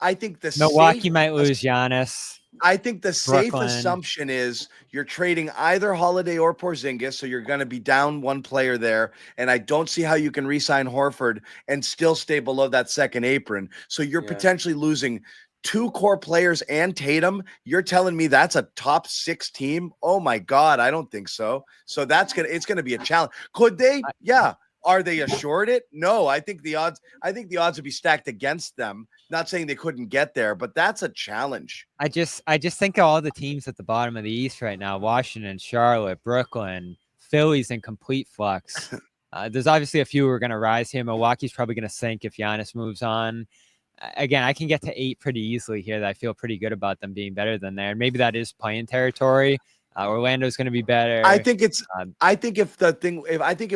I think the Milwaukee might lose Giannis. I think the safe Brooklyn. assumption is you're trading either Holiday or Porzingis, so you're going to be down one player there, and I don't see how you can re-sign Horford and still stay below that second apron. So you're potentially losing 2 core players and Tatum. You're telling me that's a top 6 team? Oh my God, I don't think so. So it's gonna be a challenge. Could they? Yeah. Are they assured it? No, I think the odds would be stacked against them. Not saying they couldn't get there, but that's a challenge. I just think of all the teams at the bottom of the East right now: Washington, Charlotte, Brooklyn, Philly's in complete flux. There's obviously a few who are going to rise here. Milwaukee's probably going to sink if Giannis moves on. Again, I can get to 8 pretty easily here. That I feel pretty good about them being better than there. And maybe that is playing territory. Orlando's going to be better. I think if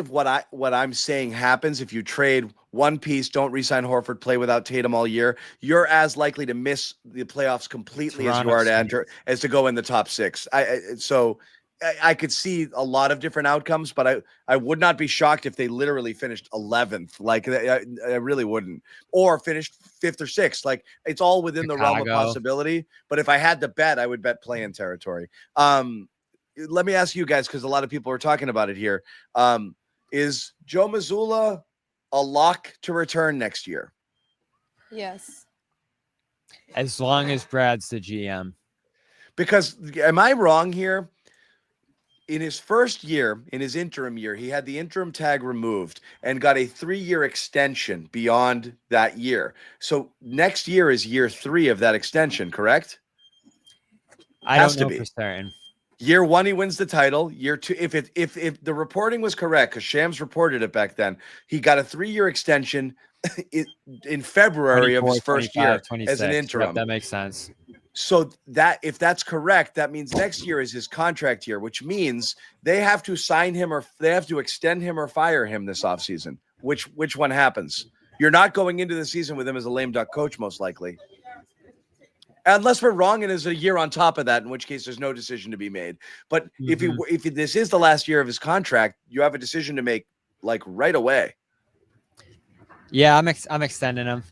what I'm saying happens, if you trade one piece, don't re-sign Horford, play without Tatum all year, you're as likely to miss the playoffs completely as you are to enter, as to go in the top 6. I could see a lot of different outcomes, but I would not be shocked if they literally finished 11th. I really wouldn't, or finished 5th or 6th. It's all within the realm of possibility. But if I had to bet, I would bet play-in territory. Let me ask you guys, because a lot of people are talking about it here. Is Joe Mazzulla a lock to return next year? Yes. As long as Brad's the GM. Because am I wrong here? In his first year, in his interim year, he had the interim tag removed and got a 3-year extension beyond that year. So next year is year 3 of that extension, correct? I don't know for certain. Year 1, he wins the title. Year 2, if the reporting was correct, because Shams reported it back then, he got a 3-year extension in February of his first year as an interim. Yep, that makes sense. So that if that's correct, that means next year is his contract year, which means they have to sign him or they have to extend him or fire him this offseason. Which one happens? You're not going into the season with him as a lame duck coach, most likely. Unless we're wrong and there's a year on top of that, in which case there's no decision to be made. But if this is the last year of his contract, you have a decision to make right away. Yeah, I'm extending him.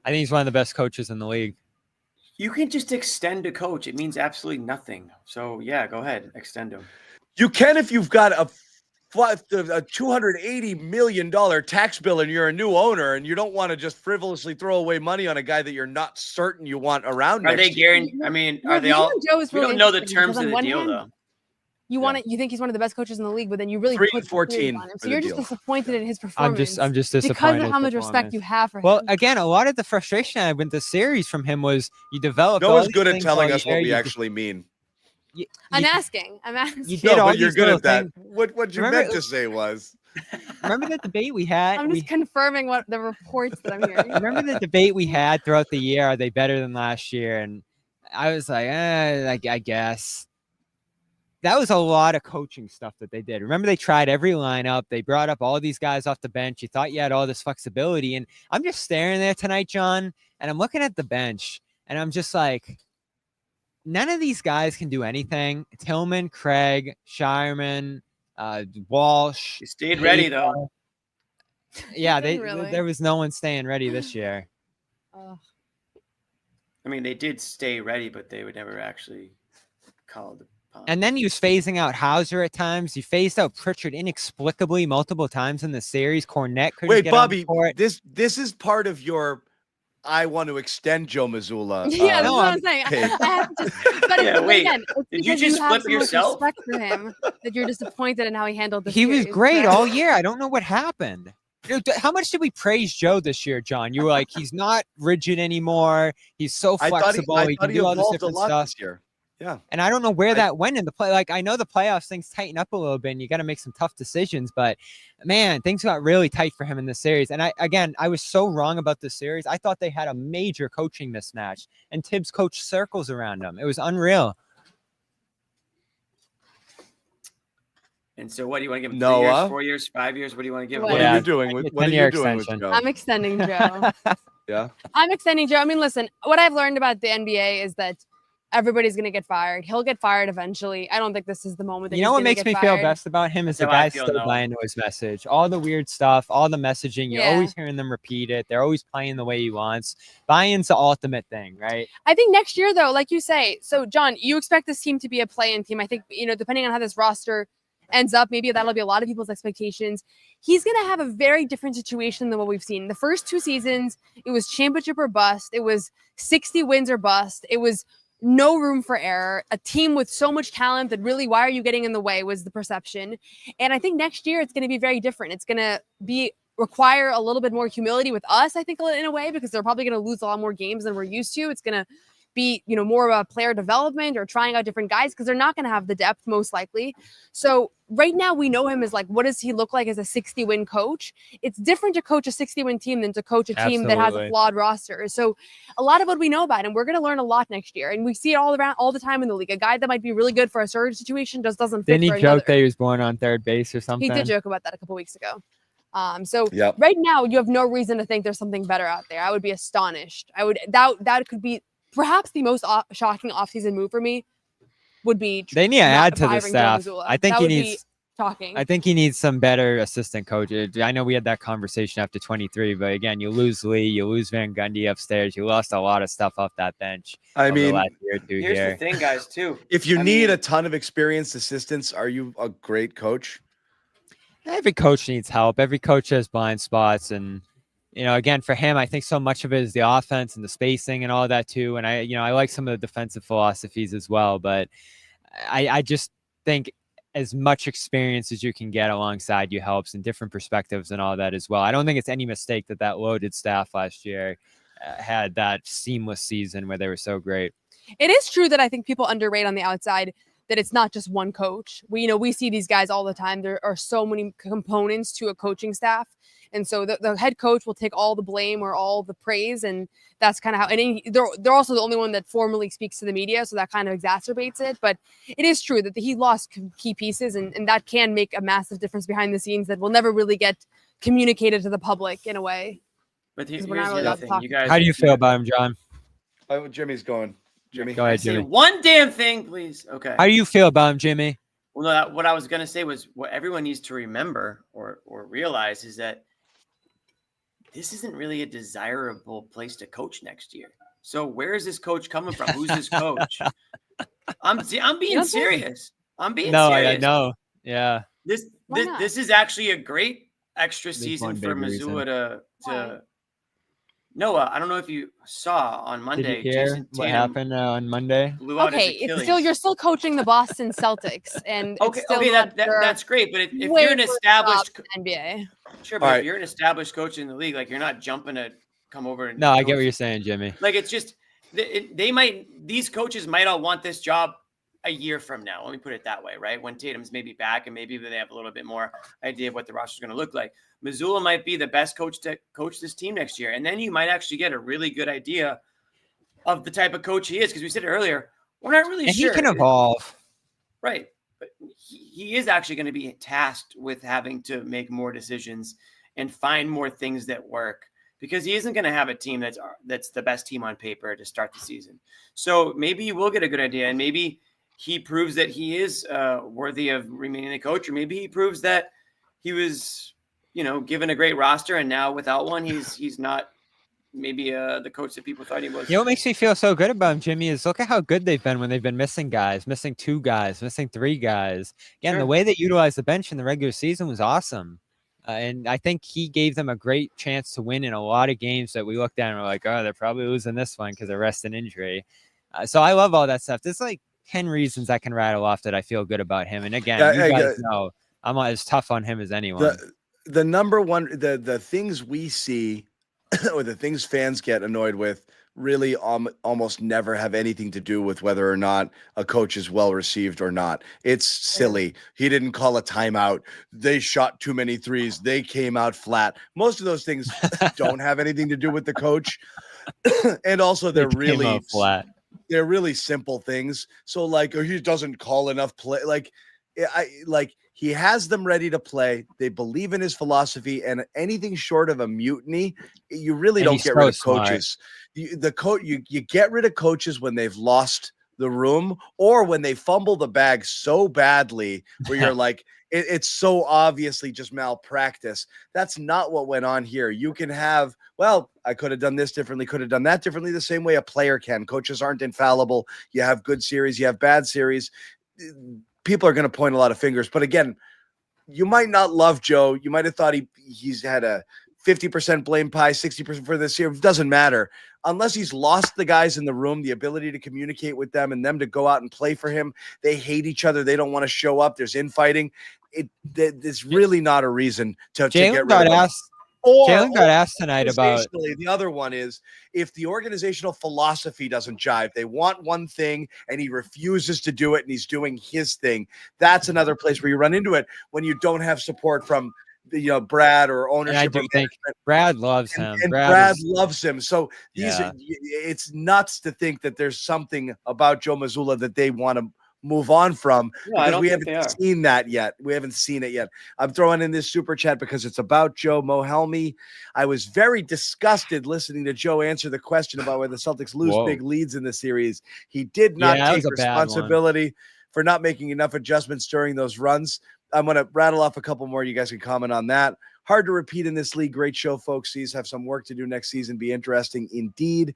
I think he's one of the best coaches in the league. You can just extend a coach. It means absolutely nothing. So, yeah, go ahead. Extend him. You can if you've got a $280 million tax bill and you're a new owner and you don't want to just frivolously throw away money on a guy that you're not certain you want around. Are they guaranteed? I mean, are they all? We don't know the terms of the deal, though. You think he's one of the best coaches in the league, but then you really 3-14 on him. So you're just disappointed in his performance. I'm just disappointed because of how much respect you have for him. Well, again, a lot of the frustration I had with the series from him was you developed. Noah's good at telling us what we actually mean. I'm asking. You did all but you're good at that. Things. What you meant to say was. Remember the debate we had? I'm just confirming what the reports that I'm hearing. Remember the debate we had throughout the year? Are they better than last year? And I was like, I guess. That was a lot of coaching stuff that they did. Remember, they tried every lineup. They brought up all these guys off the bench. You thought you had all this flexibility. And I'm just staring there tonight, John, and I'm looking at the bench. And I'm just like, none of these guys can do anything. Tillman, Craig, Shireman, Walsh. You stayed ready, though. Yeah, Really? there was no one staying ready this year. I mean, they did stay ready, but they would never actually call the And then he was phasing out Hauser at times. He phased out Pritchard inexplicably multiple times in the series. Cornette couldn't Wait, get Bobby, on the court. this is part of your I want to extend Joe Mazzulla. Yeah, that's what I'm saying. I have to just, but Yeah, wait, again, it's did you because just have flip so much yourself? respect for him that you're disappointed in how he handled the He was series. great Right? all year. I don't know what happened. Dude, how much did we praise Joe this year, John? You were like, he's not rigid anymore. He's so flexible. I he thought can he do all this evolved a different lot stuff. this year. Yeah. And I don't know where that went in the play. Like, I know the playoffs, things tighten up a little bit and you got to make some tough decisions, but man, things got really tight for him in this series. And I was so wrong about this series. I thought they had a major coaching mismatch and Tibbs coached circles around him. It was unreal. And so what do you want to give him? 3 Noah? years, 4 years, 5 years? What do you want to give him? What are you doing with what are you doing with Joe? I'm extending Joe. Yeah. I'm extending Joe. I mean, listen, what I've learned about the NBA is that everybody's going to get fired. He'll get fired eventually. I don't think this is the moment that You know what he's gonna makes get me fired. feel best about him is the That's how I guys feel, still Noah. buying into his message. All the weird stuff, all the messaging, you're Yeah. always hearing them repeat it. They're always playing the way he wants. Buy-in's the ultimate thing, right? I think next year, though, like you say, so John, you expect this team to be a play-in team. I think, depending on how this roster ends up, maybe that'll be a lot of people's expectations. He's going to have a very different situation than what we've seen. The first 2 seasons, it was championship or bust. It was 60 wins or bust. It was no room for error. A team with so much talent that really, why are you getting in the way, was the perception. And I think next year it's going to be very different. It's going to require a little bit more humility with us, I think, in a way, because they're probably going to lose a lot more games than we're used to. It's going to be, more of a player development or trying out different guys because they're not going to have the depth most likely. So right now we know him as like, what does he look like as a 60-win coach? It's different to coach a 60-win team than to coach a team that has a flawed roster. So a lot of what we know about him, we're going to learn a lot next year. And we see it all the time in the league. A guy that might be really good for a certain situation just doesn't fit Didn't for he joke another. that he was born on third base or something? He did joke about that a couple weeks ago. Yep. Right now you have no reason to think there's something better out there. I would be astonished. That could be perhaps the most shocking offseason move for me would be They need to add to the firing Joe staff. Mazzulla. I think That he would be needs shocking. I think he needs some better assistant coaches. I know we had that conversation after 23, but again, you lose Lee, you lose Van Gundy upstairs. You lost a lot of stuff off that bench. I over the mean, last year or two Here's here. the thing, guys, too. If you I need mean- a ton of experienced assistants, are you a great coach? Every coach needs help. Every coach has blind spots. And, again, for him, I think so much of it is the offense and the spacing and all that too. And I like some of the defensive philosophies as well. But I just think as much experience as you can get alongside you helps, and different perspectives and all that as well. I don't think it's any mistake that loaded staff last year had that seamless season where they were so great. It is true that I think people underrate on the outside that it's not just one coach. We see these guys all the time. There are so many components to a coaching staff. And so the head coach will take all the blame or all the praise. And that's kind of how, and they're also the only one that formally speaks to the media. So that kind of exacerbates it. But it is true that he lost key pieces, and that can make a massive difference behind the scenes that will never really get communicated to the public in a way. But here's we're not the really other allowed to thing. talk. You guys, How do you feel about him, John? Oh, Jimmy's going. Jimmy, Go ahead, say Jimmy. one damn thing, please? Okay. How do you feel about him, Jimmy? Well, no, what I was going to say was what everyone needs to remember or realize is that this isn't really a desirable place to coach next year. So where is this coach coming from? Who's this coach? I'm being serious. I'm being No, serious. I know. Yeah. This is actually a great extra There's season one for big reason. Mazzulla to Noah. I don't know if you saw on Monday. Did you hear Jayson what Tatum happened on Monday? blew out Okay, his Achilles. you're still coaching the Boston Celtics, and Okay, it's still okay, not that's great. But if way you're an worse established job in the NBA. Sure, but All if right. you're an established coach in the league, like you're not jumping to come over and No, I get coach. what you're saying, Jimmy. Like it's just these coaches might all want this job a year from now. Let me put it that way, right? When Tatum's maybe back and maybe they have a little bit more idea of what the roster is going to look like. Mazzulla might be the best coach to coach this team next year, and then you might actually get a really good idea of the type of coach he is. Because we said it earlier, we're not really And sure. he can evolve. Right. But he is actually going to be tasked with having to make more decisions and find more things that work because he isn't going to have a team that's the best team on paper to start the season. So maybe you will get a good idea, and maybe he proves that he is worthy of remaining the coach, or maybe he proves that he was, given a great roster, and now without one, he's not maybe the coach that people thought he was. You know what makes me feel so good about him, Jimmy, is look at how good they've been when they've been missing guys, missing 2 guys, missing 3 guys. Again, the way they utilized the bench in the regular season was awesome. And I think he gave them a great chance to win in a lot of games that we looked at and were like, oh, they're probably losing this one because of rest and injury. So I love all that stuff. There's like 10 reasons I can rattle off that I feel good about him. And again, you guys know I'm as tough on him as anyone. The number one, the things we see or the things fans get annoyed with really almost never have anything to do with whether or not a coach is well received or not. It's silly. He didn't call a timeout. They shot too many threes. They came out flat. Most of those things don't have anything to do with the coach. And also they're really flat. They're really simple things. So like, or he doesn't call enough play. He has them ready to play. They believe in his philosophy, and anything short of a mutiny, you really don't get rid of coaches. You get rid of coaches when they've lost the room or when they fumble the bag so badly where you're like, it's so obviously just malpractice. That's not what went on here. You can have, well, I could have done this differently, could have done that differently, the same way a player can. Coaches aren't infallible. You have good series, you have bad series. People are going to point a lot of fingers, but again, you might not love Joe. You might have thought he's had a 50% blame pie, 60% for this year. It doesn't matter. Unless he's lost the guys in the room, the ability to communicate with them and them to go out and play for him. They hate each other. They don't want to show up. There's infighting. It's really not a reason to get rid of him. Jaylen got asked tonight about the other one is if the organizational philosophy doesn't jive, they want one thing and he refuses to do it and he's doing his thing. That's another place where you run into it when you don't have support from Brad or ownership. And I do think Brad loves him. And Brad loves him. So it's nuts to think that there's something about Joe Mazzulla that they want to move on from because we haven't seen that yet. We haven't seen it yet. I'm throwing in this super chat because it's about Joe Mohelmy. I was very disgusted listening to Joe answer the question about whether the Celtics lose big leads in the series. He did not take responsibility for not making enough adjustments during those runs. I'm going to rattle off a couple more. You guys can comment on that. Hard to repeat in this league. Great show, folks. These have some work to do next season. Be interesting indeed.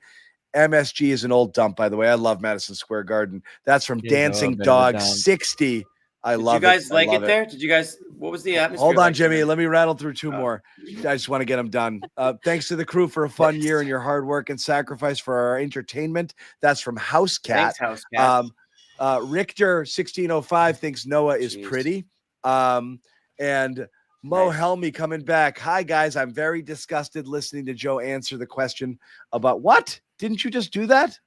MSG is an old dump, by the way. I love Madison Square Garden. That's from Dancing Dog 60. I love it. Did you guys like it there? Did you guys, what was the atmosphere? Hold on, Jimmy. Let me rattle through 2 more. I just want to get them done. Thanks to the crew for a fun year and your hard work and sacrifice for our entertainment. That's from House Cat. Thanks, House Cat. Richter 1605 thinks Noah is pretty. And Mo Helmy coming back. Hi, guys. I'm very disgusted listening to Joe answer the question about what? Didn't you just do that?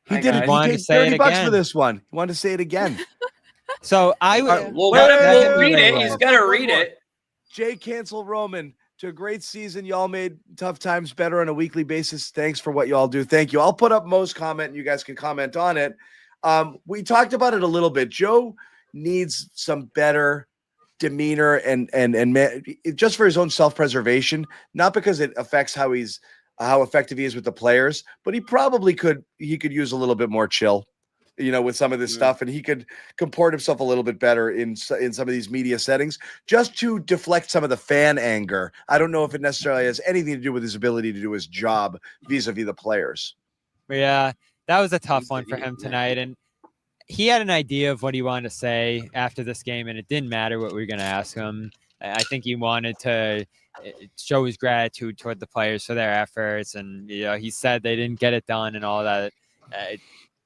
He did it. He paid $30 for this one. He wanted to say it again. So I we'll read it. He's got to read it. Jay Cancel Roman to a great season. Y'all made tough times better on a weekly basis. Thanks for what y'all do. Thank you. I'll put up Mo's comment and you guys can comment on it. We talked about it a little bit. Joe needs some better demeanor and just for his own self-preservation, not because it affects how effective he is with the players, but he could use a little bit more chill, with some of this stuff, and he could comport himself a little bit better in some of these media settings just to deflect some of the fan anger. I don't know if it necessarily has anything to do with his ability to do his job vis-a-vis the players. Yeah, that was a tough one for him tonight, and he had an idea of what he wanted to say after this game, and it didn't matter what we were going to ask him. I think he wanted to show his gratitude toward the players for their efforts, and he said they didn't get it done and all that.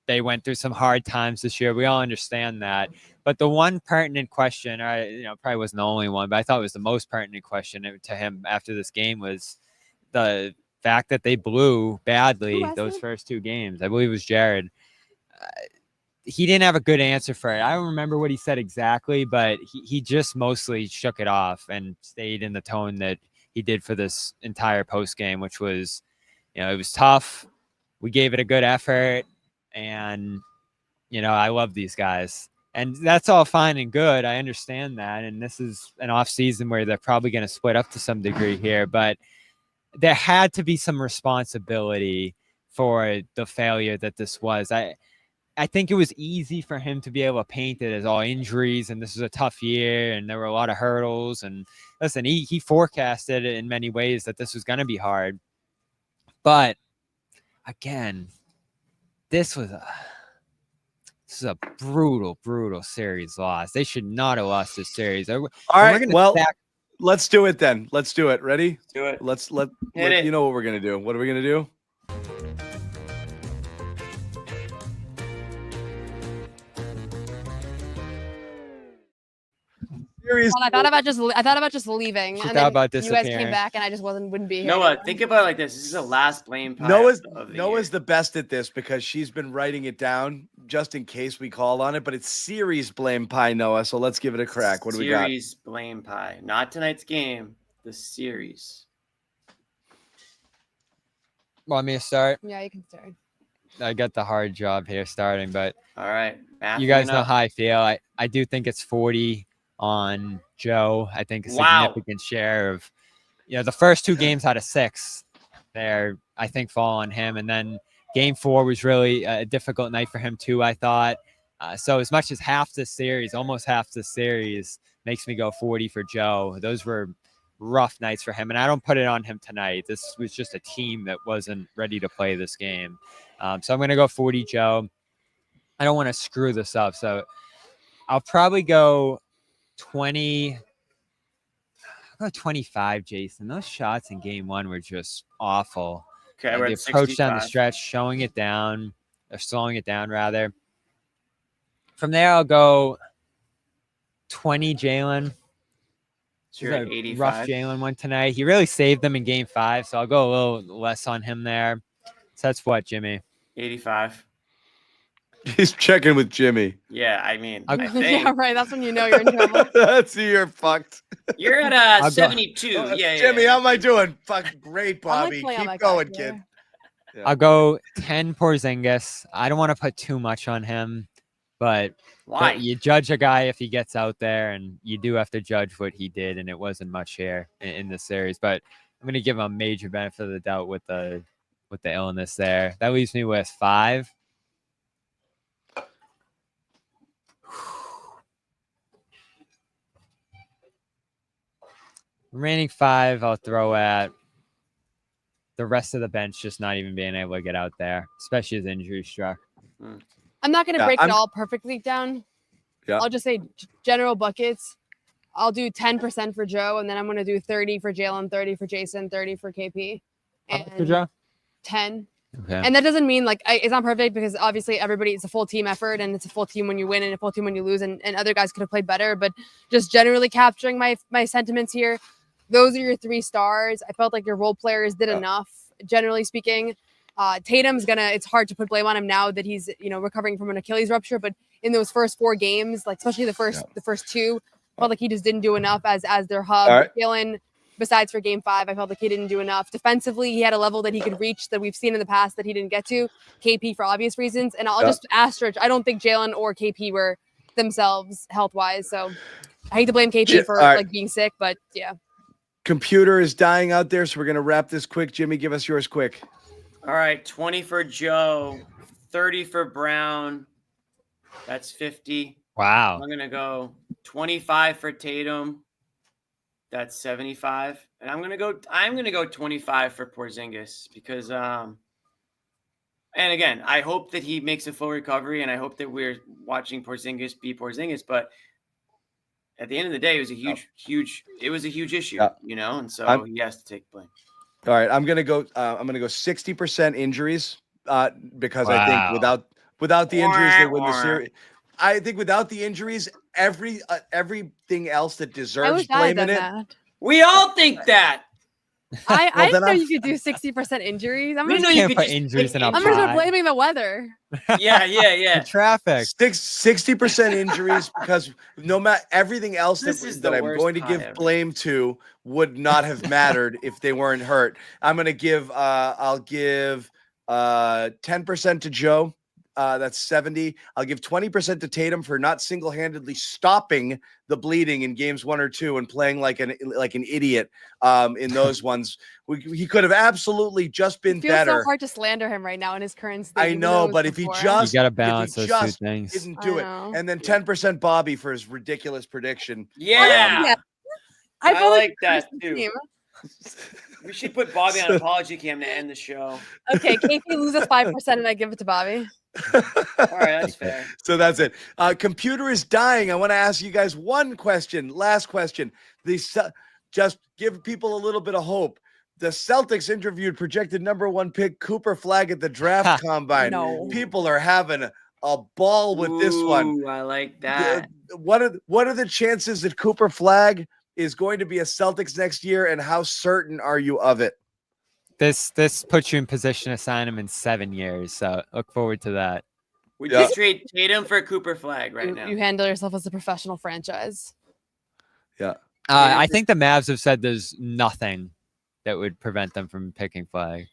They went through some hard times this year. We all understand that. But the one pertinent question, probably wasn't the only one, but I thought it was the most pertinent question to him after this game was the fact that they blew badly those first 2 games. I believe it was Jared. He didn't have a good answer for it. I don't remember what he said exactly, but he just mostly shook it off and stayed in the tone that he did for this entire post game, which was, it was tough. We gave it a good effort, and I love these guys. And that's all fine and good. I understand that. And this is an off season where they're probably going to split up to some degree here, but there had to be some responsibility for the failure that this was. I think it was easy for him to be able to paint it as all injuries and this was a tough year and there were a lot of hurdles. And listen, he forecasted in many ways that this was going to be hard. But again, this is a brutal, brutal series loss. They should not have lost this series. All right, well, let's do it then. Let's do it. Ready? Do it. Hit it. You know what we're going to do. What are we going to do? Well, I thought about just leaving, She and thought about then you guys came disappearing. back, and I just wouldn't be here. Noah, think about it like this. This is the last blame pie Noah's the best at this because she's been writing it down just in case we call on it, but it's series blame pie, Noah. So let's give it a crack. What do we got? Series blame pie. Not tonight's game, the series. Want me to start? Yeah, you can start. I got the hard job here starting, but all right. You guys know how I feel. I do think it's 40 on Joe. I think a significant share of, the first 2 games out of 6 there, I think fall on him. And then game 4 was really a difficult night for him too, I thought. So as much as almost half the series makes me go 40 for Joe. Those were rough nights for him. And I don't put it on him tonight. This was just a team that wasn't ready to play this game. So I'm going to go 40 Joe. I don't want to screw this up. So I'll probably go 20. I'll go 25, Jayson. Those shots in game 1 were just awful. Okay, we're the at approach down the 65. stretch, slowing it down rather. From there, I'll go 20 Jaylen. So you're at A 85. rough Jaylen one tonight. He really saved them in game 5, so I'll go a little less on him there. So that's what, Jimmy? 85. He's checking with Jimmy. Yeah, I mean, I'll- I think Yeah, right. That's when you know you're in trouble. That's you're fucked. you're at I'll go- 72. Yeah, Jimmy, yeah. how am I doing? Fuck, great, I like Bobby. playing on my Keep going, back kid. here. Yeah. I'll go 10 Porzingis. I don't want to put too much on him, but Why? you judge a guy if he gets out there, and you do have to judge what he did, and it wasn't much here in this series. But I'm going to give him a major benefit of the doubt with the illness there. That leaves me with 5. Remaining 5, I'll throw at the rest of the bench just not even being able to get out there, especially as injury struck. I'm not going to Yeah, break I'm- it all perfectly down. Yeah. I'll just say general buckets. I'll do 10% for Joe, and then I'm going to do 30 for Jaylen, 30 for Jayson, 30 for KP, and For Joe? 10. Okay. And that doesn't mean it's not perfect because obviously it's a full team effort and it's a full team when you win and a full team when you lose, and other guys could have played better. But just generally capturing my sentiments here, those are your 3 stars. I felt like your role players did enough, generally speaking. Tatum's it's hard to put blame on him now that he's recovering from an Achilles rupture, but in those first 4 games, especially the first 2, felt like he just didn't do enough as their hub. All right. Jaylen, besides for game 5, I felt like he didn't do enough. Defensively, he had a level that he could reach that we've seen in the past that he didn't get to. KP for obvious reasons. And I'll just asterisk, I don't think Jaylen or KP were themselves health-wise. So I hate to blame KP for all right. being sick, but yeah. Computer is dying out there, so we're gonna wrap this quick. Jimmy, give us yours quick. All right, 20 for Joe, 30 for Brown. That's 50. Wow. I'm going to go 25 for Tatum. That's 75. And I'm going to go 25 for Porzingis because and again, I hope that he makes a full recovery and I hope that we're watching Porzingis be Porzingis, but at the end of the day, it was a huge issue, and so he has to take blame. All right, I'm gonna go 60% injuries because I think without the injuries they win the series. I think without the injuries, everything else that deserves blame in it. We all think that. I then know I'm- you could do 60% injuries. I'm We gonna know you Can't could put just injuries in a I'm gonna start pie. blaming the weather. Yeah. The traffic. 60% injuries because no matter everything else This is that the I'm worst going to pie give ever. blame to would not have mattered if they weren't hurt. I'm going to give I'll give 10% to Joe That's 70. I'll give 20% to Tatum for not single-handedly stopping the bleeding in games 1 or 2 and playing like an idiot in those ones. He could have absolutely just been It feels better. so hard to slander him right now in his current state. I even know, though it was but if he before. just You gotta balance those two things. didn't do I it, know. and then 10% Bobby for his ridiculous prediction. Yeah. Yeah. I feel like the that too. We should put Bobby on apology cam to end the show. Okay, KP loses 5% and I give it to Bobby. All right, that's fair. So that's it. Computer is dying. I want to ask you guys one question. Last question. Just give people a little bit of hope. The Celtics interviewed projected #1 pick Cooper Flagg at the draft combine. No. People are having a ball with this one. Ooh, I like that. What are the chances that Cooper Flagg is going to be a Celtics next year, and how certain are you of it? This puts you in position to sign him in 7 years. So look forward to that. Would you trade Tatum for Cooper Flagg right now? You handle yourself as a professional franchise. Yeah. I think the Mavs have said there's nothing that would prevent them from picking Flagg.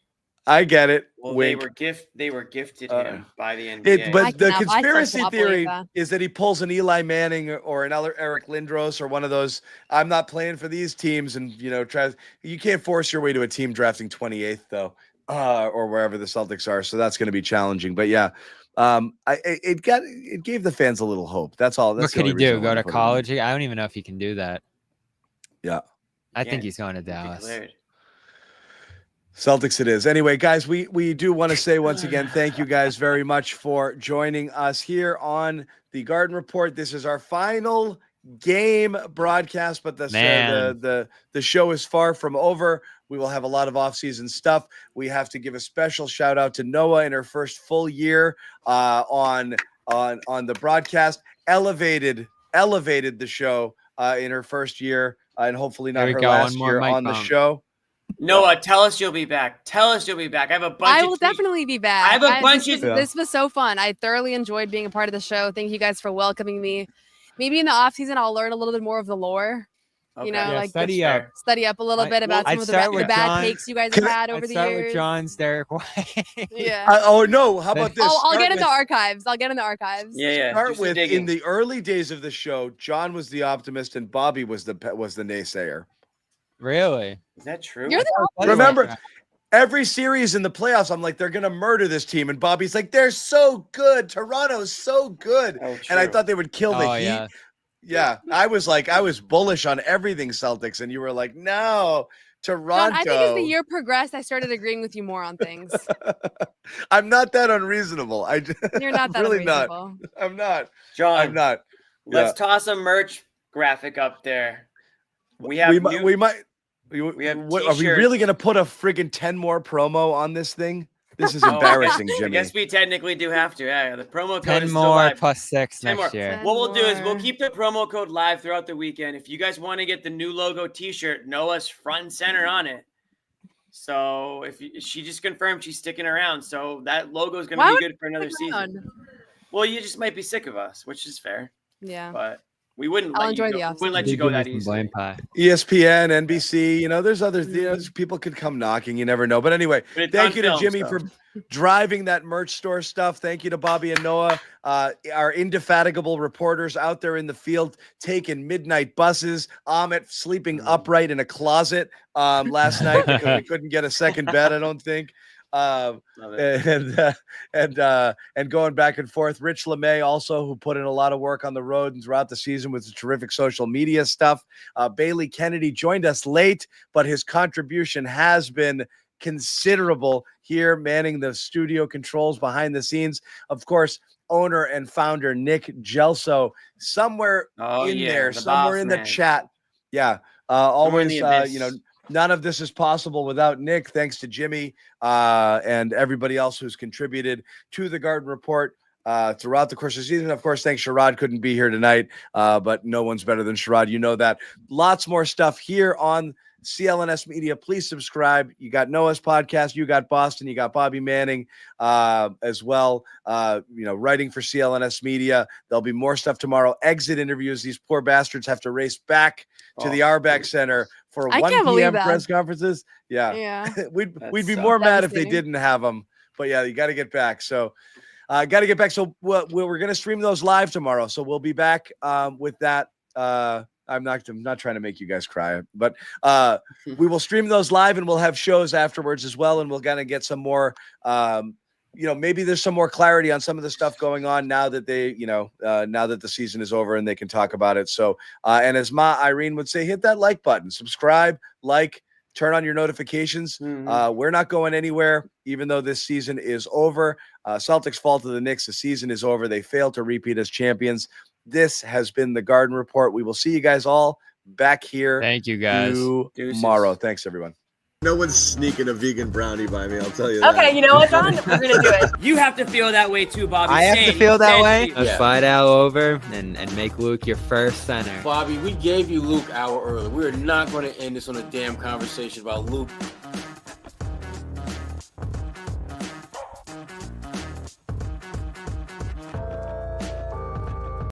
I get it. Well, Wink. they were gifted him by the NBA. But the conspiracy theory is that he pulls an Eli Manning or an Eric Lindros or one of those. I'm not playing for these teams, and you can't force your way to a team drafting 28th though, or wherever the Celtics are. So that's going to be challenging. But yeah, it gave the fans a little hope. That's all. That's What could he do? Go to college? I don't even know if he can do that. Yeah, I think he's going to Dallas. Celtics it is. Anyway, guys, we do want to say once again, thank you guys very much for joining us here on the Garden Report. This is our final game broadcast, but the show is far from over. We will have a lot of off-season stuff. We have to give a special shout out to Noa in her first full year on the broadcast. Elevated the show in her first year, and hopefully not her last year on the show. Noah, tell us you'll be back. Tell us you'll be back. I have a bunch. I will definitely be back. I have a bunch of. This was so fun. I thoroughly enjoyed being a part of the show. Thank you guys for welcoming me. Maybe in the off season, I'll learn a little bit more of the lore. Okay. You know, like study up a little bit about some of the bad takes you guys have had over the years. I'd start with John's Derrick White. Yeah. No. How about this? I'll get into archives. Yeah. Start with in the early days of the show, John was the optimist and Bobby was the naysayer. Really? Is that true? You're the Remember, every series in the playoffs, I'm like, they're going to murder this team. And Bobby's like, they're so good. Toronto's so good. And I thought they would kill the Heat. Yeah. I was bullish on everything Celtics. And you were like, no, Toronto. John, I think as the year progressed, I started agreeing with you more on things. I'm not that unreasonable. You're not that really unreasonable. not. I'm not. John, I'm not. Let's toss a merch graphic up there. We have are we t-shirts. really going to put a friggin' 10 more promo on this thing? This is embarrassing, Jimmy. I guess we technically do have to. Yeah, the promo code 10 is more still live. plus 6 10 next more. year. What we'll do is we'll keep the promo code live throughout the weekend. If you guys want to get the new logo T-shirt, Noah's front and center on it. So she just confirmed she's sticking around, so that logo is going to be good for another season. Well, you just might be sick of us, which is fair. Yeah, but we wouldn't I'll let enjoy you the go. off-season. Wouldn't let you go that easy. ESPN, NBC, there's other people could come knocking. You never know. But anyway, thank you to Jimmy for driving that merch store stuff. Thank you to Bobby and Noah, our indefatigable reporters out there in the field taking midnight buses. Amit sleeping upright in a closet last night because we couldn't get a second bed, I don't think. And going back and forth. Rich LeMay also, who put in a lot of work on the road and throughout the season with the terrific social media stuff. Bailey Kennedy joined us late, but his contribution has been considerable here, manning the studio controls behind the scenes. Of course, owner and founder Nick Gelso, somewhere somewhere in the chat. Yeah, always, none of this is possible without Nick. Thanks to Jimmy and everybody else who's contributed to the Garden Report throughout the course of the season. Of course, thanks. Sherrod couldn't be here tonight, but no one's better than Sherrod. You know that. Lots more stuff here on CLNS Media. Please subscribe. You got Noah's podcast. You got Boston. You got Bobby Manning as well. Writing for CLNS Media. There'll be more stuff tomorrow. Exit interviews. These poor bastards have to race back to the Arbach Center for 1 p.m. press conferences. Yeah. Yeah. We'd be more mad if they didn't have them. But yeah, you got to get back. So Got to get back. So we're going to stream those live tomorrow. So we'll be back with that. I'm not trying to make you guys cry, but we will stream those live, and we'll have shows afterwards as well. And we'll kind of get some more, maybe there's some more clarity on some of the stuff going on now that now that the season is over and they can talk about it. So, and as Irene would say, hit that like button, subscribe, turn on your notifications. We're not going anywhere, even though this season is over. Celtics fall to the Knicks. The season is over. They failed to repeat as champions. This has been the Garden Report. We will see you guys all back here. Thank you, guys. Tomorrow. Thanks, everyone. No one's sneaking a vegan brownie by me, I'll tell you that. Okay, you know what, John? We're going to do it. You have to feel that way too, Bobby. I have to feel that way. Let's Slide Al over and make Luke your first center. Bobby, we gave you Luke hour early. We're not going to end this on a damn conversation about Luke